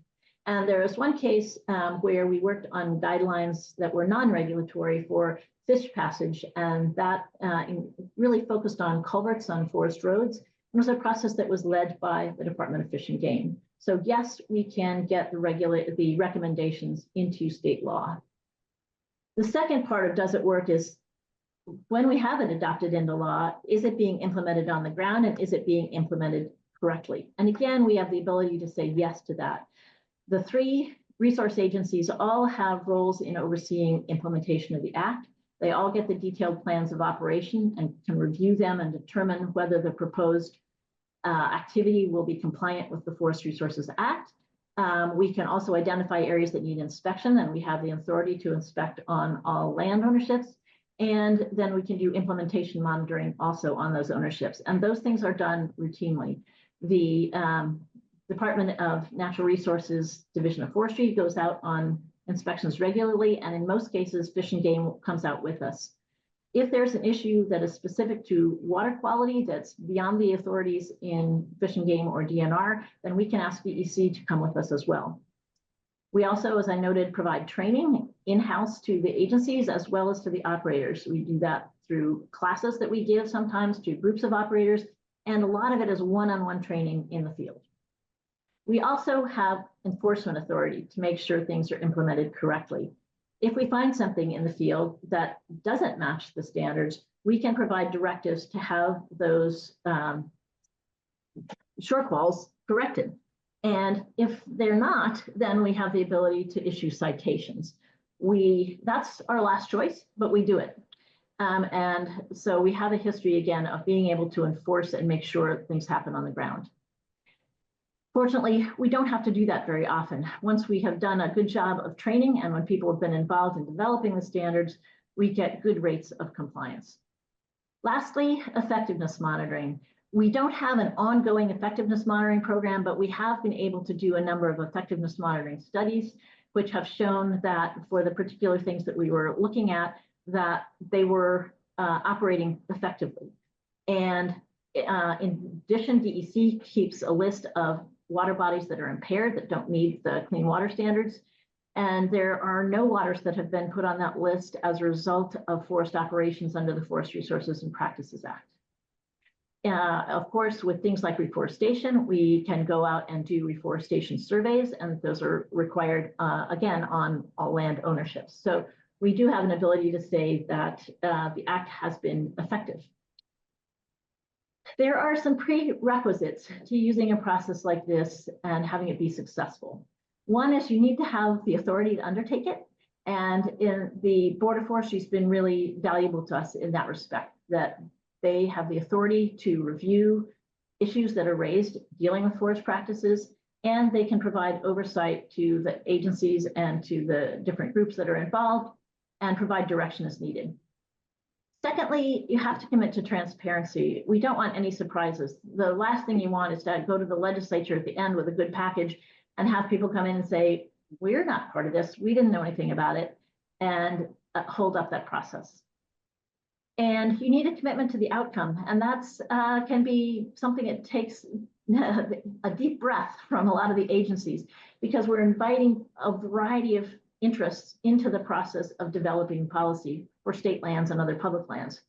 And there is one case where we worked on guidelines that were non-regulatory for fish passage, and that really focused on culverts on forest roads. It was a process that was led by the Department of Fish and Game. So yes, we can get the recommendations into state law. The second part of does it work is, when we have it adopted into law, is it being implemented on the ground and is it being implemented correctly? And again, we have the ability to say yes to that. The 3 resource agencies all have roles in overseeing implementation of the Act. They all get the detailed plans of operation and can review them and determine whether the proposed activity will be compliant with the Forest Resources Act. We can also identify areas that need inspection, and we have the authority to inspect on all land ownerships. And then we can do implementation monitoring also on those ownerships. And those things are done routinely. The Department of Natural Resources Division of Forestry goes out on inspections regularly, and in most cases, Fish and Game comes out with us. If there's an issue that is specific to water quality that's beyond the authorities in Fish and Game or DNR, then we can ask VEC to come with us as well. We also, as I noted, provide training in-house to the agencies as well as to the operators. We do that through classes that we give sometimes to groups of operators, and a lot of it is one-on-one training in the field. We also have enforcement authority to make sure things are implemented correctly. If we find something in the field that doesn't match the standards, we can provide directives to have those shortfalls corrected. And if they're not, then we have the ability to issue citations. That's our last choice, but we do it. And so we have a history, again, of being able to enforce and make sure things happen on the ground. Fortunately, we don't have to do that very often. Once we have done a good job of training and when people have been involved in developing the standards, we get good rates of compliance. Lastly, effectiveness monitoring. We don't have an ongoing effectiveness monitoring program, but we have been able to do a number of effectiveness monitoring studies, which have shown that for the particular things that we were looking at, that they were operating effectively. And in addition, DEC keeps a list of water bodies that are impaired, that don't meet the clean water standards. And there are no waters that have been put on that list as a result of forest operations under the Forest Resources and Practices Act. Of course, with things like reforestation, we can go out and do reforestation surveys, and those are required, again, on all land ownerships. So we do have an ability to say that the act has been effective. There are some prerequisites to using a process like this and having it be successful. One is you need to have the authority to undertake it. And in the Board of Forestry has been really valuable to us in that respect, that they have the authority to review issues that are raised dealing with forest practices, and they can provide oversight to the agencies and to the different groups that are involved and provide direction as needed. Secondly, you have to commit to transparency. We don't want any surprises. The last thing you want is to go to the legislature at the end with a good package and have people come in and say, we're not part of this, we didn't know anything about it, and hold up that process. And you need a commitment to the outcome, and that's can be something that takes a deep breath from a lot of the agencies, because we're inviting a variety of interests into the process of developing policy for state lands and other public lands.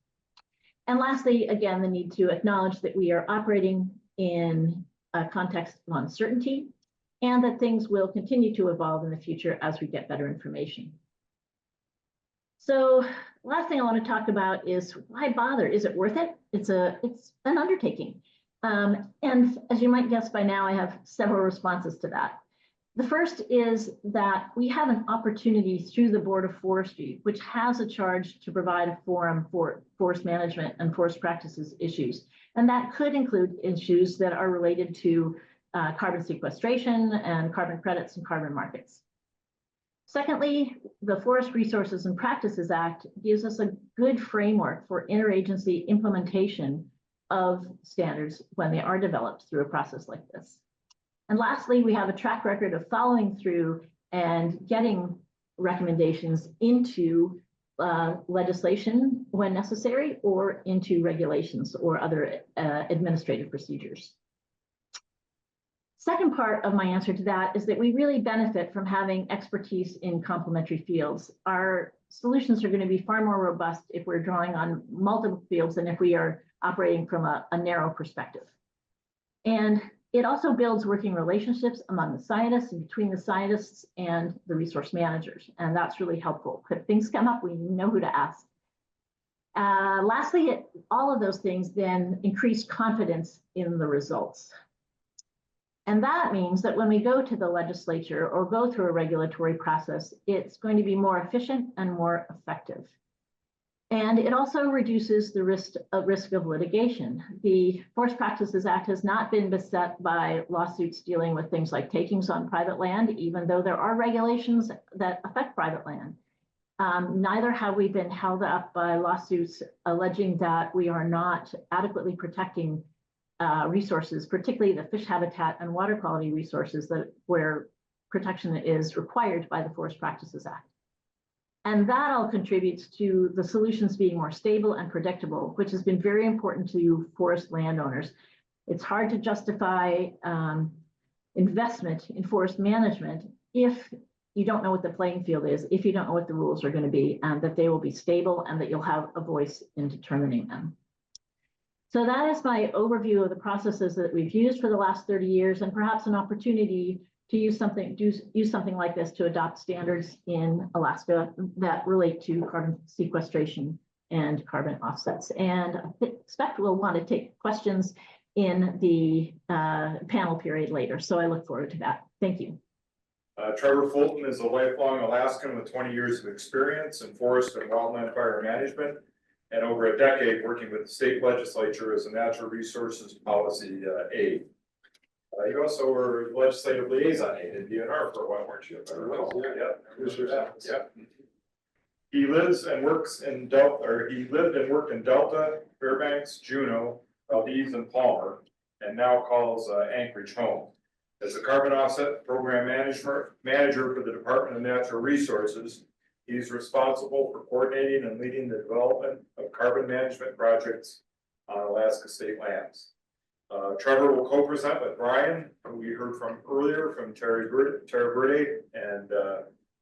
And lastly, again, the need to acknowledge that we are operating in a context of uncertainty and that things will continue to evolve in the future as we get better information. So last thing I want to talk about is why bother? Is it worth it? It's an undertaking. And as you might guess by now, I have several responses to that. The first is that we have an opportunity through the Board of Forestry, which has a charge to provide a forum for forest management and forest practices issues. And that could include issues that are related to carbon sequestration and carbon credits and carbon markets. Secondly, the Forest Resources and Practices Act gives us a good framework for interagency implementation of standards when they are developed through a process like this. And lastly, we have a track record of following through and getting recommendations into legislation when necessary, or into regulations or other administrative procedures. Second part of my answer to that is that we really benefit from having expertise in complementary fields. Our solutions are going to be far more robust if we're drawing on multiple fields than if we are operating from a narrow perspective. And it also builds working relationships among the scientists and between the scientists and the resource managers. And that's really helpful. If things come up, we know who to ask. Lastly, all of those things then increase confidence in the results. And that means that when we go to the legislature or go through a regulatory process, it's going to be more efficient and more effective. And it also reduces the risk of litigation. The Forest Practices Act has not been beset by lawsuits dealing with things like takings on private land, even though there are regulations that affect private land. Neither have we been held up by lawsuits alleging that we are not adequately protecting resources, particularly the fish habitat and water quality resources where protection is required by the Forest Practices Act. And that all contributes to the solutions being more stable and predictable, which has been very important to forest landowners. It's hard to justify investment in forest management if you don't know what the playing field is, if you don't know what the rules are going to be, and that they will be stable and that you'll have a voice in determining them. So that is my overview of the processes that we've used for the last 30 years, and perhaps an opportunity to use something like this to adopt standards in Alaska that relate to carbon sequestration and carbon offsets. And I expect we'll want to take questions in the panel period later. So I look forward to that. Thank you. Trevor Fulton is a lifelong Alaskan with 20 years of experience in forest and wildland fire management, and over a decade working with the state legislature as a natural resources policy aide. You also were legislative liaison aide in DNR for a while, weren't you? Yeah. He lives and works in Delta, or he lived and worked in Delta, Fairbanks, Juneau, Valdez, and Palmer, and now calls Anchorage home. As a carbon offset program manager for the Department of Natural Resources, he's responsible for coordinating and leading the development of carbon management projects on Alaska state lands. Trevor will co-present with Brian, who we heard from earlier from Terra Verde, and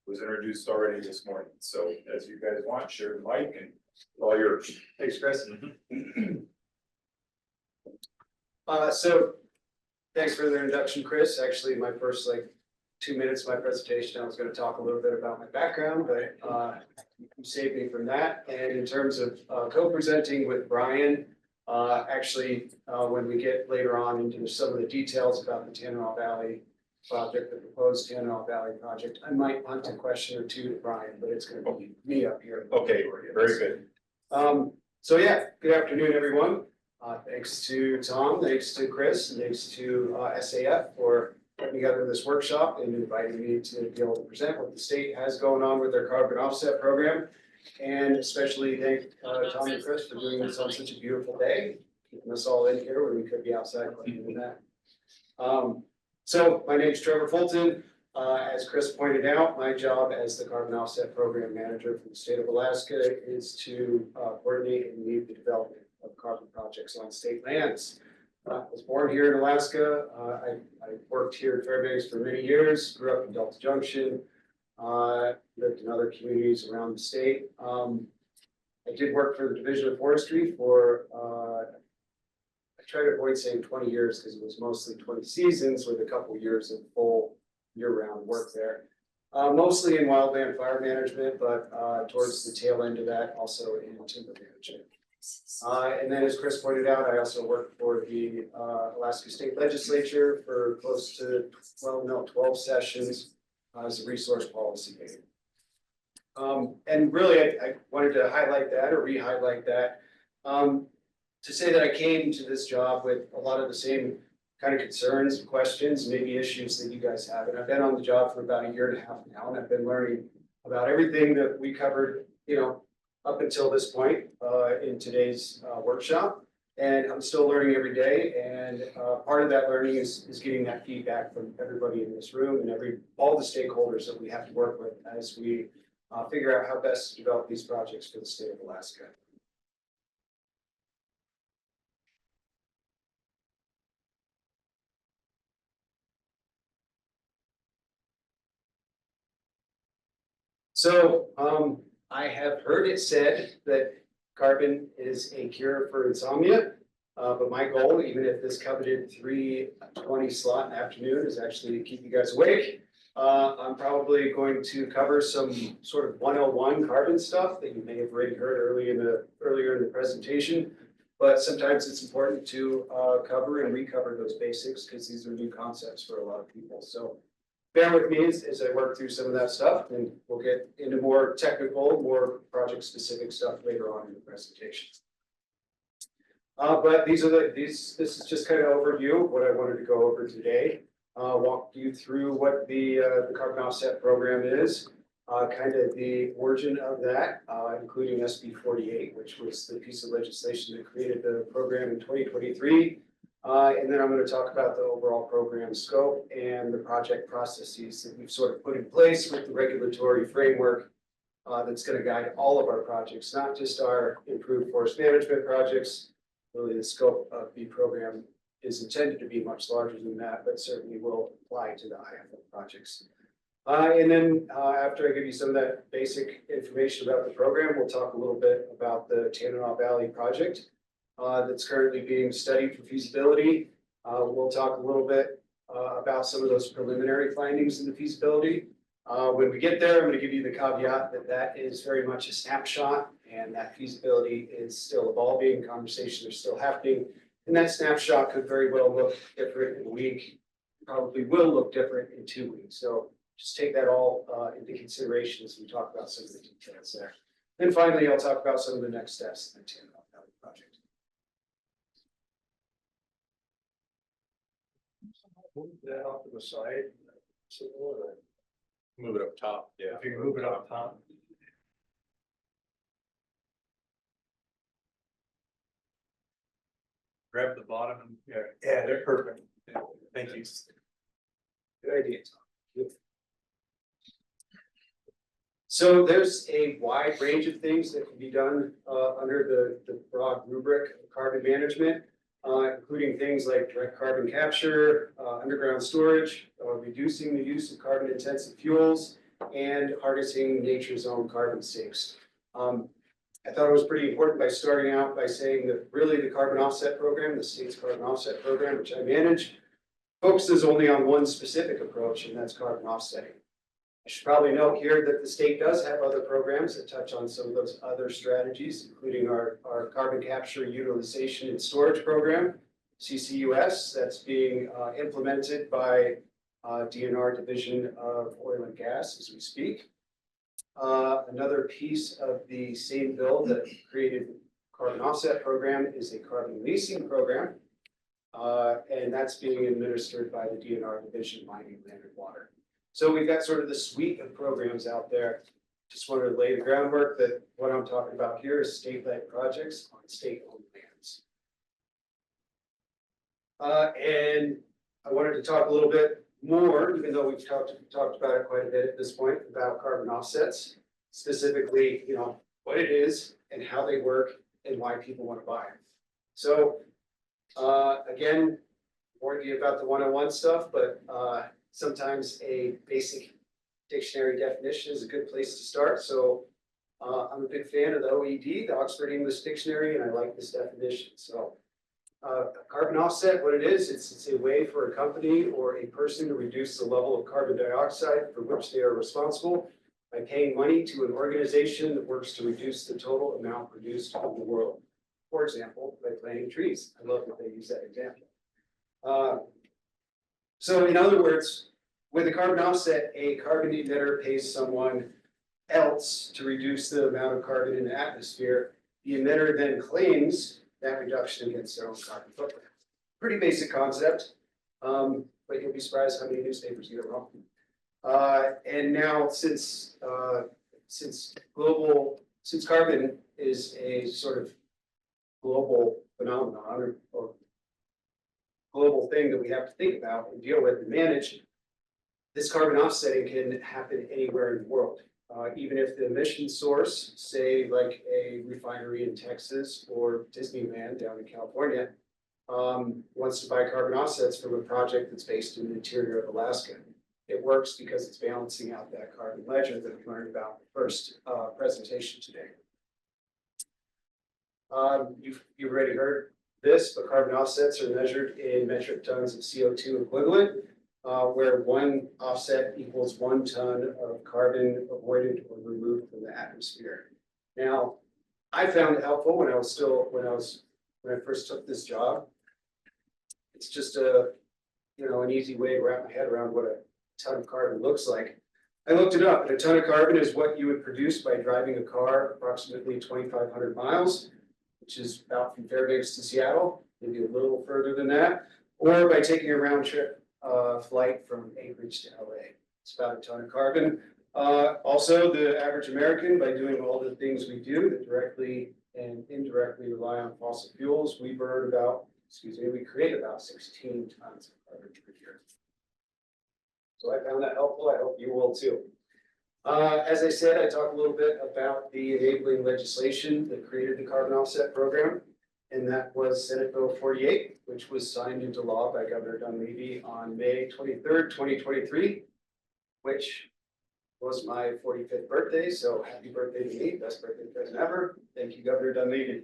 was introduced already this morning. So as you guys want, share the mic and all yours. Thanks, Chris. So thanks for the introduction, Chris. Actually, my first 2 minutes of my presentation, I was going to talk a little bit about my background, but you saved me from that. And in terms of co-presenting with Brian, when we get later on into some of the details about the Tanana Valley project, the proposed Tanana Valley project, I might punt a question or two to Brian, but it's going to be me up here. Okay, very good. So yeah, good afternoon, everyone. Thanks to Tom, thanks to Chris, and thanks to SAF for putting together this workshop and inviting me to be able to present what the state has going on with their carbon offset program. And especially thank Tom and Chris for doing this on such a beautiful day, keeping us all in here when we could be outside doing that. So my name is Trevor Fulton. As Chris pointed out, my job as the carbon offset program manager for the state of Alaska is to coordinate and lead the development of carbon projects on state lands. I was born here in Alaska. I worked here in Fairbanks for many years, grew up in Delta Junction, lived in other communities around the state. I did work for the Division of Forestry for, I try to avoid saying 20 years because it was mostly 20 seasons with a couple of years of full year-round work there. Mostly in wildland fire management, but towards the tail end of that, also in timber management. And then as Chris pointed out, I also worked for the Alaska State Legislature for close to 12 sessions as a resource policy aide. And really, I wanted to highlight that or re-highlight that to say that I came to this job with a lot of the same kind of concerns, questions, maybe issues that you guys have. And I've been on the job for about 1.5 years now, and I've been learning about everything that we covered, up until this point in today's workshop. And I'm still learning every day. And part of that learning is getting that feedback from everybody in this room and all the stakeholders that we have to work with as we figure out how best to develop these projects for the state of Alaska. So I have heard it said that carbon is a cure for insomnia, but my goal, even if this coveted 3:20 slot in the afternoon, is actually to keep you guys awake. I'm probably going to cover some sort of 101 carbon stuff that you may have already heard earlier in the presentation, but sometimes it's important to cover and recover those basics because these are new concepts for a lot of people. So bear with me as I work through some of that stuff, and we'll get into more technical, more project-specific stuff later on in the presentation. But this is just kind of overview of what I wanted to go over today. Walk you through what the carbon offset program is, kind of the origin of that, including SB 48, which was the piece of legislation that created the program in 2023. And then I'm going to talk about the overall program scope and the project processes that we've sort of put in place with the regulatory framework that's going to guide all of our projects, not just our improved forest management projects. Really, the scope of the program is intended to be much larger than that, but certainly will apply to the IFM projects. And then after I give you some of that basic information about the program, we'll talk a little bit about the Tanana Valley project that's currently being studied for feasibility. We'll talk a little bit about some of those preliminary findings in the feasibility. When we get there, I'm going to give you the caveat that that is very much a snapshot and that feasibility is still evolving, conversations are still happening. And that snapshot could very well look different in a week, probably will look different in 2 weeks. So just take that all into consideration as we talk about some of the details there. And finally, I'll talk about some of the next steps in the Tanana Valley project. Move that off to the side. Move it up top. Yeah. If you can move it up top. Grab the bottom and yeah, they're perfect. Yeah, thank you. Good idea, Tom. So there's a wide range of things that can be done under the broad rubric of carbon management, including things like direct carbon capture, underground storage, reducing the use of carbon intensive fuels, and harnessing nature's own carbon sinks. I thought it was pretty important by starting out by saying that really the carbon offset program, the state's carbon offset program, which I manage, focuses only on one specific approach, and that's carbon offsetting. I should probably note here that the state does have other programs that touch on some of those other strategies, including our carbon capture, utilization, and storage program, CCUS, that's being implemented by DNR Division of Oil and Gas as we speak. Another piece of the same bill that created carbon offset program is a carbon leasing program, and that's being administered by the DNR Division Mining, Land and Water. So we've got sort of the suite of programs out there. Just wanted to lay the groundwork that what I'm talking about here is state-led projects on state-owned lands. And I wanted to talk a little bit more, even though we've talked about it quite a bit at this point, about carbon offsets, specifically, what it is and how they work and why people want to buy it. So again, warned you about the 101 stuff, but sometimes a basic dictionary definition is a good place to start. So I'm a big fan of the OED, the Oxford English Dictionary, and I like this definition. So carbon offset, what it is, it's a way for a company or a person to reduce the level of carbon dioxide for which they are responsible by paying money to an organization that works to reduce the total amount produced in the world. For example, by planting trees. I love that they use that example. So in other words, with a carbon offset, a carbon emitter pays someone else to reduce the amount of carbon in the atmosphere. The emitter then claims that reduction against their own carbon footprint. Pretty basic concept, but you'll be surprised how many newspapers get it wrong. And now, since carbon is a sort of global phenomenon or global thing that we have to think about and deal with and manage, this carbon offsetting can happen anywhere in the world. Even if the emission source, say like a refinery in Texas or Disneyland down in California, wants to buy carbon offsets from a project that's based in the interior of Alaska. It works because it's balancing out that carbon ledger that we learned about in the first presentation today. You've already heard this, but carbon offsets are measured in metric tons of CO2 equivalent, where one offset equals 1 ton of carbon avoided or removed from the atmosphere. Now, I found it helpful when I first took this job. It's just an easy way to wrap my head around what a ton of carbon looks like. I looked it up, and a ton of carbon is what you would produce by driving a car approximately 2,500 miles, which is about from Fairbanks to Seattle, maybe a little further than that, or by taking a round trip flight from Anchorage to LA. It's about a ton of carbon. Also, the average American, by doing all the things we do that directly and indirectly rely on fossil fuels, we create about 16 tons of carbon per year. So I found that helpful. I hope you will too. As I said, I talked a little bit about the enabling legislation that created the carbon offset program. And that was Senate Bill 48, which was signed into law by Governor Dunleavy on May 23rd, 2023, which was my 45th birthday. So happy birthday to me, best birthday present ever. Thank you, Governor Dunleavy.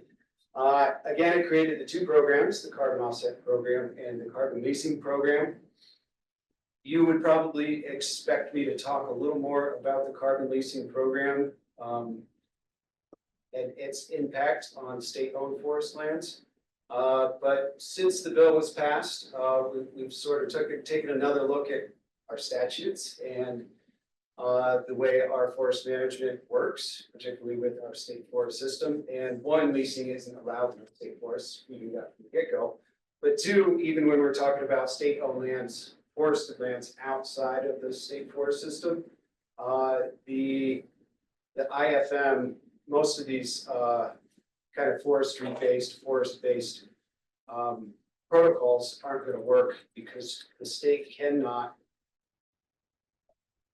Again, it created the two programs, the carbon offset program and the carbon leasing program. You would probably expect me to talk a little more about the carbon leasing program and its impact on state-owned forest lands. But since the bill was passed, we've sort of taken another look at our statutes and the way our forest management works, particularly with our state forest system. And one, leasing isn't allowed in the state forests. We knew that from the get-go. But two, even when we're talking about state-owned lands, forested lands outside of the state forest system, the IFM, most of these kind of forest-based protocols aren't going to work because the state cannot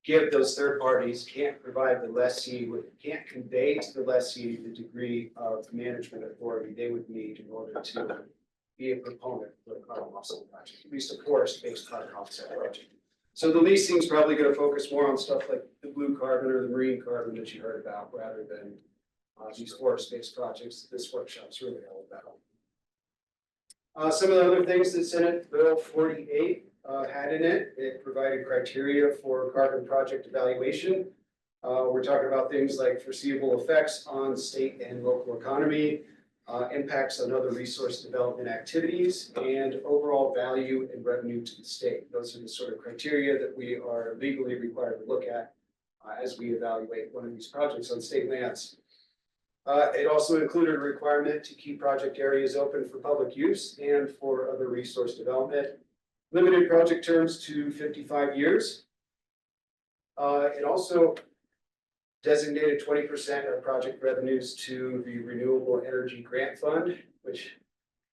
give those third parties, can't provide the lessee, can't convey to the lessee the degree of management authority they would need in order to be a proponent for the carbon offset project, at least a forest-based carbon offset project. So the leasing is probably going to focus more on stuff like the blue carbon or the marine carbon that you heard about, rather than these forest-based projects that this workshop is really all about. Some of the other things that Senate Bill 48 had in it, it provided criteria for carbon project evaluation. We're talking about things like foreseeable effects on state and local economy, impacts on other resource development activities, and overall value and revenue to the state. Those are the sort of criteria that we are legally required to look at as we evaluate one of these projects on state lands. It also included a requirement to keep project areas open for public use and for other resource development. Limited project terms to 55 years. It also designated 20% of project revenues to the Renewable Energy Grant Fund, which,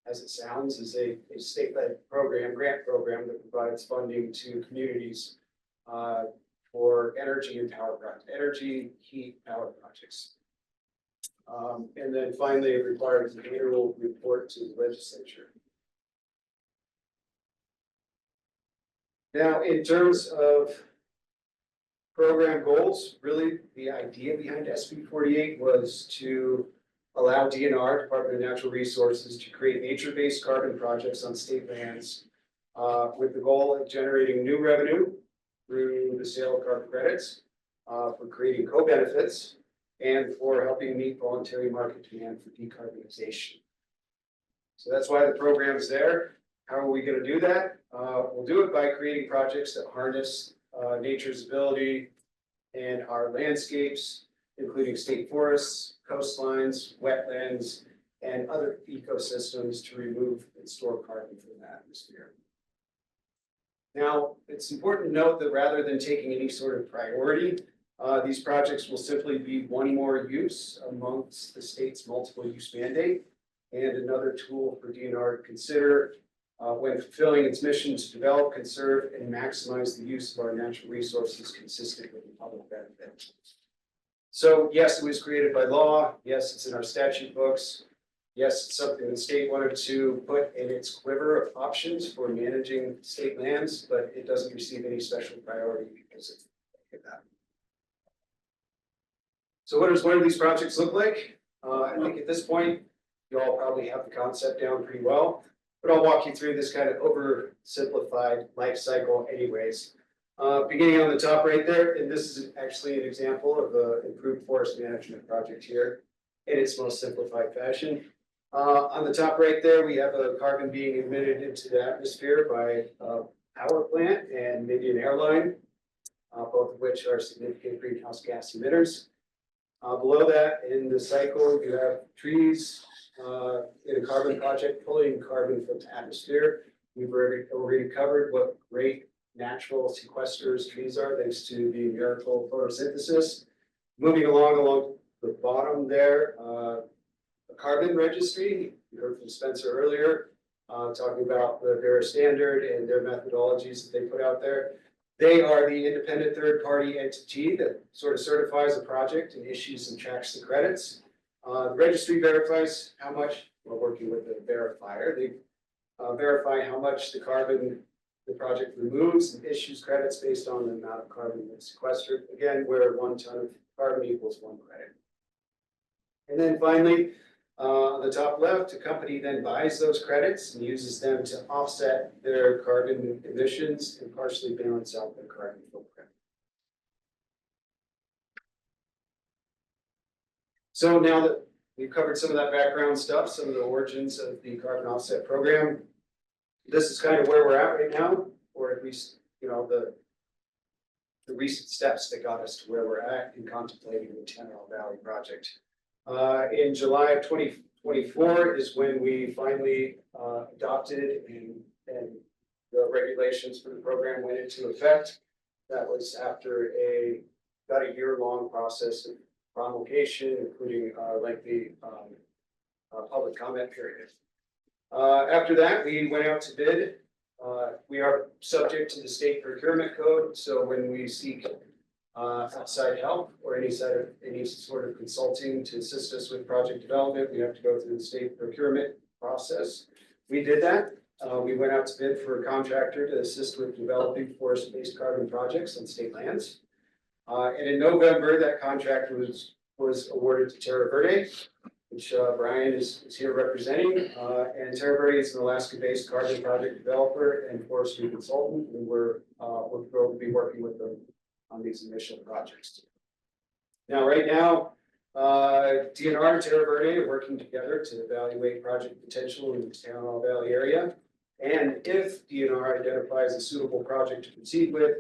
as it sounds, is a state-led grant program that provides funding to communities for energy and power projects, energy, heat, power projects. And then finally, it requires an annual report to the legislature. Now, in terms of program goals, really the idea behind SB 48 was to allow DNR, Department of Natural Resources, to create nature-based carbon projects on state lands with the goal of generating new revenue through the sale of carbon credits, for creating co-benefits, and for helping meet voluntary market demand for decarbonization. So that's why the program is there. How are we going to do that? We'll do it by creating projects that harness nature's ability and our landscapes, including state forests, coastlines, wetlands, and other ecosystems to remove and store carbon from the atmosphere. Now, it's important to note that rather than taking any sort of priority, these projects will simply be one more use amongst the state's multiple use mandate and another tool for DNR to consider when fulfilling its mission to develop, conserve, and maximize the use of our natural resources consistent with the public benefit. So yes, it was created by law. Yes, it's in our statute books. Yes, it's something the state wanted to put in its quiver of options for managing state lands, but it doesn't receive any special priority because of that. So what does one of these projects look like? I think at this point, you all probably have the concept down pretty well. But I'll walk you through this kind of oversimplified life cycle anyways. Beginning on the top right there, and this is actually an example of an improved forest management project here in its most simplified fashion. On the top right there, we have a carbon being emitted into the atmosphere by a power plant and maybe an airline, both of which are significant greenhouse gas emitters. Below that, in the cycle, you have trees, in a carbon project pulling carbon from the atmosphere. We've already covered what great natural sequesters trees are, thanks to the miracle photosynthesis. Moving along the bottom there, a carbon registry. You heard from Spencer earlier, talking about the Verra Standard and their methodologies that they put out there. They are the independent third-party entity that sort of certifies a project and issues and tracks the credits. The registry verifies how much, we're working with the verifier, they verify how much the carbon the project removes and issues credits based on the amount of carbon that's sequestered. Again, where 1 ton of carbon equals 1 credit. And then finally, on the top left, a company then buys those credits and uses them to offset their carbon emissions and partially balance out their carbon footprint. So now that we've covered some of that background stuff, some of the origins of the carbon offset program, this is kind of where we're at right now, or at least, you know, the recent steps that got us to where we're at in contemplating the Tenarel Valley project. In July of 2024 is when we finally adopted and the regulations for the program went into effect. That was after about a year-long process of promulgation, including a lengthy public comment period. After that, we went out to bid. We are subject to the state procurement code, so when we seek outside help or any sort of consulting to assist us with project development, we have to go through the state procurement process. We did that. We went out to bid for a contractor to assist with developing forest-based carbon projects on state lands. And in November, that contract was awarded to Terra Verde, which Brian is here representing. And Terra Verde is an Alaska-based carbon project developer and forestry consultant, and we're thrilled to be working with them on these initial projects. Now, right now, DNR and Terra Verde are working together to evaluate project potential in the Tenarel Valley area. And if DNR identifies a suitable project to proceed with,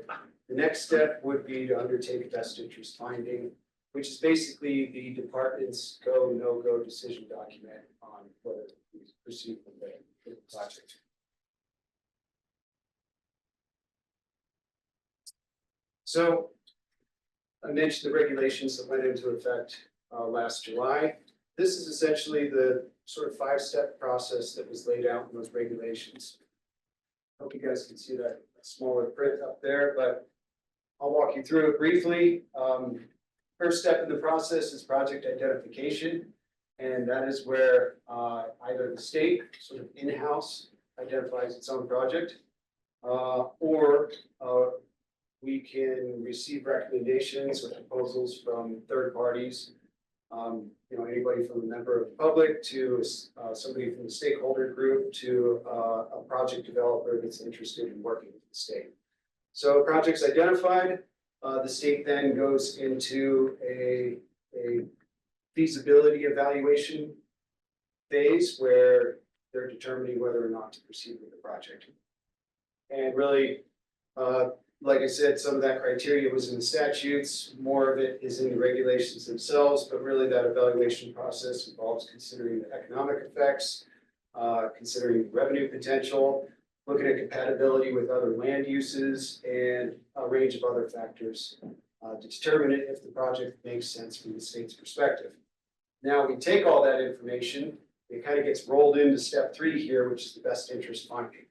the next step would be to undertake a best interest finding, which is basically the department's go, no-go decision document on whether we proceed with the project. So I mentioned the regulations that went into effect last July. This is essentially the sort of 5-step process that was laid out in those regulations. Hope you guys can see that smaller print up there, but I'll walk you through it briefly. First step in the process is project identification, and that is where either the state sort of in-house identifies its own project, or we can receive recommendations or proposals from third parties. You know, anybody from a member of the public to somebody from the stakeholder group to a project developer that's interested in working with the state. So projects identified, the state then goes into a feasibility evaluation phase where they're determining whether or not to proceed with the project. And really, like I said, some of that criteria was in the statutes, more of it is in the regulations themselves, but really that evaluation process involves considering the economic effects, considering revenue potential, looking at compatibility with other land uses, and a range of other factors to determine if the project makes sense from the state's perspective. Now, we take all that information, it kind of gets rolled into step 3 here, which is the best interest finding.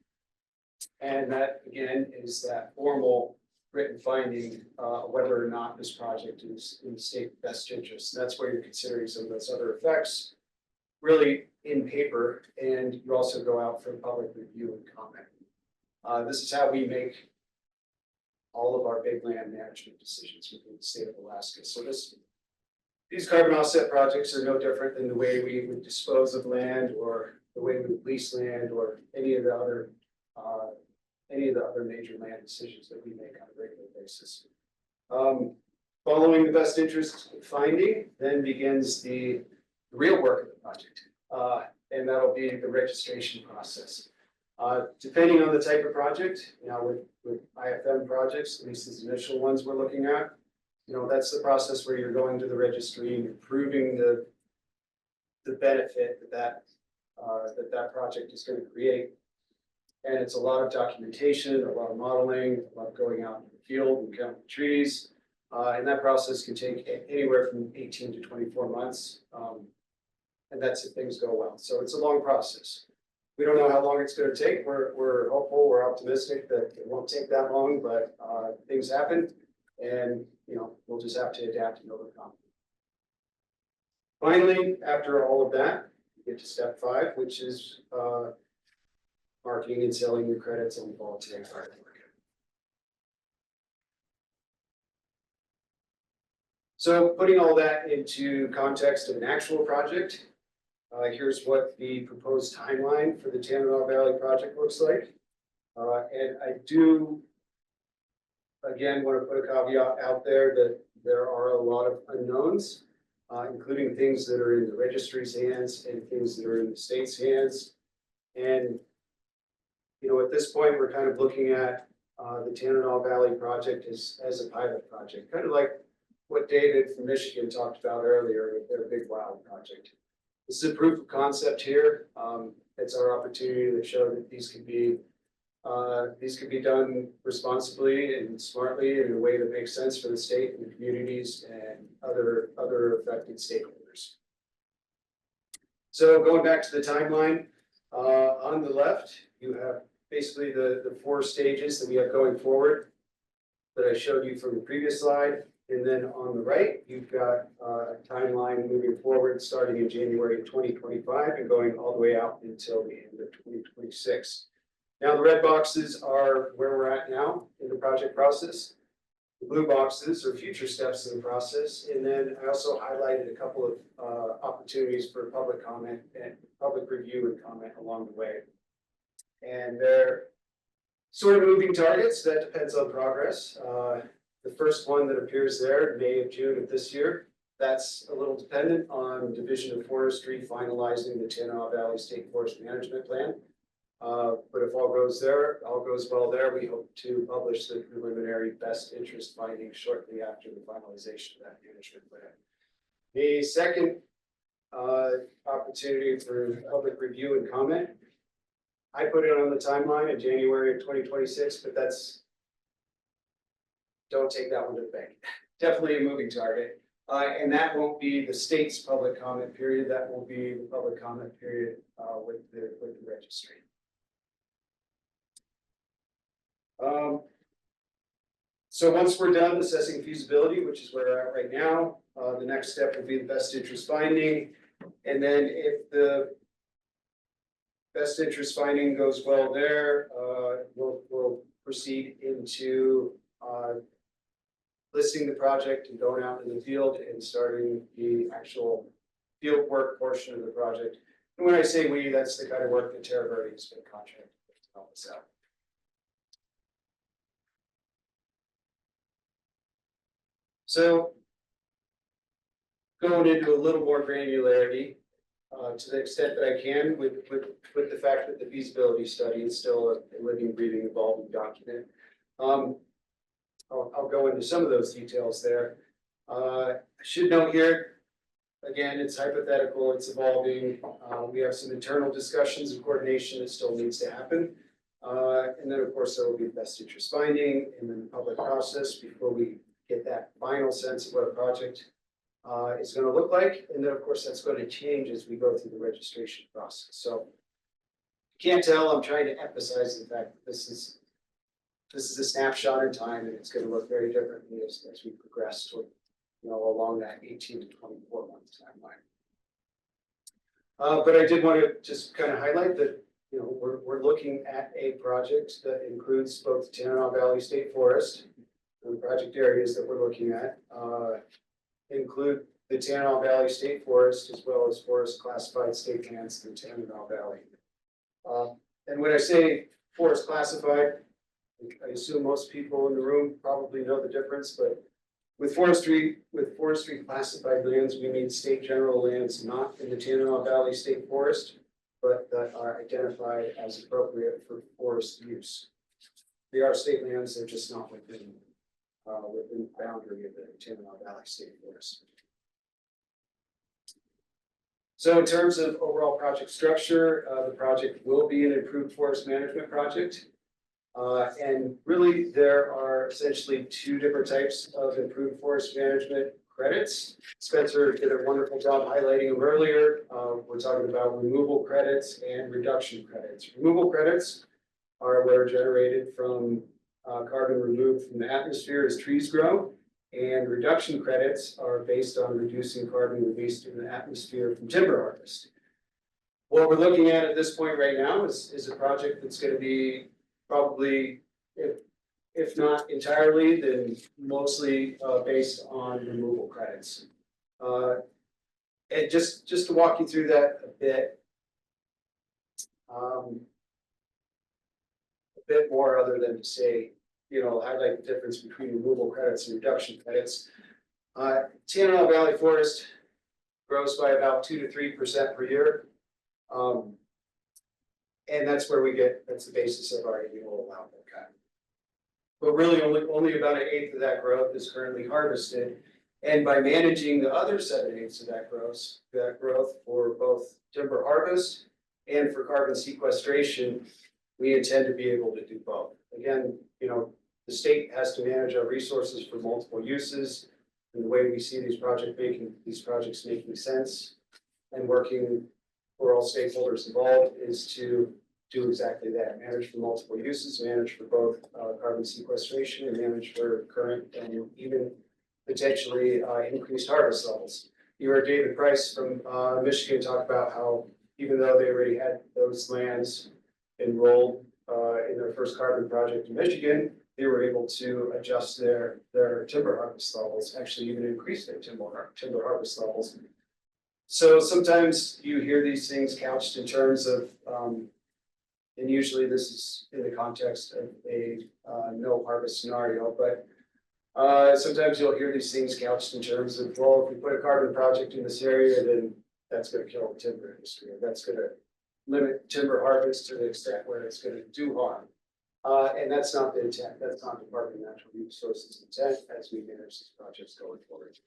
And that, again, is that formal written finding whether or not this project is in the state best interest. And that's where you're considering some of those other effects, really in paper, and you also go out for public review and comment. This is how we make all of our big land management decisions within the state of Alaska. So these carbon offset projects are no different than the way we would dispose of land or the way we would lease land or any of the other major land decisions that we make on a regular basis. Following the best interest finding, then begins the real work of the project, and that'll be the registration process. Depending on the type of project, you know, with IFM projects, at least these initial ones we're looking at, you know, that's the process where you're going to the registry and you're proving the benefit that project is going to create. And it's a lot of documentation, a lot of modeling, a lot of going out in the field and counting trees. And that process can take anywhere from 18 to 24 months. And that's if things go well. So it's a long process. We don't know how long it's gonna take. We're hopeful, we're optimistic that it won't take that long, but things happen. And, we'll just have to adapt and overcome. Finally, after all of that, we get to step 5, which is marketing and selling your credits on volunteer artwork. So putting all that into context of an actual project, here's what the proposed timeline for the Tanana Valley project looks like. And I do, again, want to put a caveat out there that there are a lot of unknowns, including things that are in the registry's hands and things that are in the state's hands. And, at this point, we're kind of looking at the Tanana Valley project as a pilot project, kind of like what David from Michigan talked about earlier with their Big Wild project. This is a proof of concept here. It's our opportunity to show that these could be done responsibly and smartly in a way that makes sense for the state and the communities and other affected stakeholders. So going back to the timeline, on the left, you have basically the 4 stages that we have going forward that I showed you from the previous slide. And then on the right, you've got a timeline moving forward, starting in January 2025 and going all the way out until the end of 2026. Now, the red boxes are where we're at now in the project process. The blue boxes are future steps in the process. And then I also highlighted a couple of opportunities for public comment and public review and comment along the way. And they're sort of moving targets. That depends on progress. The first one that appears there, May of June of this year, that's a little dependent on Division of Forestry finalizing the Tanana Valley State Forest Management Plan. But if all goes well there, we hope to publish the preliminary best interest findings shortly after the finalization of that management plan. The second opportunity for public review and comment, I put it on the timeline in January of 2026, but don't take that one to the bank. Definitely a moving target. And that won't be the state's public comment period. That will be the public comment period with the registry. So once we're done assessing feasibility, which is where we're at right now, the next step will be the best interest finding. And then if the best interest finding goes well there, we'll proceed into listing the project and going out in the field and starting the actual field work portion of the project. And when I say we, that's the kind of work that Terra Verde has been contracted to help us out. So going into a little more granularity, to the extent that I can, with the fact that the feasibility study is still a living, breathing, evolving document. I'll go into some of those details there. I should note here, again, it's hypothetical, it's evolving. We have some internal discussions and coordination that still needs to happen. And then, of course, there will be best interest finding and then the public process before we get that final sense of what a project is going to look like. And then, of course, that's going to change as we go through the registration process. So you can't tell, I'm trying to emphasize the fact that this is a snapshot in time, and it's going to look very differently as we progress toward, along that 18 to 24 month timeline. But I did want to just kind of highlight that, we're looking at a project that includes both the Tanana Valley State Forest and the project areas that we're looking at include the Tanana Valley State Forest as well as forest classified state lands in the Tanana Valley. And when I say forest classified, I assume most people in the room probably know the difference, but with forestry classified lands, we mean state general lands not in the Tanana Valley State Forest, but that are identified as appropriate for forest use. They are state lands, they're just not within the boundary of the Tanana Valley State Forest. So in terms of overall project structure, the project will be an improved forest management project. And really, there are essentially two different types of improved forest management credits. Spencer did a wonderful job highlighting them earlier. We're talking about removal credits and reduction credits. Removal credits are what are generated from carbon removed from the atmosphere as trees grow. And reduction credits are based on reducing carbon released in the atmosphere from timber harvest. What we're looking at this point right now is a project that's going to be probably, if not entirely, then mostly based on removal credits. And just to walk you through that a bit more, other than to say, highlight the difference between removal credits and reduction credits. Tanana Valley Forest grows by about 2 to 3% per year. And that's where that's the basis of our annual allowable cut. But really only about 1/8 of that growth is currently harvested. And by managing the other 7/8 of that growth for both timber harvest and for carbon sequestration, we intend to be able to do both. Again, the state has to manage our resources for multiple uses. And the way we see these projects making sense and working for all stakeholders involved is to do exactly that: manage for multiple uses, manage for both carbon sequestration, and manage for current and even potentially increased harvest levels. You heard David Price from Michigan talk about how even though they already had those lands enrolled in their first carbon project in Michigan, they were able to adjust their timber harvest levels, actually even increase their timber harvest levels. So sometimes you hear these things couched in terms of, and usually this is in the context of a no harvest scenario, but sometimes you'll hear these things couched in terms of, well, if we put a carbon project in this area, then that's going to kill the timber industry. That's going to limit timber harvest to the extent where it's going to do harm. And that's not the intent. That's not Department of Natural Resources' intent as we manage these projects going forward.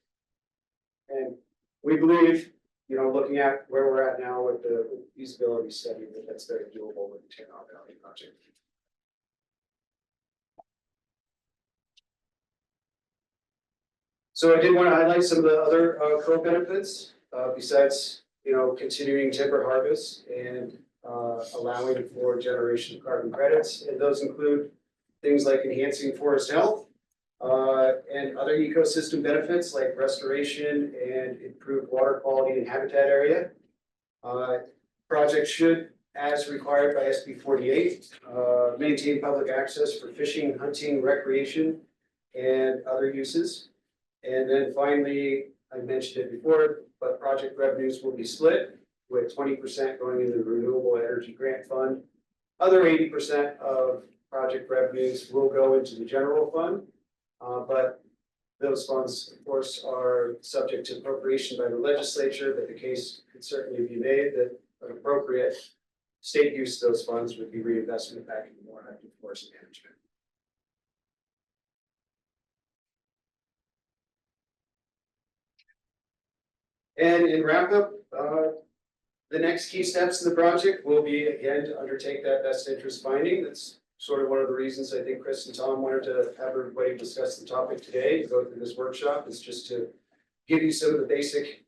And we believe, looking at where we're at now with the feasibility study, that's very doable with the Tanana Valley project. So I did want to highlight some of the other co-benefits besides, continuing timber harvest and allowing for generation of carbon credits. And those include things like enhancing forest health and other ecosystem benefits like restoration and improved water quality and habitat area. Projects should, as required by SB 48, maintain public access for fishing, hunting, recreation, and other uses. And then finally, I mentioned it before, but project revenues will be split, with 20% going into the Renewable Energy Grant Fund. Other 80% of project revenues will go into the general fund, but those funds, of course, are subject to appropriation by the legislature, but the case could certainly be made that an appropriate state use of those funds would be reinvestment back into more active forest management. And in wrap up, the next key steps in the project will be, again, to undertake that best interest finding. That's sort of one of the reasons I think Chris and Tom wanted to have everybody discuss the topic today, go through this workshop, is just to give you some of the basic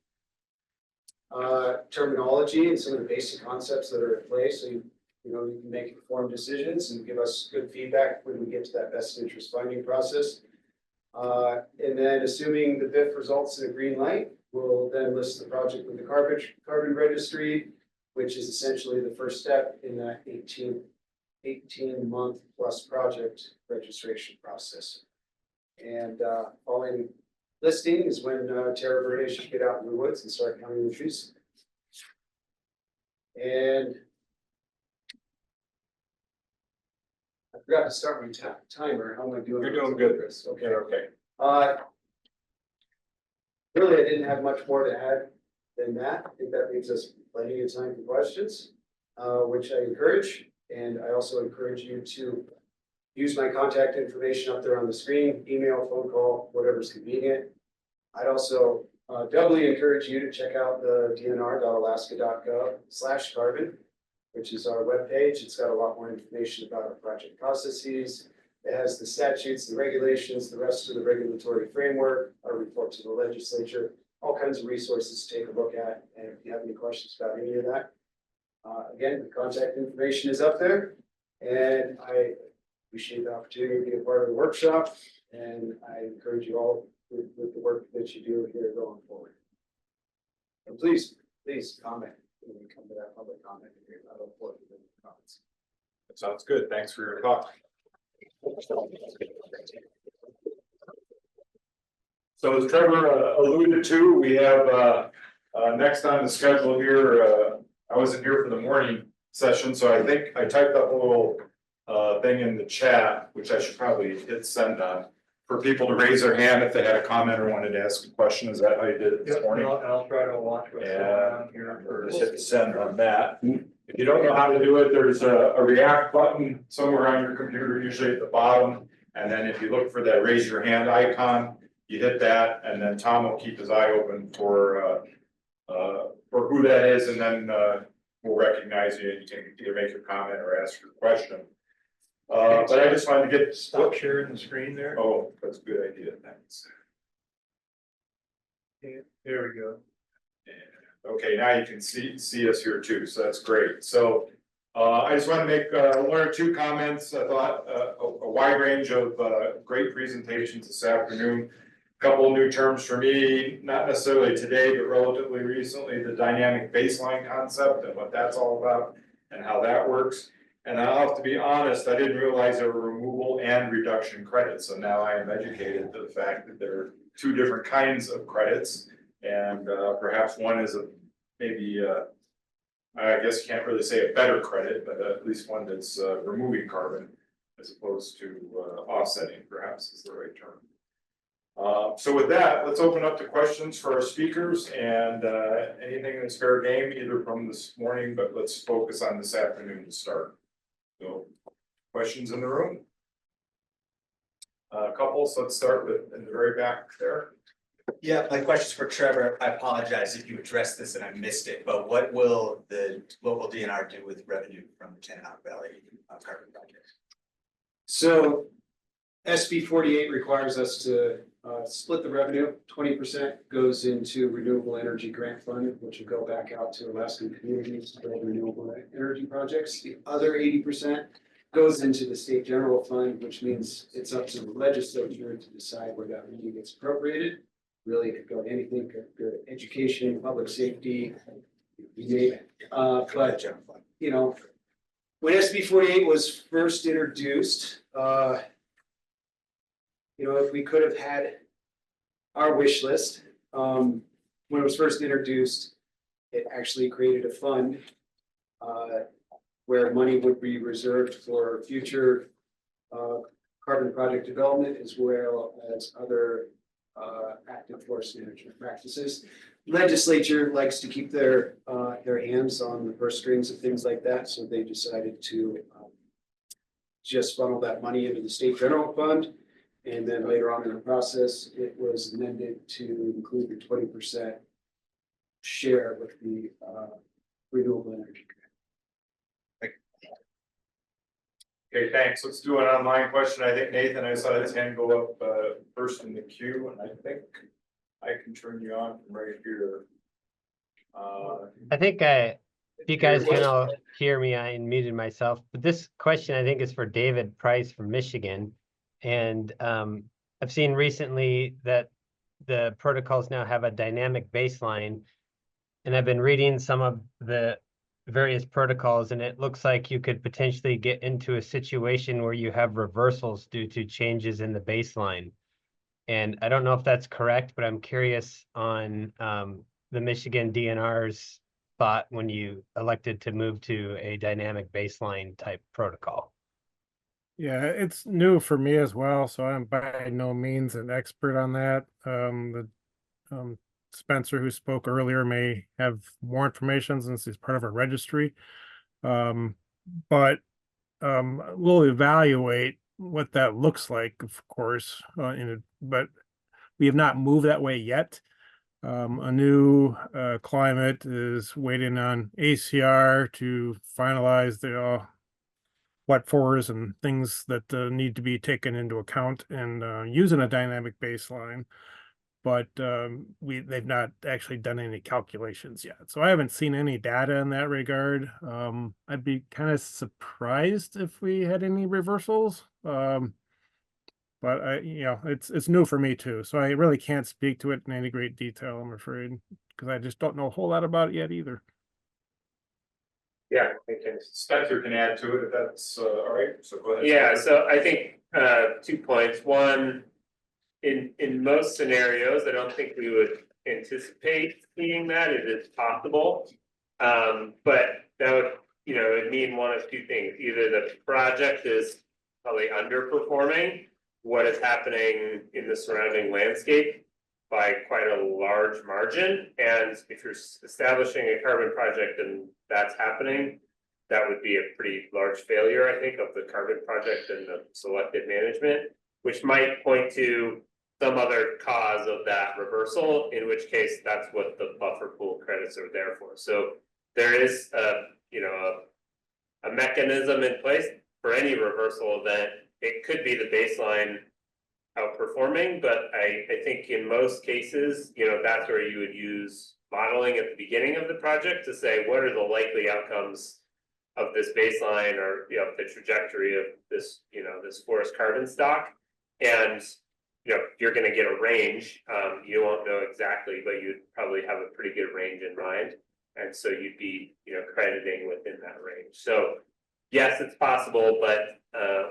terminology and some of the basic concepts that are at play, so you can make informed decisions and give us good feedback when we get to that best interest finding process. And then, assuming the BIF results in a green light, we'll then list the project with the carbon registry, which is essentially the first step in that 18-month plus project registration process. And following listing is when Terra Verde should get out in the woods and start counting the trees. And I forgot to start my timer. How am I doing? You're doing good, Chris. Okay, okay. Really, I didn't have much more to add than that. I think that leaves us plenty of time for questions, which I encourage. And I also encourage you to use my contact information up there on the screen, email, phone call, whatever's convenient. I'd also doubly encourage you to check out the dnr.alaska.gov/carbon. which is our webpage. It's got a lot more information about our project processes. It has the statutes, the regulations, the rest of the regulatory framework, our report to the legislature, all kinds of resources to take a look at. And if you have any questions about any of that, again, the contact information is up there. And I appreciate the opportunity to be a part of the workshop. And I encourage you all with the work that you do here going forward. And please comment when we come to that public comment here. I look forward to the comments. That sounds good. Thanks for your talk. So as Trevor alluded to, we have next on the schedule here, I wasn't here for the morning session, so I think I typed up a little thing in the chat, which I should probably hit send on, for people to raise their hand if they had a comment or wanted to ask a question. Is that how you did it this morning? I'll try to watch what's going on here. Or just hit send on that. If you don't know how to do it, there's a react button somewhere on your computer, usually at the bottom. And then if you look for that raise your hand icon, you hit that, and then Tom will keep his eye open for who that is, and then we'll recognize you, and you can either make your comment or ask your question. But I just wanted to get. Stop sharing the screen there. Oh, that's a good idea, thanks. There we go. Okay, now you can see us here too, so that's great. So I just want to make one or two comments. I thought a wide range of great presentations this afternoon. A couple of new terms for me, not necessarily today, but relatively recently, the dynamic baseline concept and what that's all about and how that works. And I'll have to be honest, I didn't realize there were removal and reduction credits. So now I am educated to the fact that there are two different kinds of credits. And perhaps one is maybe I guess you can't really say a better credit, but at least one that's removing carbon as opposed to offsetting, perhaps is the right term. So with that, let's open up to questions for our speakers, and anything that's fair game, either from this morning, but let's focus on this afternoon to start. So questions in the room? A couple, so let's start with in the very back there. Yeah, my question's for Trevor. I apologize if you addressed this and I missed it, but what will DNR do with revenue from the Tananock Valley carbon project? So SB 48 requires us to split the revenue. 20% goes into renewable energy grant fund, which will go back out to Alaskan communities to build renewable energy projects. The other 80% goes into the state general fund, which means it's up to the legislature to decide where that money gets appropriated. Really, it could go to anything, could go to education, public safety, you name it. But you know, when SB 48 was first introduced, you know, if we could have had our wish list, when it was first introduced, it actually created a fund where money would be reserved for future carbon project development as well as other active forest management practices. Legislature likes to keep their hands on the purse strings of things like that, so they decided to just funnel that money into the state general fund. And then later on in the process, it was amended to include the 20% share with the renewable energy. Okay, thanks. Let's do an online question. I think Nathan, I saw his hand go up first in the queue, and I think I can turn you on from right here. I think if you guys can all hear me, I unmuted myself. But this question I think is for David Price from Michigan. And I've seen recently that the protocols now have a dynamic baseline. And I've been reading some of the various protocols, and it looks like you could potentially get into a situation where you have reversals due to changes in the baseline. And I don't know if that's correct, but I'm curious on the Michigan DNR's thought when you elected to move to a dynamic baseline type protocol. Yeah, it's new for me as well, so I'm by no means an expert on that. Spencer, who spoke earlier, may have more information since he's part of our registry. But we'll evaluate what that looks like, of course, but we have not moved that way yet. A new climate is waiting on ACR to finalize the what fors and things that need to be taken into account and using a dynamic baseline. But they've not actually done any calculations yet. So I haven't seen any data in that regard. I'd be kind of surprised if we had any reversals. But it's new for me too. So I really can't speak to it in any great detail, I'm afraid, because I just don't know a whole lot about it yet either. Yeah, Spencer can add to it if that's all right, so go ahead. Yeah, so I think 2 points. One, in most scenarios, I don't think we would anticipate seeing that. It is possible. But that would, it'd mean one of two things. Either the project is probably underperforming what is happening in the surrounding landscape by quite a large margin. And if you're establishing a carbon project and that's happening, that would be a pretty large failure, I think, of the carbon project and the selected management, which might point to some other cause of that reversal, in which case that's what the buffer pool credits are there for. So there is a mechanism in place for any reversal event. It could be the baseline outperforming, but I think in most cases, that's where you would use modeling at the beginning of the project to say, what are the likely outcomes of this baseline, or the trajectory of this, this forest carbon stock. And you're going to get a range. You won't know exactly, but you'd probably have a pretty good range in mind, and so you'd be crediting within that range. So yes, it's possible, but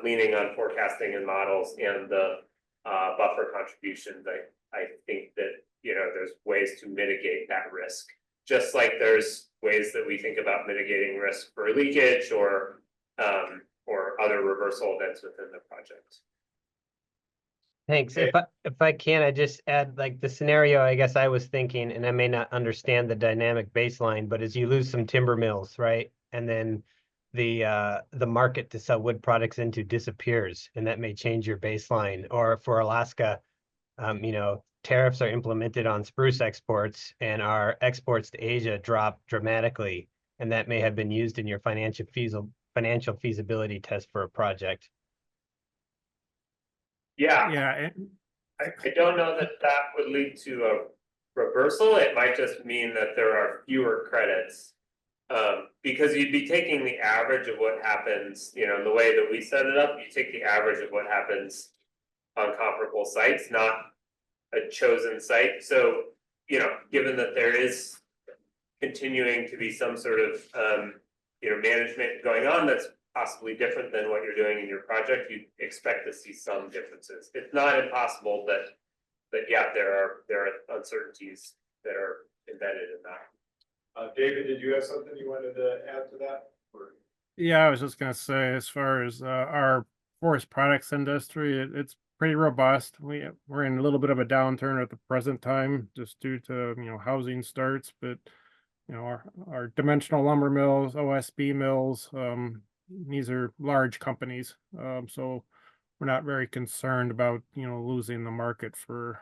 leaning on forecasting and models and the buffer contributions, I think that there's ways to mitigate that risk, just like there's ways that we think about mitigating risk for leakage or other reversal events within the project. Thanks. Okay. If I can, I just add, like, the scenario I guess I was thinking, and I may not understand the dynamic baseline, but as you lose some timber mills, right? And then the market to sell wood products into disappears, and that may change your baseline. Or for Alaska, tariffs are implemented on spruce exports, and our exports to Asia drop dramatically, and that may have been used in your financial feasibility test for a project. Yeah, I don't know that would lead to a reversal. It might just mean that there are fewer credits, because you'd be taking the average of what happens, the way that we set it up, you take the average of what happens on comparable sites, not a chosen site. So, given that there is continuing to be some sort of, management going on that's possibly different than what you're doing in your project, you expect to see some differences. It's not impossible, but yeah, there are uncertainties that are embedded in that. David, did you have something you wanted to add to that? Yeah, I was just gonna say, as far as our forest products industry, it's pretty robust. We're in a little bit of a downturn at the present time, just due to housing starts, but our dimensional lumber mills, OSB mills, these are large companies, so we're not very concerned about losing the market for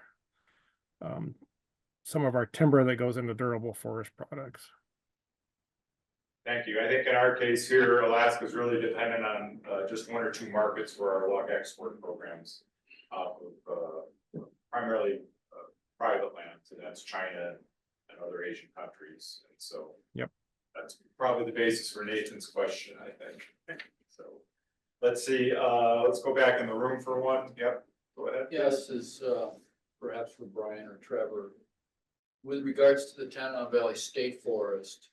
some of our timber that goes into durable forest products. Thank you. I think in our case here, Alaska is really dependent on just one or two markets for our log export programs, primarily private lands, and that's China and other Asian countries. And so, yep, that's probably the basis for Nathan's question, I think. So, let's see. Let's go back in the room for one. Yep. Go ahead. Yeah, this is perhaps for Brian or Trevor. With regards to the Tanana Valley State Forest,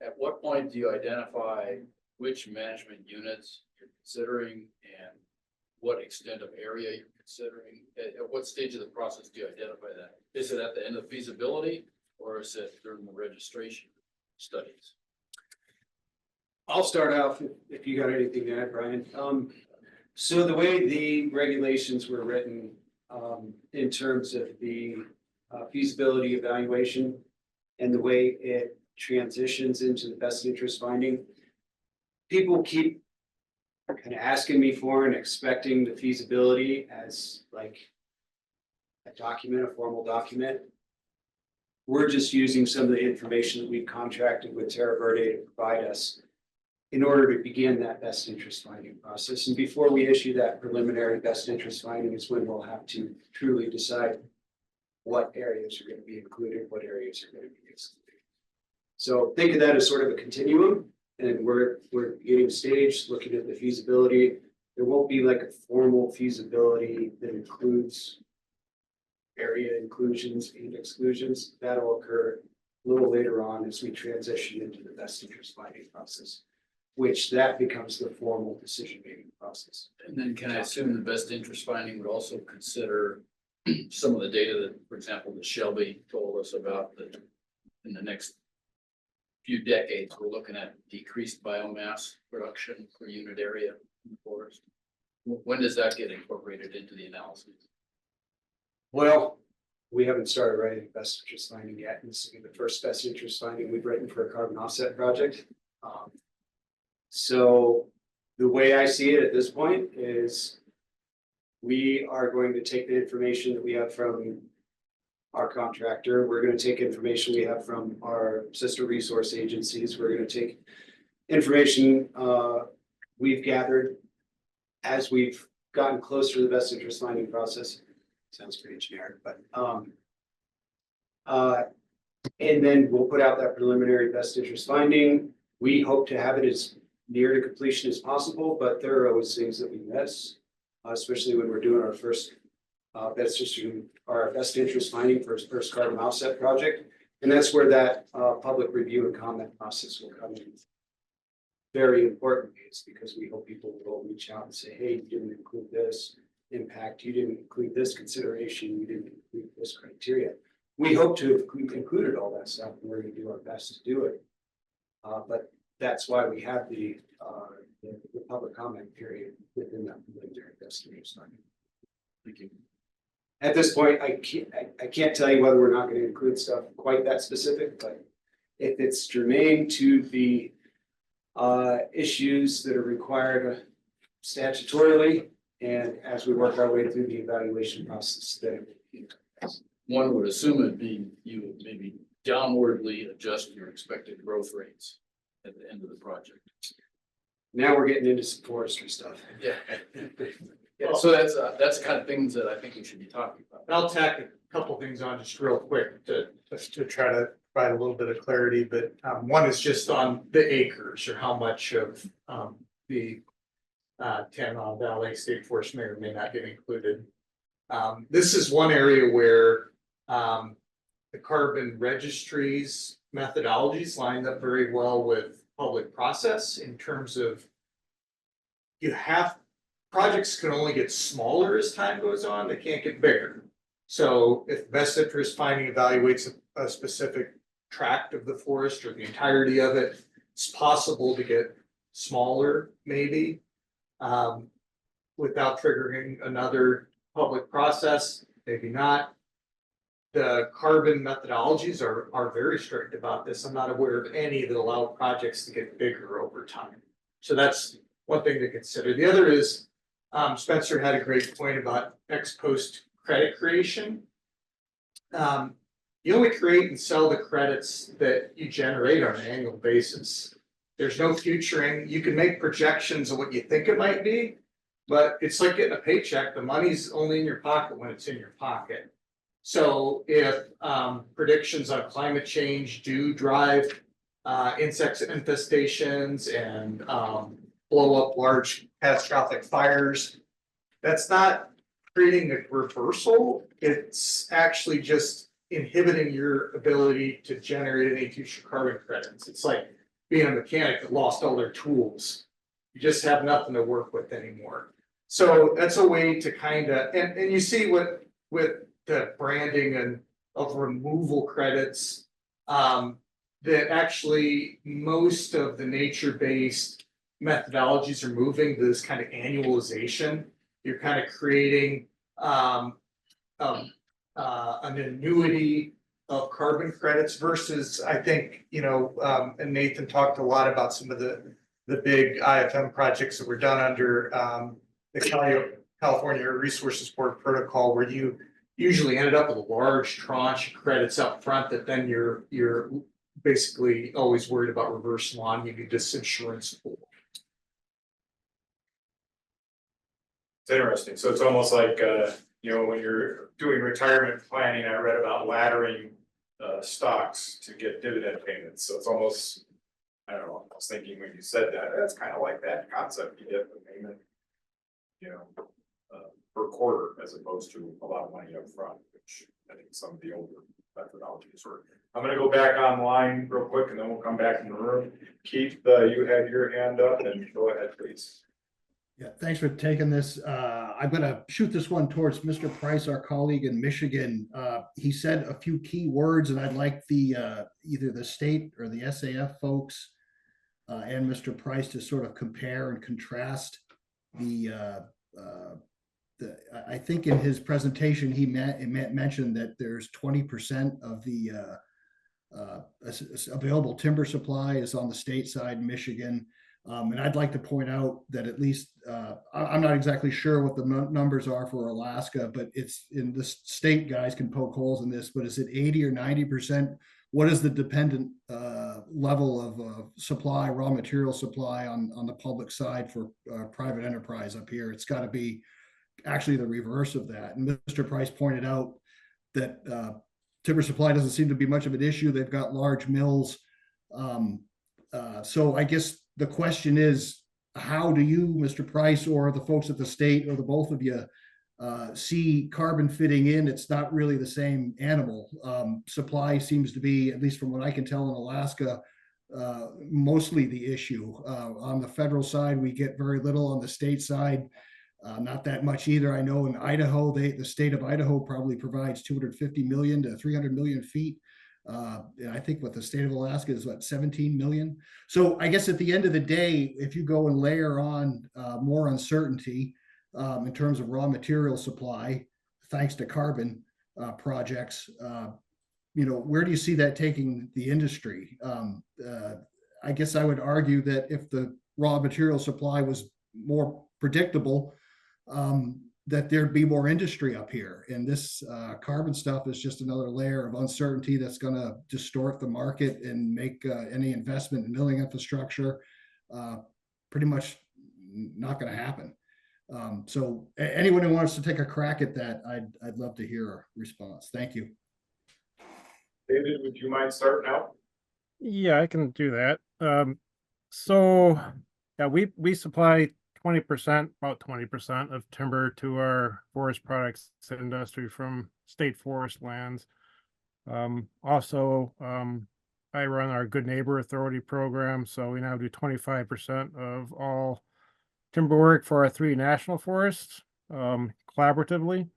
at what point do you identify which management units you're considering and what extent of area you're considering? At what stage of the process do you identify that? Is it at the end of feasibility, or is it during the registration studies? I'll start off if you got anything to add, Brian. So the way the regulations were written, in terms of the feasibility evaluation and the way it transitions into the best interest finding, people keep kind of asking me for and expecting the feasibility as like a document, a formal document. We're just using some of the information that we've contracted with Terra Verde to provide us in order to begin that best interest finding process. And before we issue that preliminary best interest finding is when we'll have to truly decide what areas are going to be included, what areas are going to be excluded. So think of that as sort of a continuum, and we're getting staged, looking at the feasibility. There won't be like a formal feasibility that includes area inclusions and exclusions. That'll occur a little later on as we transition into the best interest finding process, which that becomes the formal decision-making process. And then can I assume the best interest finding would also consider some of the data that, for example, that Shelby told us about that in the next few decades, we're looking at decreased biomass production per unit area in the forest? When does that get incorporated into the analysis? Well, we haven't started writing best interest finding yet. This will be the first best interest finding we've written for a carbon offset project. So the way I see it at this point is we are going to take the information that we have from our contractor. We're going to take information we have from our sister resource agencies. We're going to take information we've gathered as we've gotten closer to the best interest finding process. Sounds pretty generic, but and then we'll put out that preliminary best interest finding. We hope to have it as near to completion as possible, but there are always things that we miss, especially when we're doing our first best interest finding for its first carbon offset project. And that's where that public review and comment process will come in. Very importantly, it's because we hope people will reach out and say, hey, you didn't include this impact, you didn't include this consideration, you didn't include this criteria. We hope to have included all that stuff, and we're going to do our best to do it. But that's why we have the public comment period within that preliminary best interest finding. Thank you. At this point, I can't tell you whether we're not going to include stuff quite that specific, but if it's germane to the issues that are required statutorily, and as we work our way through the evaluation process, then One would assume it'd be, you would maybe downwardly adjust your expected growth rates at the end of the project. now we're getting into some forestry stuff. Yeah. Yeah, so that's the kind of things that I think we should be talking about. I'll tack a couple things on just real quick to try to provide a little bit of clarity, but one is just on the acres or how much of the Tanana Valley State Forest may or may not get included. This is one area where the carbon registry's methodologies lined up very well with public process in terms of projects can only get smaller as time goes on, they can't get bigger. So if best interest finding evaluates a specific tract of the forest or the entirety of it, it's possible to get smaller maybe without triggering another public process, maybe not. The carbon methodologies are very strict about this. I'm not aware of any that allow projects to get bigger over time. So that's one thing to consider. The other is Spencer had a great point about ex post credit creation. You only create and sell the credits that you generate on an annual basis. There's no futuring. You can make projections of what you think it might be, but it's like getting a paycheck. The money's only in your pocket when it's in your pocket. So if predictions on climate change do drive insect infestations and blow up large catastrophic fires, that's not creating a reversal. It's actually just inhibiting your ability to generate any future carbon credits. It's like being a mechanic that lost all their tools. You just have nothing to work with anymore. So that's a way to kind of, and you see what with the branding and of removal credits, that actually most of the nature-based methodologies are moving to this kind of annualization. You're kind of creating an annuity of carbon credits versus, I think, and Nathan talked a lot about some of the big IFM projects that were done under the California Resources Board protocol, where you usually ended up with a large tranche of credits up front that then you're basically always worried about reverse lawn, you need this insurance pool. It's interesting. So it's almost like, when you're doing retirement planning, I read about laddering stocks to get dividend payments. So it's almost, I don't know, I was thinking when you said that, that's kind of like that concept. You get the payment, per quarter as opposed to a lot of money up front, which I think some of the older methodologies were. I'm gonna go back online real quick and then we'll come back in the room. Keith, you had your hand up and go ahead, please. Yeah, thanks for taking this. I'm gonna shoot this one towards Mr. Price, our colleague in Michigan. He said a few key words, and I'd like the either the state or the SAF folks and Mr. Price to sort of compare and contrast I think in his presentation he mentioned that there's 20% of the available timber supply is on the state side in Michigan. And I'd like to point out that at least, I'm not exactly sure what the numbers are for Alaska, but it's in the state, guys can poke holes in this, but is it 80 or 90%? What is the dependent level of supply, raw material supply on the public side for private enterprise up here? It's got to be actually the reverse of that. And Mr. Price pointed out that timber supply doesn't seem to be much of an issue. They've got large mills. So I guess the question is, how do you, Mr. Price, or the folks at the state, or the both of you, see carbon fitting in? It's not really the same animal. Supply seems to be, at least from what I can tell in Alaska, mostly the issue. On the federal side, we get very little. On the state side, not that much either. I know in Idaho, the state of Idaho probably provides 250 million to 300 million feet. And I think what the state of Alaska is, 17 million. So I guess at the end of the day, if you go and layer on more uncertainty in terms of raw material supply, thanks to carbon projects, where do you see that taking the industry? I guess I would argue that if the raw material supply was more predictable, that there'd be more industry up here. And this carbon stuff is just another layer of uncertainty that's going to distort the market and make any investment in milling infrastructure pretty much not going to happen. So anyone who wants to take a crack at that, I'd love to hear a response. Thank you. David, would you mind starting out? Yeah, I can do that. So yeah, we supply 20%, about 20% of timber to our forest products industry from state forest lands. Also, I run our Good Neighbor Authority program, so we now do 25% of all timber work for our 3 national forests collaboratively.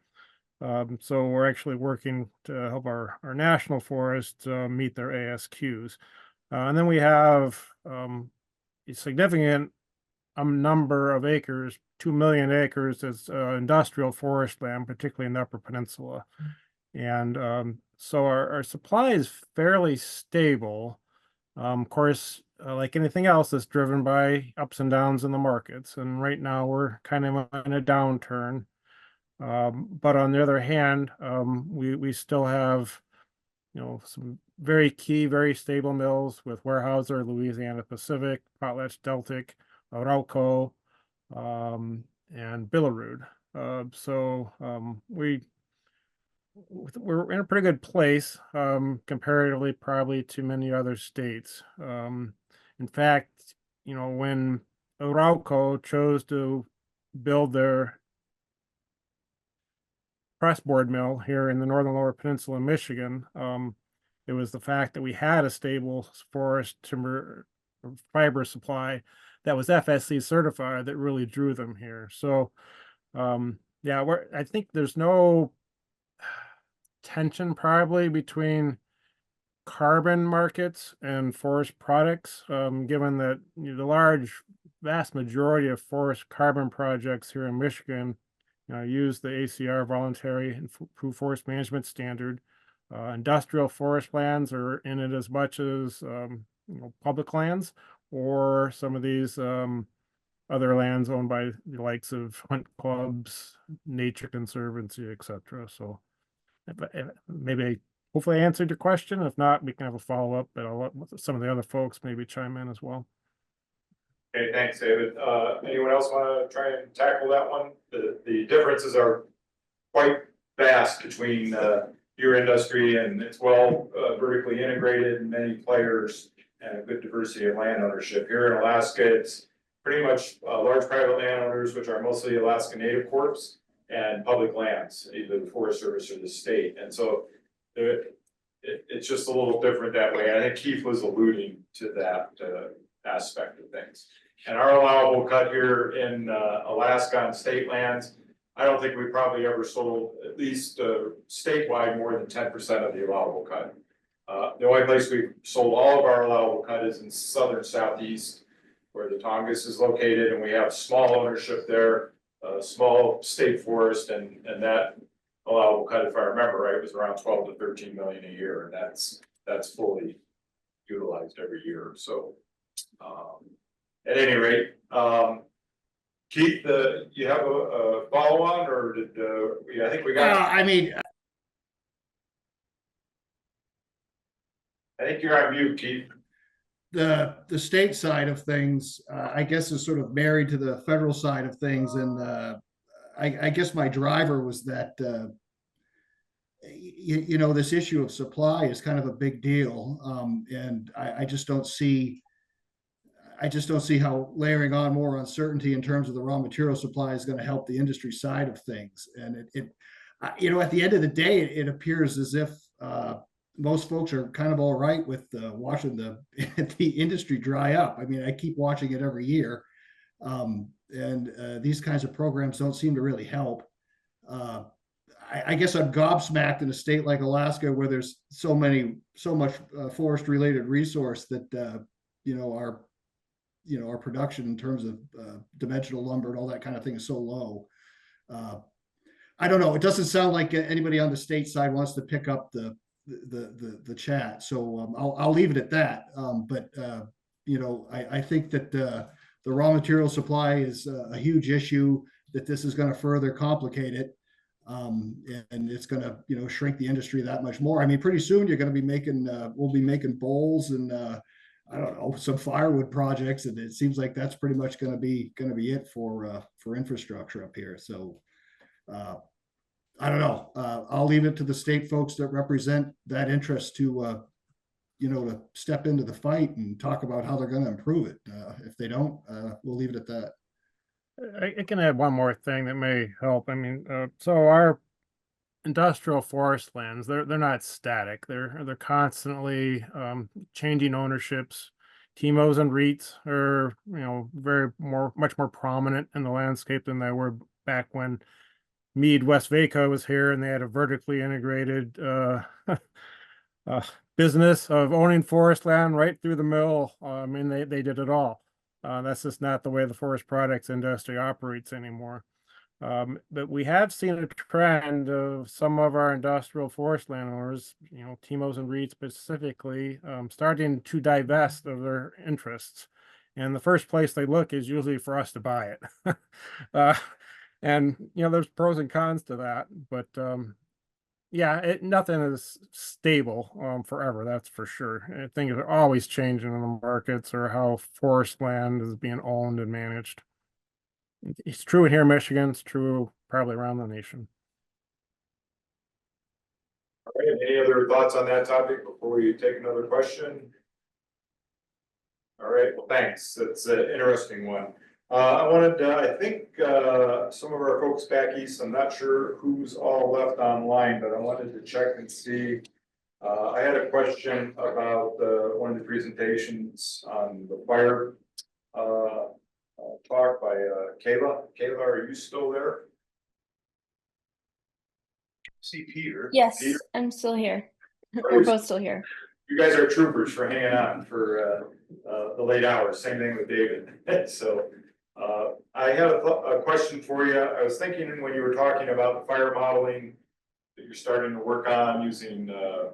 So we're actually working to help our national forests meet their ASQs. And then we have a significant number of acres, 2 million acres, as industrial forest land, particularly in the Upper Peninsula. And so our supply is fairly stable. Of course, like anything else, it's driven by ups and downs in the markets. And right now we're kind of in a downturn. But on the other hand, we still have, some very key, very stable mills with Weyerhaeuser, Louisiana Pacific, PotlatchDeltic, Arauco, and Billerud. So we're in a pretty good place comparatively, probably to many other states. In fact, when Arauco chose to build their pressboard mill here in the northern Lower Peninsula in Michigan, it was the fact that we had a stable forest timber fiber supply that was FSC certified that really drew them here. So yeah, I think there's no tension probably between carbon markets and forest products, given that the vast majority of forest carbon projects here in Michigan use the ACR voluntary improved forest management standard. Industrial forest lands are in it as much as public lands, or some of these other lands owned by the likes of hunt clubs, nature conservancy, etc. So Maybe hopefully I answered your question. If not, we can have a follow-up, but I'll let some of the other folks maybe chime in as well. Okay, thanks, David. Anyone else want to try and tackle that one? The differences are quite vast between your industry, and it's well vertically integrated, and many players and a good diversity of land ownership. Here in Alaska, it's pretty much large private landowners, which are mostly Alaska Native Corps, and public lands, either the Forest Service or the state. And so it's just a little different that way. I think Keith was alluding to that aspect of things. And our allowable cut here in Alaska on state lands, I don't think we probably ever sold, at least statewide, more than 10% of the allowable cut. The only place we've sold all of our allowable cut is in southern southeast, where the Tongass is located, and we have small ownership there, small state forest, and that allowable cut, if I remember right, was around 12 to 13 million a year, and that's fully utilized every year. So at any rate, Keith, you have a follow on, or did I think we got? I mean, I think you're on mute, Keith. the state side of things, I guess, is sort of married to the federal side of things, and I guess my driver was that you know, this issue of supply is kind of a big deal, and I just don't see. I just don't see how layering on more uncertainty in terms of the raw material supply is going to help the industry side of things. And you know, at the end of the day, it appears as if most folks are kind of all right with watching the industry dry up. I mean, I keep watching it every year, and these kinds of programs don't seem to really help. I guess I'm gobsmacked in a state like Alaska, where there's so much forest related resource that you know, our production in terms of dimensional lumber and all that kind of thing is so low. I don't know. It doesn't sound like anybody on the state side wants to pick up the chat, so I'll leave it at that. But you know, I think that the raw material supply is a huge issue. That this is going to further complicate it, and it's going to, you know, shrink the industry that much more. I mean, pretty soon you're going to be making we'll be making bowls and I don't know, some firewood projects, and it seems like that's pretty much going to be it for infrastructure up here. So I don't know. I'll leave it to the state folks that represent that interest to you know, to step into the fight and talk about how they're going to improve it. If they don't, we'll leave it at that. I can add one more thing that may help. I mean, so our industrial forest lands, they're not static. They're constantly changing ownerships. TIMOs and REITs are, you know, much more prominent in the landscape than they were back when Mead West Vaco was here, and they had a vertically integrated business of owning forest land right through the mill. I mean, they did it all. That's just not the way the forest products industry operates anymore. But we have seen a trend of some of our industrial forest landowners, you know, TIMOs and REITs specifically, starting to divest of their interests. And the first place they look is usually for us to buy it. And, you know, there's pros and cons to that, but yeah, nothing is stable forever, that's for sure. Things are always changing in the markets, or how forest land is being owned and managed. It's true here in Michigan, it's true probably around the nation. All right, any other thoughts on that topic before we take another question? All right, well, thanks. That's an interesting one. I wanted, I think some of our folks back east, I'm not sure who's all left online, but I wanted to check and see. I had a question about one of the presentations on the fire talk by Kayla. Kayla, are you still there? See Peter. Yes, Peter? I'm still here. We're both still here. You guys are troopers for hanging on for the late hours. Same thing with David. So I have a question for you. I was thinking when you were talking about the fire modeling that you're starting to work on using the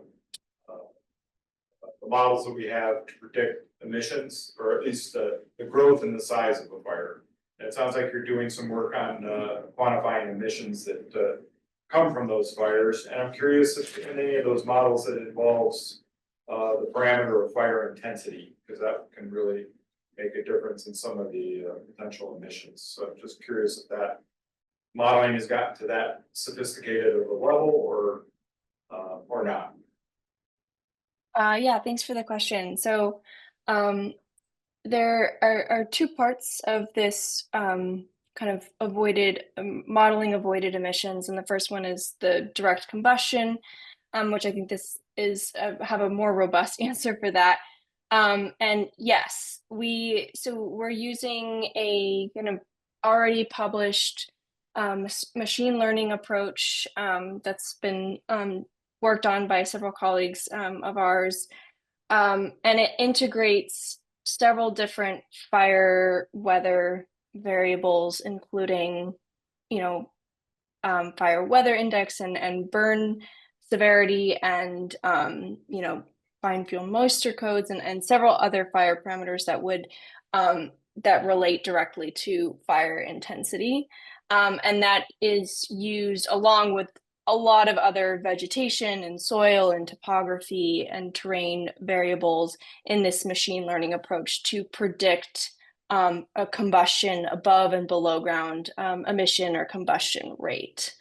models that we have to predict emissions, or at least the growth and the size of a fire. And it sounds like you're doing some work on quantifying emissions that come from those fires, and I'm curious if in any of those models that involves the parameter of fire intensity, because that can really make a difference in some of the potential emissions. So I'm just curious if that modeling has gotten to that sophisticated of a level or not. Yeah, thanks for the question. So there are two parts of this kind of modeling avoided emissions. And the first one is the direct combustion, which I think this is have a more robust answer for that. And yes, we're using a kind of already published machine learning approach that's been worked on by several colleagues of ours. And it integrates several different fire weather variables, including, fire weather index and burn severity and, fine fuel moisture codes and several other fire parameters that relate directly to fire intensity. And that is used along with a lot of other vegetation and soil and topography and terrain variables in this machine learning approach to predict a combustion above and below ground emission or combustion rate.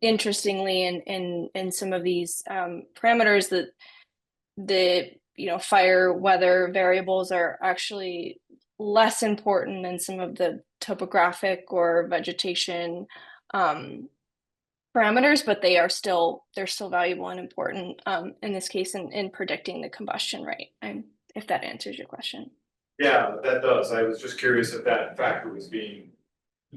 Interestingly, in some of these parameters, that the fire weather variables are actually less important than some of the topographic or vegetation parameters, but they're still valuable and important in this case in predicting the combustion rate. If that answers your question. Yeah, that does. I was just curious if that factor was being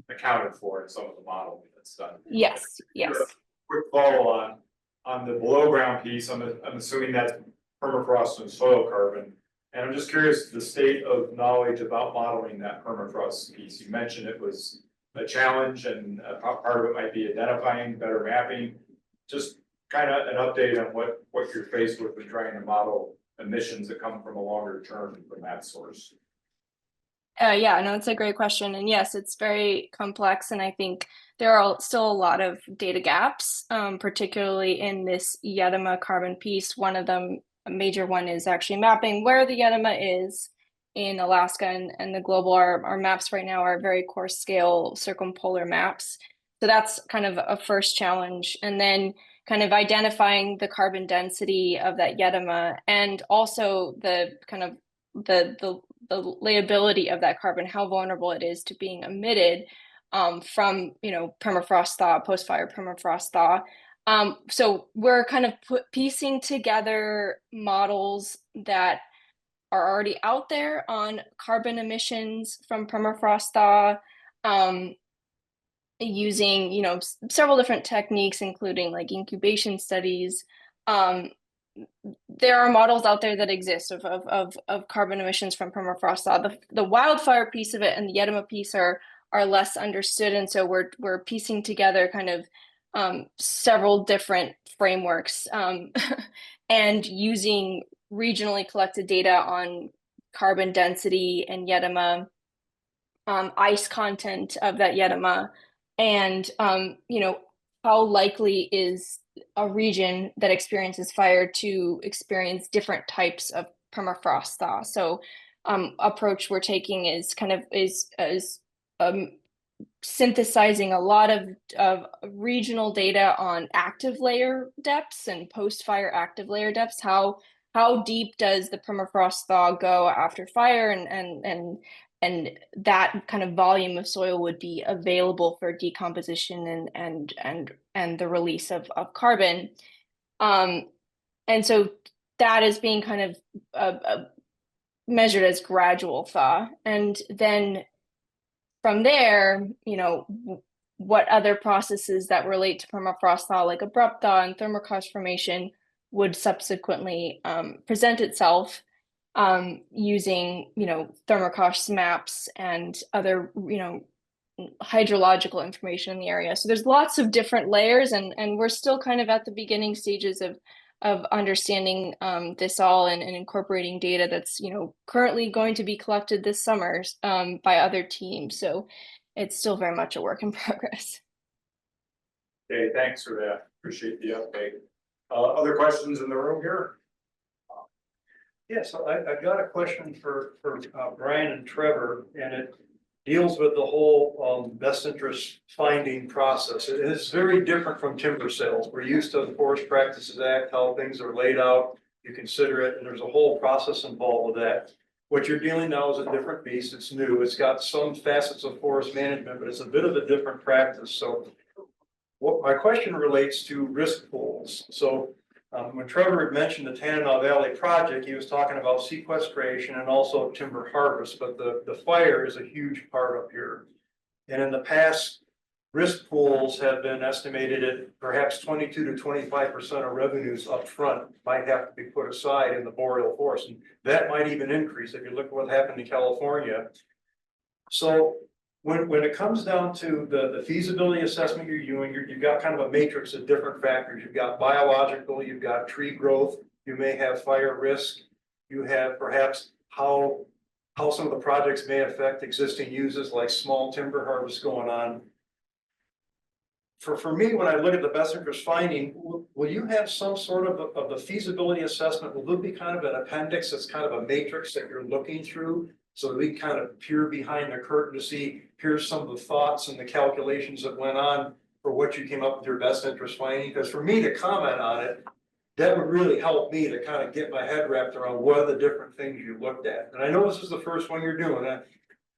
accounted for in some of the modeling that's done. Yes. Quick follow on the below ground piece. I'm assuming that's permafrost and soil carbon. And I'm just curious the state of knowledge about modeling that permafrost piece. You mentioned it was a challenge, and part of it might be identifying better mapping. Just kind of an update on what you're faced with when trying to model emissions that come from a longer term from that source. Yeah, no, it's a great question. And yes, it's very complex. And I think there are still a lot of data gaps, particularly in this Yedema carbon piece. One of them, a major one, is actually mapping where the Yedema is in Alaska and the global. Our maps right now are very coarse scale circumpolar maps. So that's kind of a first challenge. And then kind of identifying the carbon density of that Yedema and also the kind of the layability of that carbon, how vulnerable it is to being emitted from permafrost thaw, post-fire permafrost thaw. So we're kind of piecing together models that are already out there on carbon emissions from permafrost thaw, using several different techniques, including like incubation studies. There are models out there that exist of carbon emissions from permafrost thaw. The wildfire piece of it and the Yedema piece are less understood, and so we're piecing together kind of several different frameworks and using regionally collected data on carbon density and Yedema, ice content of that Yedema, and how likely is a region that experiences fire to experience different types of permafrost thaw. So approach we're taking is kind of is synthesizing a lot of regional data on active layer depths and post-fire active layer depths. How deep does the permafrost thaw go after fire, and that kind of volume of soil would be available for decomposition and the release of carbon. And so that is being kind of measured as gradual thaw. And then from there, what other processes that relate to permafrost thaw, like abrupt thaw and thermokarst formation, would subsequently present itself using thermokarst maps and other hydrological information in the area. So there's lots of different layers, and we're still kind of at the beginning stages of understanding this all and incorporating data that's currently going to be collected this summer by other teams. So it's still very much a work in progress. Okay, thanks for that. Appreciate the update. Other questions in the room here? Yes, I've got a question for Brian and Trevor, and it deals with the whole best interest finding process. It is very different from timber sales. We're used to the Forest Practices Act, how things are laid out. You consider it, and there's a whole process involved with that. What you're dealing now is a different beast. It's new. It's got some facets of forest management, but it's a bit of a different practice. So what my question relates to risk pools. So when Trevor had mentioned the Tanana Valley project, he was talking about sequestration and also timber harvest, but the fire is a huge part up here. And in the past, risk pools have been estimated at perhaps 22 to 25% of revenues up front might have to be put aside in the boreal forest. And that might even increase if you look at what happened in California. So when it comes down to the feasibility assessment you're doing, you've got kind of a matrix of different factors. You've got biological, you've got tree growth, you may have fire risk, you have perhaps how some of the projects may affect existing uses like small timber harvest going on. For me, when I look at the best interest finding, will you have some sort of the feasibility assessment? Will there be kind of an appendix that's kind of a matrix that you're looking through? So that we kind of peer behind the curtain to see, here's some of the thoughts and the calculations that went on for what you came up with your best interest finding. Because for me to comment on it, that would really help me to kind of get my head wrapped around what are the different things you looked at. And I know this is the first one you're doing,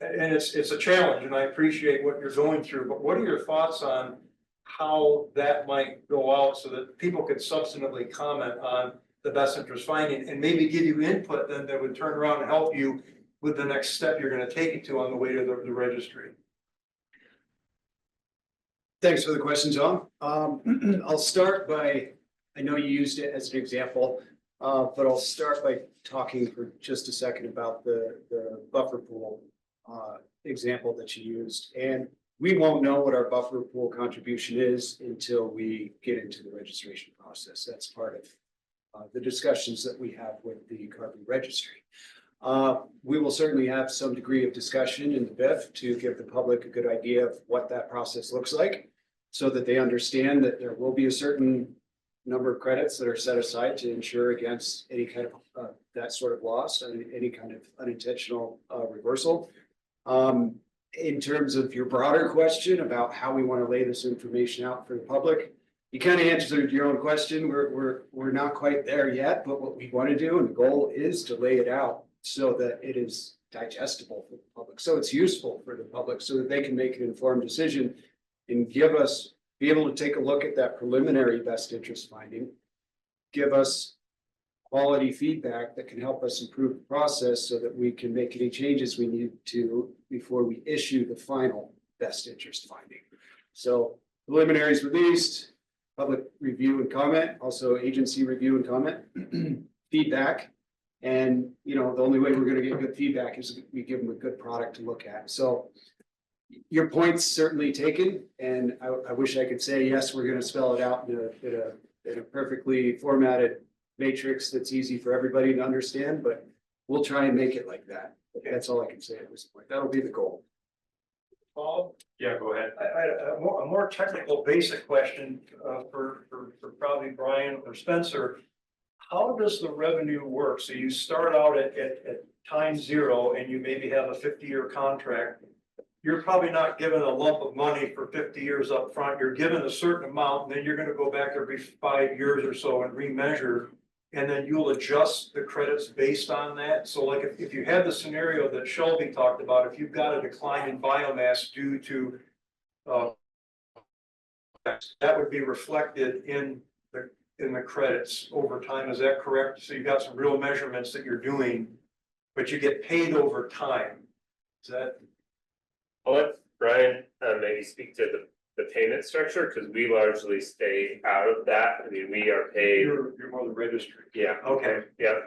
and it's a challenge, and I appreciate what you're going through. But what are your thoughts on how that might go out so that people could substantively comment on the best interest finding and maybe give you input then that would turn around and help you with the next step you're going to take it to on the way to the registry? Thanks for the question, Tom. I'll start by, I know you used it as an example, but I'll start by talking for just a second about the buffer pool example that you used. And we won't know what our buffer pool contribution is until we get into the registration process. That's part of the discussions that we have with the carbon registry. We will certainly have some degree of discussion in the BIF to give the public a good idea of what that process looks like, so that they understand that there will be a certain number of credits that are set aside to ensure against any kind of that sort of loss and any kind of unintentional reversal. In terms of your broader question about how we want to lay this information out for the public, you kind of answered your own question. We're not quite there yet, but what we want to do, and the goal is to lay it out so that it is digestible for the public, so it's useful for the public, so that they can make an informed decision and be able to take a look at that preliminary best interest finding, give us quality feedback that can help us improve the process so that we can make any changes we need to before we issue the final best interest finding. So preliminaries released, public review and comment, also agency review and comment, feedback. And, you know, the only way we're going to get good feedback is we give them a good product to look at. So your point's certainly taken. And I wish I could say, yes, we're going to spell it out in a perfectly formatted matrix that's easy for everybody to understand, but we'll try and make it like that. That's all I can say at this point. That'll be the goal. Paul? Yeah, go ahead. A more technical basic question for probably Brian or Spencer. How does the revenue work? So you start out at time zero and you maybe have a 50-year contract. You're probably not given a lump of money for 50 years up front. You're given a certain amount, and then you're going to go back every 5 years or so and remeasure, and then you'll adjust the credits based on that. So like if you had the scenario that Shelby talked about, if you've got a decline in biomass due to that would be reflected in the credits over time. Is that correct? So you've got some real measurements that you're doing, but you get paid over time. Is that? I'll let Brian maybe speak to the payment structure, because we largely stay out of that. I mean, we are paid. You're more the registry. Yeah. Okay. Yeah.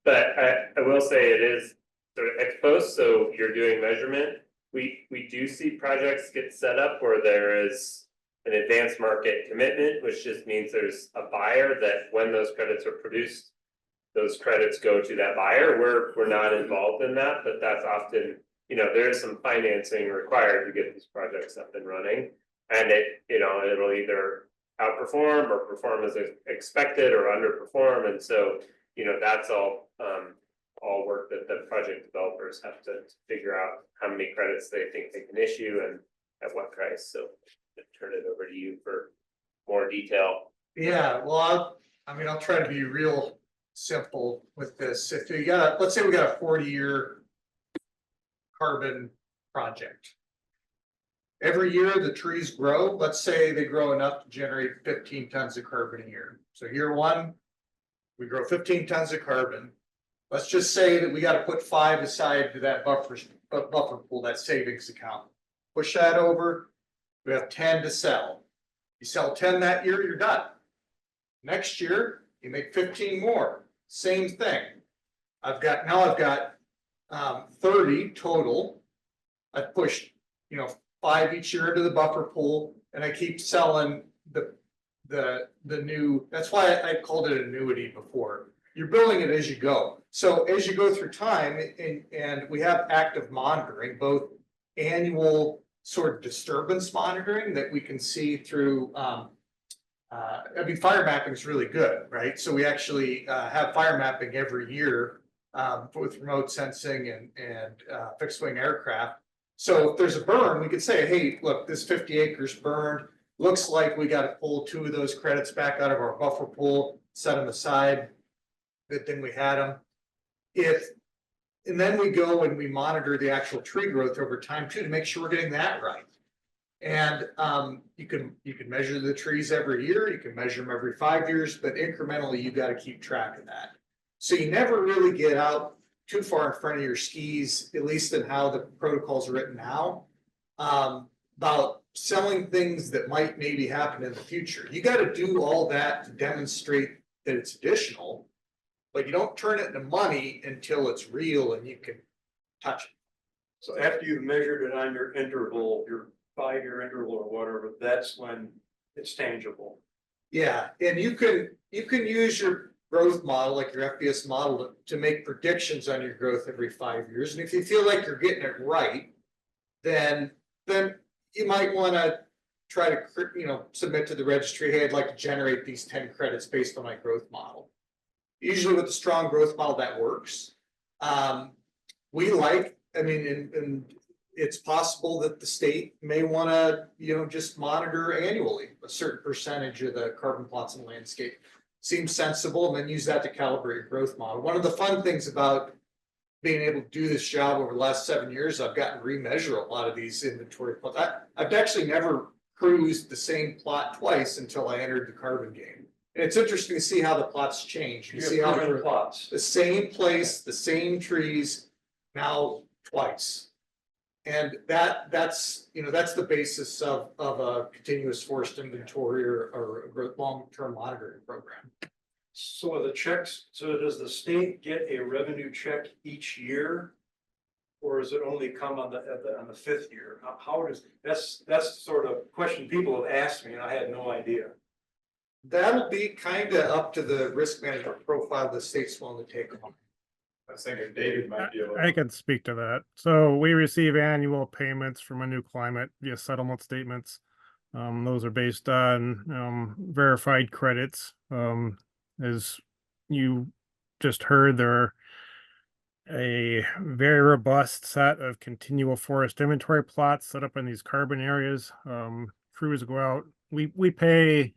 But I will say it is sort of ex post. So you're doing measurement. We do see projects get set up where there is an advanced market commitment, which just means there's a buyer that when those credits are produced, those credits go to that buyer. We're not involved in that, but that's often, you know, there is some financing required to get these projects up and running. And it'll either outperform or perform as expected or underperform, and so, that's all work that the project developers have to figure out how many credits they think they can issue and at what price, so I'll turn it over to you for more detail. Yeah, well, I'll try to be real simple with this. If you got, let's say we got a 40-year carbon project. Every year the trees grow, let's say they grow enough to generate 15 tons of carbon a year. So year one, we grow 15 tons of carbon. Let's just say that we got to put 5 aside to that buffer pool, that savings account. Push that over, we have 10 to sell. You sell 10 that year, you're done. Next year, you make 15 more, same thing. I've got 30 total. I've pushed, 5 each year into the buffer pool, and I keep selling the new, that's why I called it annuity before. You're building it as you go. So as you go through time, and we have active monitoring, both annual sort of disturbance monitoring that we can see through, fire mapping is really good, right? So we actually have fire mapping every year with remote sensing and fixed wing aircraft. So if there's a burn, we could say, hey, look, this 50 acres burned. Looks like we got to pull 2 of those credits back out of our buffer pool, set them aside. Good thing we had them. And then we go and we monitor the actual tree growth over time too, to make sure we're getting that right. And you can measure the trees every year, you can measure them every 5 years, but incrementally you got to keep track of that. So you never really get out too far in front of your skis, at least in how the protocol's written now, about selling things that might maybe happen in the future. You got to do all that to demonstrate that it's additional, but you don't turn it into money until it's real and you can touch it. So after you've measured it on your interval, your 5-year interval or whatever, that's when it's tangible. Yeah, and you can use your growth model, like your FBS model, to make predictions on your growth every 5 years. And if you feel like you're getting it right, then you might want to try to, submit to the registry, hey, I'd like to generate these 10 credits based on my growth model. Usually with a strong growth model that works. And it's possible that the state may want to, just monitor annually a certain percentage of the carbon plots in the landscape. Seems sensible, and then use that to calibrate your growth model. One of the fun things about being able to do this job over the last 7 years, I've gotten to remeasure a lot of these inventory plots. I've actually never cruised the same plot twice until I entered the carbon game. And it's interesting to see how the plots change. You see how plots, the same place, the same trees, now twice. And that's the basis of a continuous forest inventory or a long-term monitoring program. So the checks, so does the state get a revenue check each year? Or does it only come on the 5th year? How does, that's the sort of question people have asked me and I had no idea. That'll be kind of up to the risk management profile the state's willing to take on. I was thinking David might be able to. I can speak to that. So we receive annual payments from a new climate via settlement statements. Those are based on verified credits. As you just heard, there are a very robust set of continual forest inventory plots set up in these carbon areas. Crews go out. We pay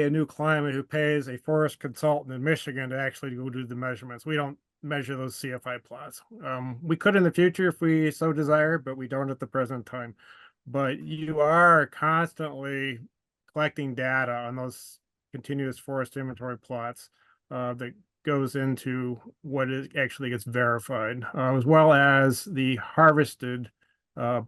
a new climate who pays a forest consultant in Michigan to actually go do the measurements. We don't measure those CFI plots. We could in the future if we so desire, but we don't at the present time. But you are constantly collecting data on those continuous forest inventory plots that goes into what actually gets verified, as well as the harvested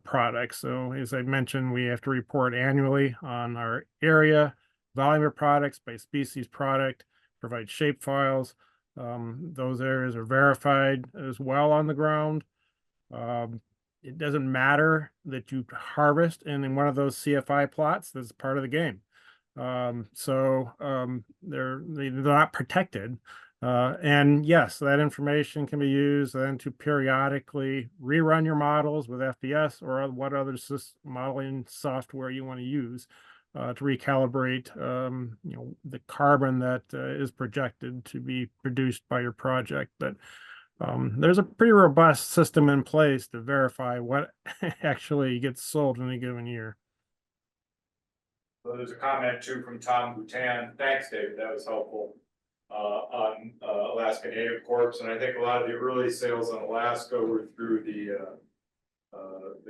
products. So as I mentioned, we have to report annually on our area, volume of products by species product, provide shape files. Those areas are verified as well on the ground. It doesn't matter that you harvest in one of those CFI plots. That's part of the game. They're not protected. And yes, that information can be used then to periodically rerun your models with FBS or what other modeling software you want to use to recalibrate, the carbon that is projected to be produced by your project. But there's a pretty robust system in place to verify what actually gets sold in a given year. So there's a comment too from Tom Bhutan. Thanks, Dave. That was helpful. On Alaska Native Corps, and I think a lot of the early sales on Alaska were through the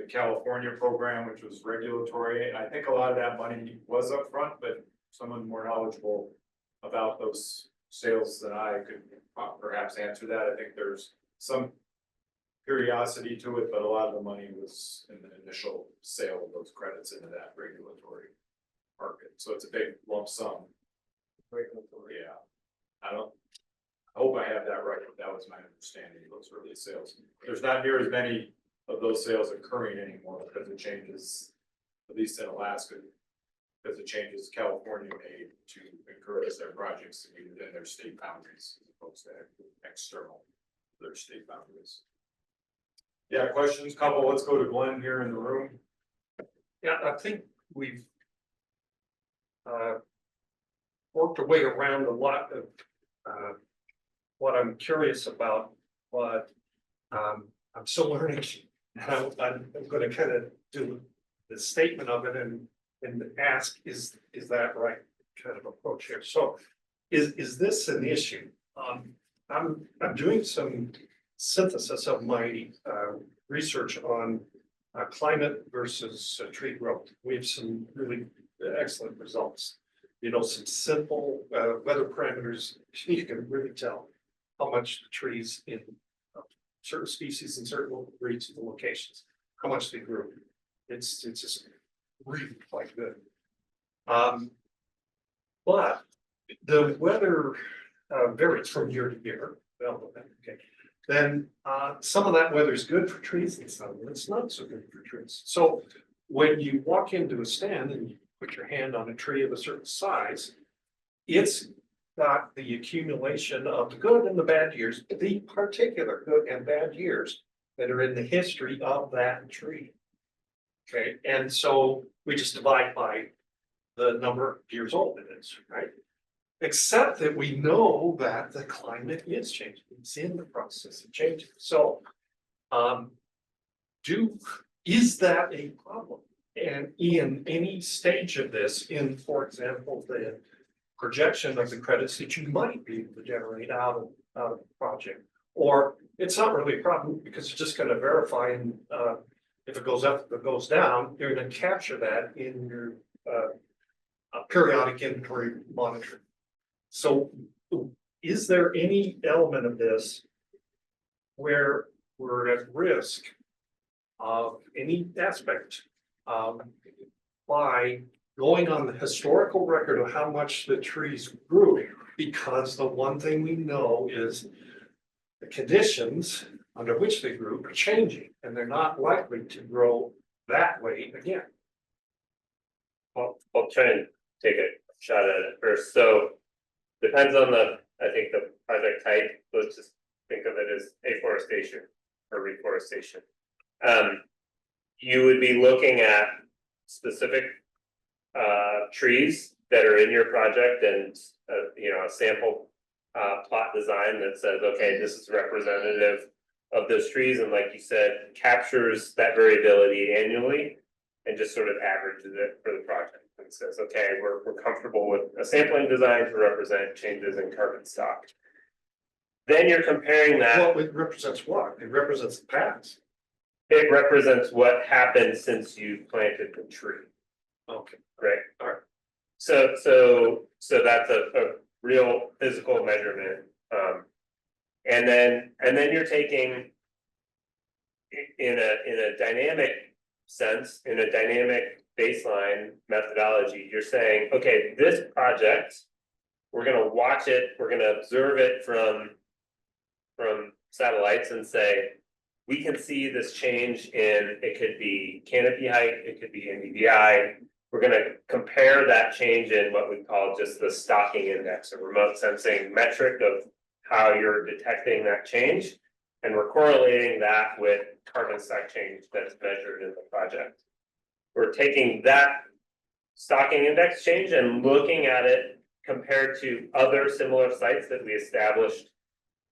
California program, which was regulatory, and I think a lot of that money was upfront, but someone more knowledgeable about those sales than I could perhaps answer that. I think there's some curiosity to it, but a lot of the money was in the initial sale of those credits into that regulatory market, so it's a big lump sum. Regulatory, yeah. I hope I have that right, but that was my understanding of those early sales. There's not near as many of those sales occurring anymore because of changes, at least in Alaska, because of changes California made to encourage their projects to be within their state boundaries as opposed to external to their state boundaries. Yeah, questions, couple, let's go to Glenn here in the room. Yeah, I think we've worked our way around a lot of what I'm curious about, but I'm still learning. And I'm going to kind of do the statement of it and ask, is that right kind of approach here? So is this an issue? I'm doing some synthesis of my research on climate versus tree growth. We have some really excellent results. Some simple weather parameters, you can really tell how much the trees in certain species and certain breeds and locations, how much they grew. It's just really quite good. But the weather varies from year to year. Well, okay. Then some of that weather is good for trees and some of it's not so good for trees. So when you walk into a stand and you put your hand on a tree of a certain size, it's got the accumulation of the good and the bad years, the particular good and bad years that are in the history of that tree. Okay, and so we just divide by the number of years old it is, right? Except that we know that the climate is changing. It's in the process of changing. So is that a problem? And in any stage of this, for example, the projection of the credits that you might be able to generate out of the project, or it's not really a problem because it's just going to verify, and if it goes up, if it goes down, you're going to capture that in your periodic inventory monitoring. So is there any element of this where we're at risk of any aspect by going on the historical record of how much the trees grew? Because the one thing we know is the conditions under which they grew are changing, and they're not likely to grow that way again. I'll try and take a shot at it first. So depends on the project type. Let's just think of it as afforestation or reforestation. You would be looking at specific trees that are in your project and a sample plot design that says, okay, this is representative of those trees, and like you said, captures that variability annually and just sort of averages it for the project and says, okay, we're comfortable with a sampling design to represent changes in carbon stock. Then you're comparing that. Well, it represents what? It represents the past. It represents what happened since you planted the tree. Okay, great. All right. So that's a real physical measurement. And then you're taking in a dynamic sense, in a dynamic baseline methodology, you're saying, okay, this project, we're going to watch it, we're going to observe it from satellites and say, we can see this change in, it could be canopy height, it could be NDVI. We're going to compare that change in what we call just the stocking index, a remote sensing metric of how you're detecting that change. And we're correlating that with carbon stack change that's measured in the project. We're taking that stocking index change and looking at it compared to other similar sites that we established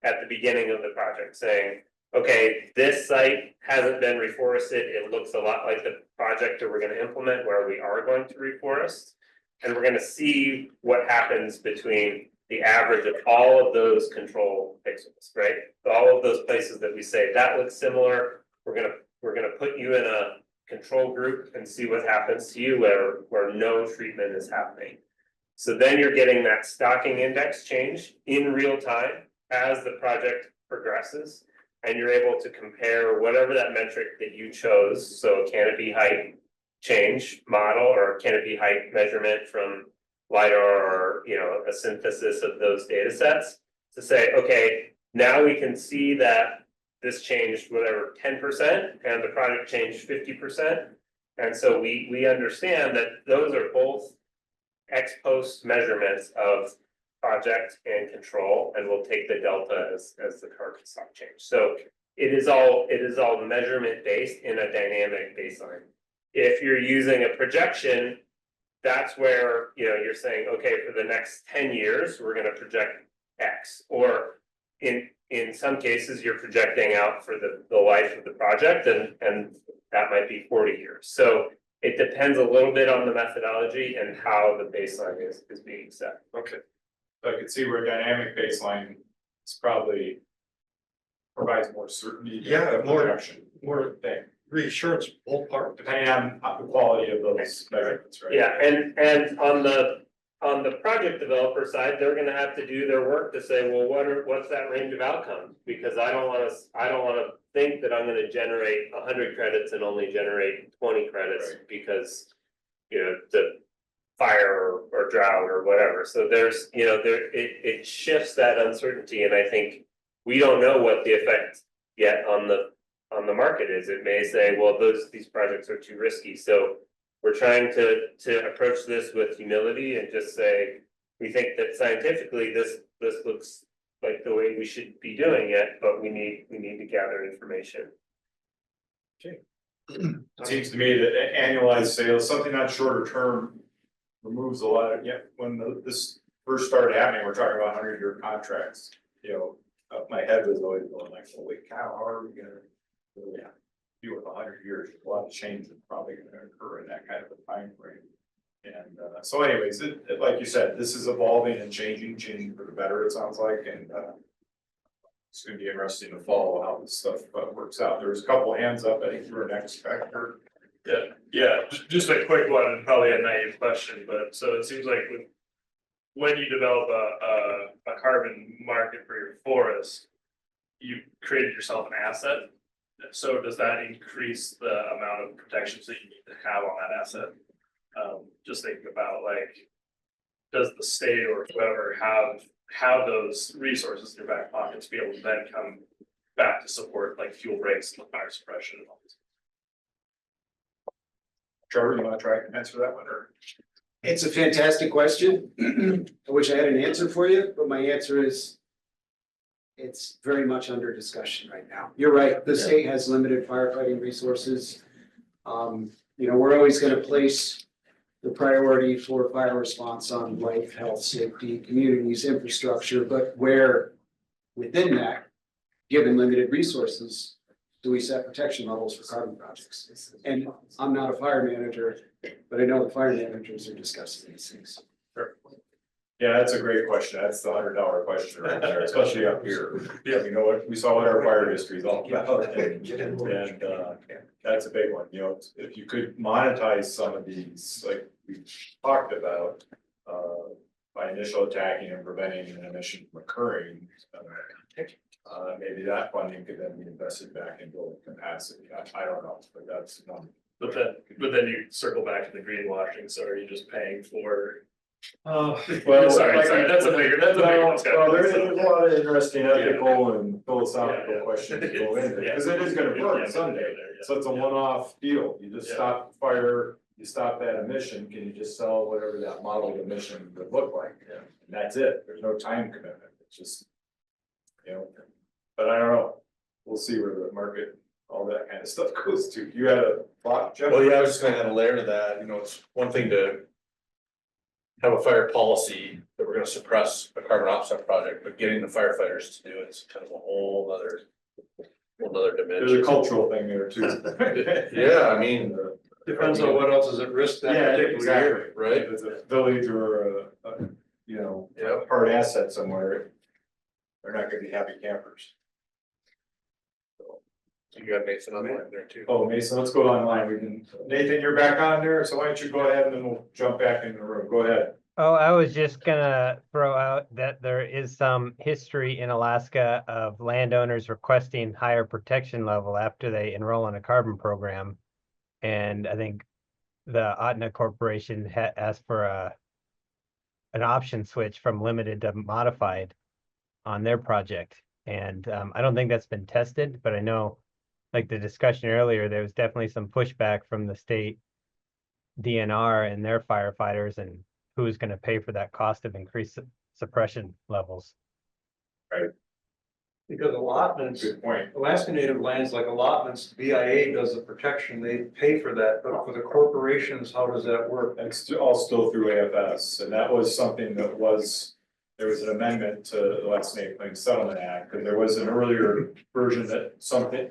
at the beginning of the project, saying, okay, this site hasn't been reforested. It looks a lot like the project that we're going to implement where we are going to reforest. And we're going to see what happens between the average of all of those control pixels, right? So all of those places that we say that looks similar, we're gonna put you in a control group and see what happens to you where no treatment is happening. So then you're getting that stocking index change in real time as the project progresses, and you're able to compare whatever that metric that you chose, so canopy height change model or canopy height measurement from LiDAR or, you know, a synthesis of those data sets to say, okay, now we can see that this changed whatever 10% and the project changed 50%. And so we understand that those are both ex post measurements of project and control, and we'll take the delta as the carbon stock change. So it is all measurement based in a dynamic baseline. If you're using a projection, that's where, you know, you're saying, okay, for the next 10 years, we're going to project X, or in some cases, you're projecting out for the life of the project, and that might be 40 years. So it depends a little bit on the methodology and how the baseline is being set. Okay. So I could see where dynamic baseline is probably provides more certainty. Yeah, more thing. Reassurance ballpark. Depending on the quality of those measurements, right? Yeah, and on the project developer side, they're gonna have to do their work to say, well, what's that range of outcomes? Because I don't wanna think that I'm gonna generate 100 credits and only generate 20 credits, right, because, you know, the fire or drought or whatever. So there's, you know, it shifts that uncertainty, and I think we don't know what the effect yet on the market is. It may say, well, these projects are too risky. So we're trying to approach this with humility and just say, we think that scientifically this looks like the way we should be doing it, but we need to gather information. Okay. It seems to me that annualized sales, something on shorter term, removes a lot of, when this first started happening, we're talking about 100-year contracts. You know, my head was always going like, holy cow, how are we gonna deal with 100 years? A lot of change is probably gonna occur in that kind of a time frame. And so anyways, like you said, this is evolving and changing for the better, it sounds like, and it's gonna be interesting to follow how this stuff works out. There's a couple hands up, I think, for an next factor. Yeah, just a quick one, and probably a naive question, but so it seems like when you develop a carbon market for your forest, you created yourself an asset. So does that increase the amount of protections that you need to have on that asset? Just thinking about, like, does the state or whoever have those resources in their back pocket to be able to then come back to support like fuel breaks and fire suppression and all this? Trevor, you want to try and answer that one, or? It's a fantastic question. I wish I had an answer for you, but my answer is it's very much under discussion right now. You're right, the state has limited firefighting resources. You know, we're always going to place the priority for fire response on life, health, safety, communities, infrastructure, but where within that, given limited resources, do we set protection levels for carbon projects? And I'm not a fire manager, but I know the fire managers are discussing these things. Sure. Yeah, that's a great question. That's the $100 question right there, especially up here. Yeah, you know what, we saw what our fire history is all about. And that's a big one. You know, if you could monetize some of these, like we talked about, by initial attacking and preventing an emission from occurring, maybe that funding could then be invested back in building capacity. I don't know, but that's not. But then you circle back to the greenwashing. So are you just paying for? Well, sorry, that's a bigger discussion. Well, there's a lot of interesting ethical and philosophical questions that go in there, because it is gonna burn someday. So it's a one-off deal. You just stop the fire, you stop that emission, can you just sell whatever that modeled emission would look like? And that's it. There's no time commitment. It's just you know. But I don't know, we'll see where the market, all that kind of stuff goes to. You had a thought, Jeff? Well, yeah, I was just gonna add a layer to that, you know, it's one thing to have a fire policy that we're gonna suppress a carbon offset project, but getting the firefighters to do it's kind of a whole other dimension. There's a cultural thing there too. Yeah, I mean. Depends on what else is at risk that Yeah, particular exactly, year. Right. If it's a village or you know, a hard asset somewhere, they're not gonna be happy campers. You got Nathan on there too. Oh, Mason, let's go online. We can, Nathan, you're back on there, so why don't you go ahead and then we'll jump back into the room. Go ahead. Oh, I was just gonna throw out that there is some history in Alaska of landowners requesting higher protection level after they enroll in a carbon program. And I think the Ahtna Corporation asked for an option switch from limited to modified on their project. And I don't think that's been tested, but I know, like the discussion earlier, there was definitely some pushback from the state DNR and their firefighters and who's going to pay for that cost of increased suppression levels. Right. Because allotments, Good point. Alaska Native lands like allotments, BIA does the protection, they pay for that, but for the corporations, how does that work? It's all still through AFS, and that was something that was, there was an amendment to the Alaska Native Claims Settlement Act, and there was an earlier version that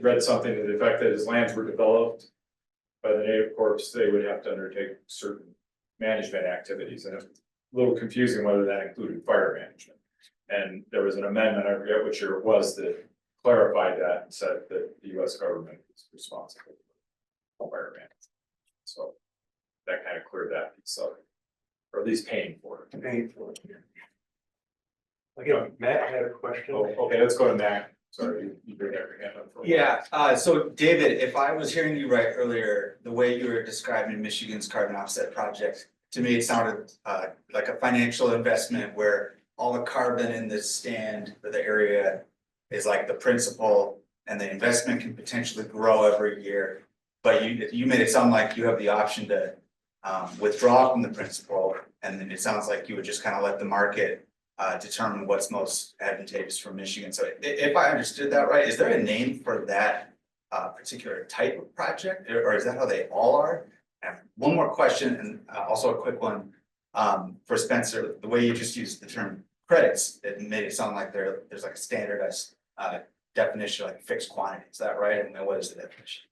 read something to the effect that as lands were developed by the Native Corps, they would have to undertake certain management activities, and it's a little confusing whether that included fire management. And there was an amendment, I forget which year it was, that clarified that and said that the US government is responsible for fire management. So that kind of cleared that piece up, or at least paying for it. Paying for it. Again, Matt had a question. Oh, okay, let's go to Matt. Sorry, you bring your hand up. For Yeah, so David, if I was hearing you right earlier, the way you were describing Michigan's carbon offset project, to me, it sounded like a financial investment where all the carbon in the stand or the area is like the principal, and the investment can potentially grow every year. But you made it sound like you have the option to withdraw from the principal, and then it sounds like you would just kind of let the market determine what's most advantageous for Michigan. So if I understood that right, is there a name for that particular type of project, or is that how they all are? And one more question, and also a quick one for Spencer. The way you just used the term credits, it made it sound like there's like a standardized definition, like fixed quantity. Is that right? And what is the definition?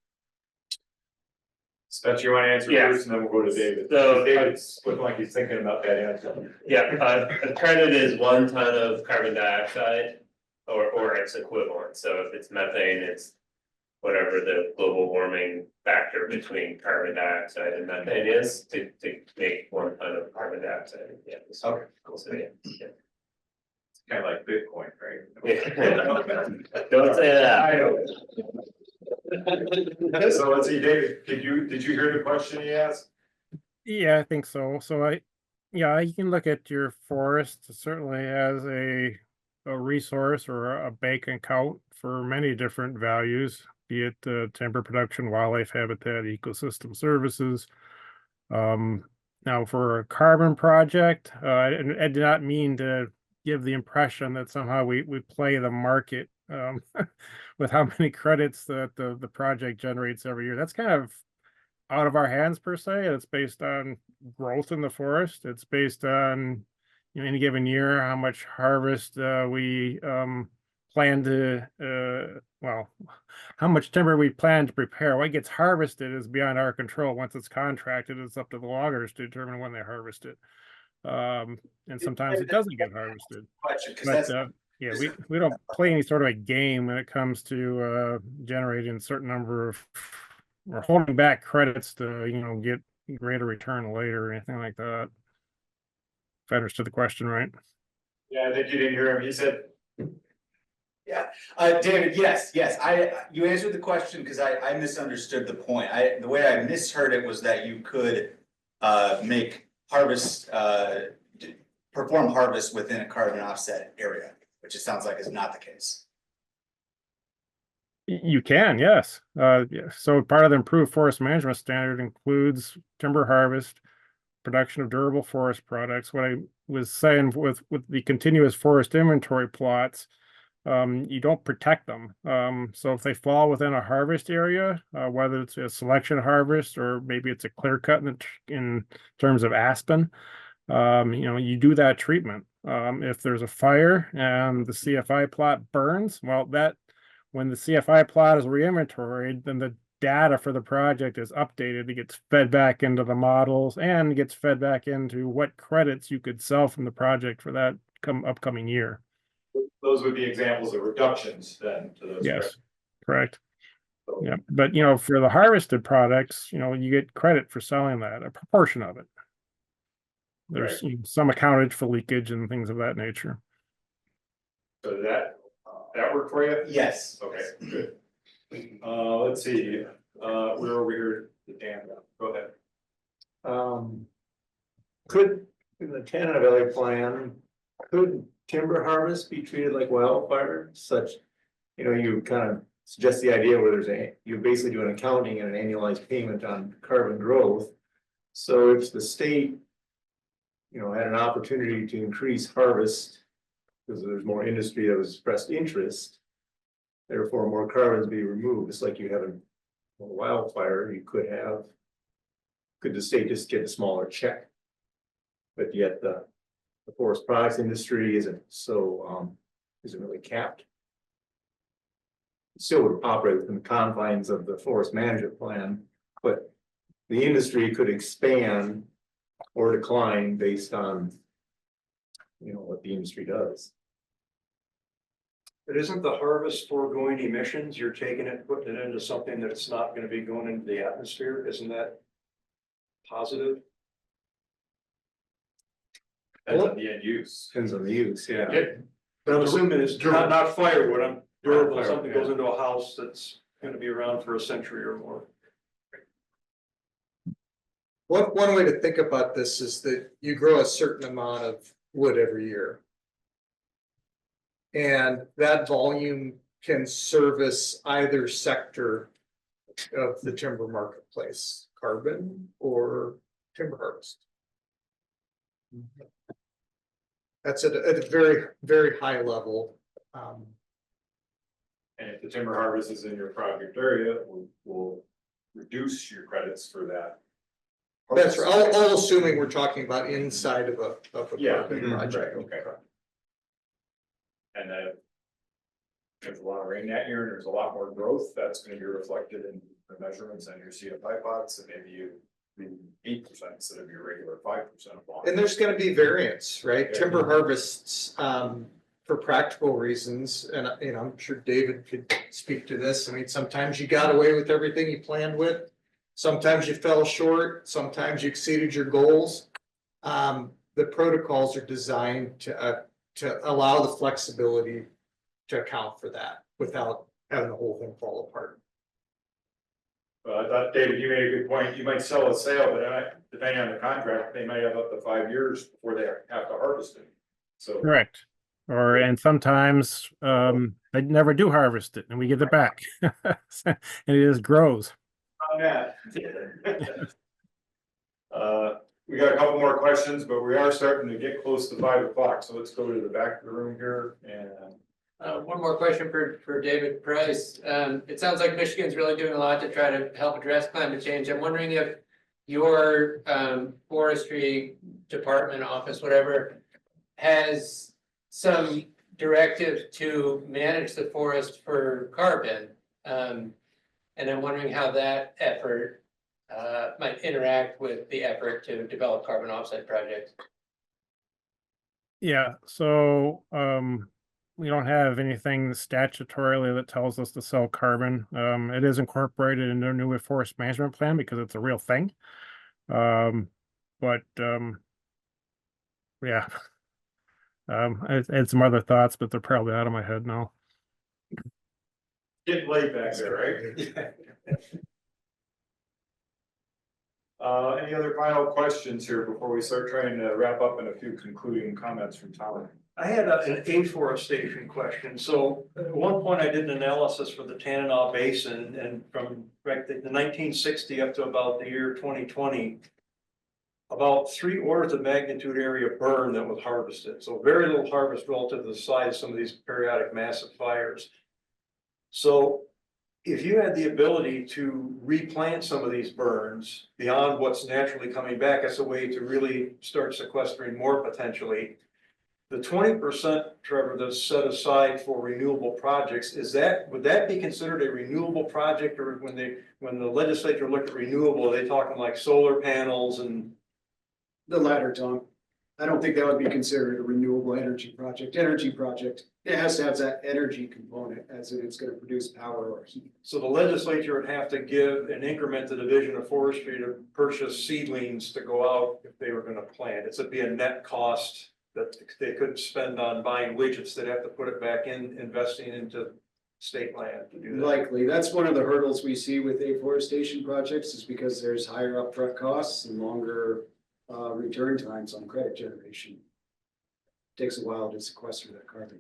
Spencer, you want to answer first, and then we'll go to David. So David's looking like he's thinking about that answer. yeah, a credit is 1 ton of carbon dioxide or its equivalent. So if it's methane, it's whatever the global warming factor between carbon dioxide and methane is to make 1 ton of carbon dioxide. Yeah. Okay. Cool. So yeah. It's kind of like Bitcoin, right? Yeah. Don't say that. I know. So let's see, David, did you hear the question he asked? Yeah, I think so. So yeah, you can look at your forest certainly as a resource or a bank account for many different values, be it timber production, wildlife habitat, ecosystem services. Now for a carbon project, I did not mean to give the impression that somehow we play the market with how many credits that the project generates every year. That's kind of out of our hands per se. It's based on growth in the forest. It's based on, any given year, how much harvest we plan to, how much timber we plan to prepare. What gets harvested is beyond our control. Once it's contracted, it's up to the loggers to determine when they harvest it. And sometimes it doesn't get harvested. But yeah, we don't play any sort of a game when it comes to generating a certain number of, or holding back credits to, get greater return later or anything like that. If I understood the question right. Yeah, I think you didn't hear him. He said. Yeah, David, yes, you answered the question because I misunderstood the point. The way I misheard it was that you could make harvest, perform harvest within a carbon offset area, which it sounds like is not the case. You can, yes. Yeah. So part of the improved forest management standard includes timber harvest, production of durable forest products. What I was saying with the continuous forest inventory plots, you don't protect them. So if they fall within a harvest area, whether it's a selection harvest or maybe it's a clear cut in terms of aspen, you do that treatment. If there's a fire and the CFI plot burns, well, when the CFI plot is re-inventoried, then the data for the project is updated. It gets fed back into the models and gets fed back into what credits you could sell from the project for that upcoming year. Those would be examples of reductions then to those. Yes, correct. Yeah, but for the harvested products, you get credit for selling that, a proportion of it. There's some accounted for leakage and things of that nature. So did that work for you? Yes. Okay, good. Let's see, we're over here, Dan, go ahead. Could, in the Tanana Valley plan, could timber harvest be treated like wildfire, such, you kind of suggest the idea where you basically do an accounting and an annualized payment on carbon growth. So if the state, had an opportunity to increase harvest, because there's more industry that was expressed interest, therefore more carbons be removed. It's like you have a wildfire, could the state just get a smaller check? But yet the forest products industry isn't really capped. It still would operate within the confines of the forest management plan, but the industry could expand or decline based on what the industry does. But isn't the harvest foregoing emissions? You're taking it, putting it into something that it's not gonna be going into the atmosphere, isn't that positive? Depends on the end use. Depends on the use, yeah. But I'm assuming it's not firewood, I'm durable, Firewood, something goes into a house that's gonna be around for a century or more. One way to think about this is that you grow a certain amount of wood every year. And that volume can service either sector of the timber marketplace, carbon or timber harvest. That's at a very, very high level. And if the timber harvest is in your project area, we'll reduce your credits for that. That's right, all assuming we're talking about inside of a carbon project. Okay. And then there's a lot of rain that year and there's a lot more growth, that's gonna be reflected in the measurements on your CFI plots, and maybe you 8% instead of your regular 5% of volume. And there's gonna be variance, right? Timber harvests, for practical reasons, and I'm sure David could speak to this. I mean, sometimes you got away with everything you planned with. Sometimes you fell short, sometimes you exceeded your goals. The protocols are designed to allow the flexibility to account for that without having the whole thing fall apart. Well, I thought, David, you made a good point. You might sell a sale, but depending on the contract, they might have up to 5 years before they have to harvest it. So Correct. And sometimes they never do harvest it and we get it back. And it just grows. on that. We got a couple more questions, but we are starting to get close to 5 o'clock, so let's go to the back of the room here and. One more question for David Price. It sounds like Michigan's really doing a lot to try to help address climate change. I'm wondering if your forestry department, office, whatever, has some directive to manage the forest for carbon. And I'm wondering how that effort might interact with the effort to develop carbon offset projects. Yeah, so we don't have anything statutorily that tells us to sell carbon. It is incorporated in the new forest management plan because it's a real thing. But yeah, I had some other thoughts, but they're probably out of my head now. Getting late back there, right? Any other final questions here before we start trying to wrap up in a few concluding comments from Tom? I had an afforestation question. So at one point I did an analysis for the Tanana Basin, and from the 1960 up to about the year 2020, about 3 orders of magnitude area burn that was harvested. So very little harvest relative to the size of some of these periodic massive fires. So if you had the ability to replant some of these burns beyond what's naturally coming back, as a way to really start sequestering more potentially. The 20%, Trevor, that's set aside for renewable projects, would that be considered a renewable project? Or when the legislature looked at renewable, are they talking like solar panels and? The latter, Tom. I don't think that would be considered a renewable energy project. It has to have that energy component, as in it's gonna produce power or heat. So the legislature would have to give an increment to the Division of Forestry to purchase seedlings to go out if they were gonna plant. It'd be a net cost that they couldn't spend on buying widgets. They'd have to put it back in investing into state land to do that. Likely, that's one of the hurdles we see with afforestation projects, is because there's higher upfront costs and longer return times on credit generation. Takes a while to sequester that carbon.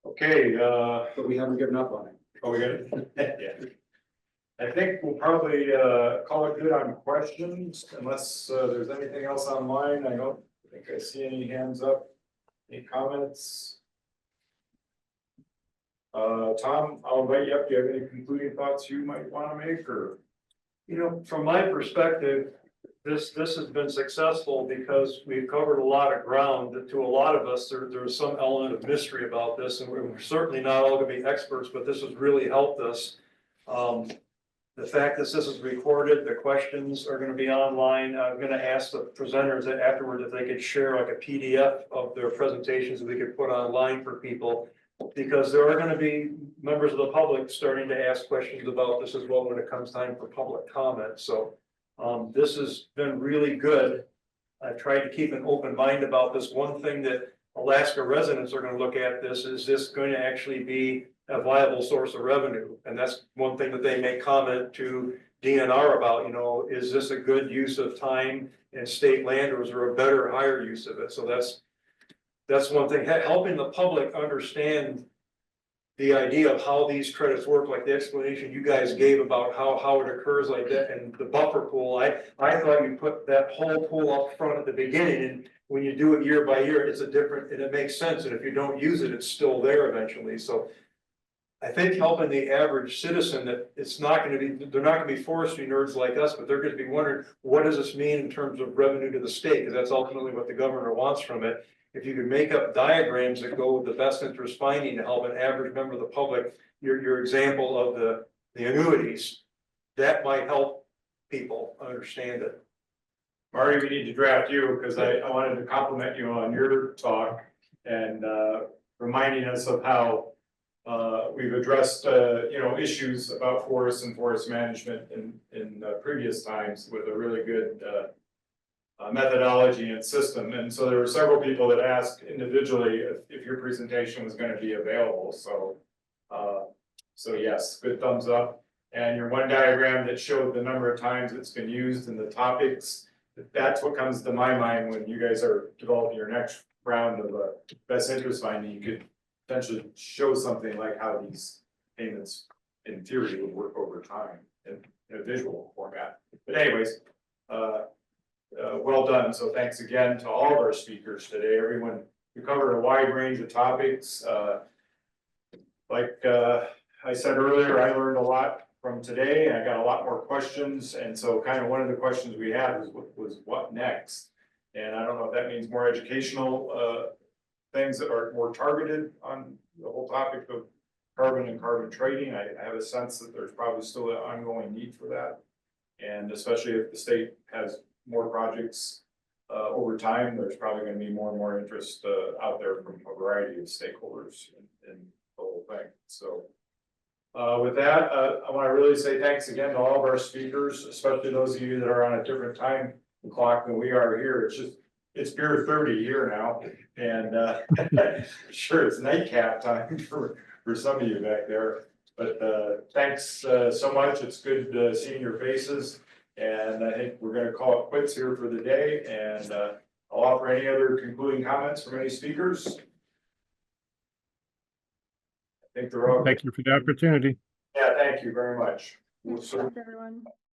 Okay, But we haven't given up on it. oh, we got it. Yeah. I think we'll probably call it good on questions unless there's anything else online. I don't think I see any hands up. Any comments? Tom, I'll invite you up. Do you have any concluding thoughts you might want to make, or? You know, from my perspective, this has been successful because we've covered a lot of ground that to a lot of us, there's some element of mystery about this, and we're certainly not all gonna be experts, but this has really helped us. The fact that this is recorded, the questions are gonna be online. I'm gonna ask the presenters that afterward if they could share like a PDF of their presentations that we could put online for people. Because there are gonna be members of the public starting to ask questions about this as well when it comes time for public comment. So this has been really good. I've tried to keep an open mind about this. One thing that Alaska residents are gonna look at this, is this going to actually be a viable source of revenue? And that's one thing that they may comment to DNR about, you know, is this a good use of time and state land, or is there a better, higher use of it? So that's one thing, helping the public understand the idea of how these credits work, like the explanation you guys gave about how it occurs like that, and the buffer pool. I thought you put that whole pool up front at the beginning, and when you do it year by year, it's a different, and it makes sense. And if you don't use it, it's still there eventually. So I think helping the average citizen, that it's not gonna be, they're not gonna be forestry nerds like us, but they're gonna be wondering, what does this mean in terms of revenue to the state? Because that's ultimately what the governor wants from it. If you can make up diagrams that go with the best interest finding to help an average member of the public, your example of the annuities, that might help people understand it. Marty, we need to draft you, because I wanted to compliment you on your talk and reminding us of how we've addressed you know, issues about forests and forest management in previous times with a really good methodology and system. And so there were several people that asked individually if your presentation was going to be available. So so yes, good thumbs up. And your one diagram that showed the number of times it's been used and the topics, that's what comes to my mind when you guys are developing your next round of best interest finding. You could potentially show something like how these payments in theory would work over time in a visual format. But anyways, well done. So thanks again to all of our speakers today. Everyone, we covered a wide range of topics. Like I said earlier, I learned a lot from today. I got a lot more questions. And so kind of one of the questions we had was what next? And I don't know if that means more educational things that are more targeted on the whole topic of carbon and carbon trading. I have a sense that there's probably still an ongoing need for that. And especially if the state has more projects over time, there's probably going to be more and more interest out there from a variety of stakeholders in the whole thing. So with that, I want to really say thanks again to all of our speakers, especially those of you that are on a different time clock than we are here. It's beer 30 here now, and sure, it's nightcap time for some of you back there. But thanks so much. It's good seeing your faces. And I think we're going to call it quits here for the day. And I'll offer any other concluding comments from any speakers. I think they're all. Thank you for the opportunity. Yeah, thank you very much. Thanks, everyone.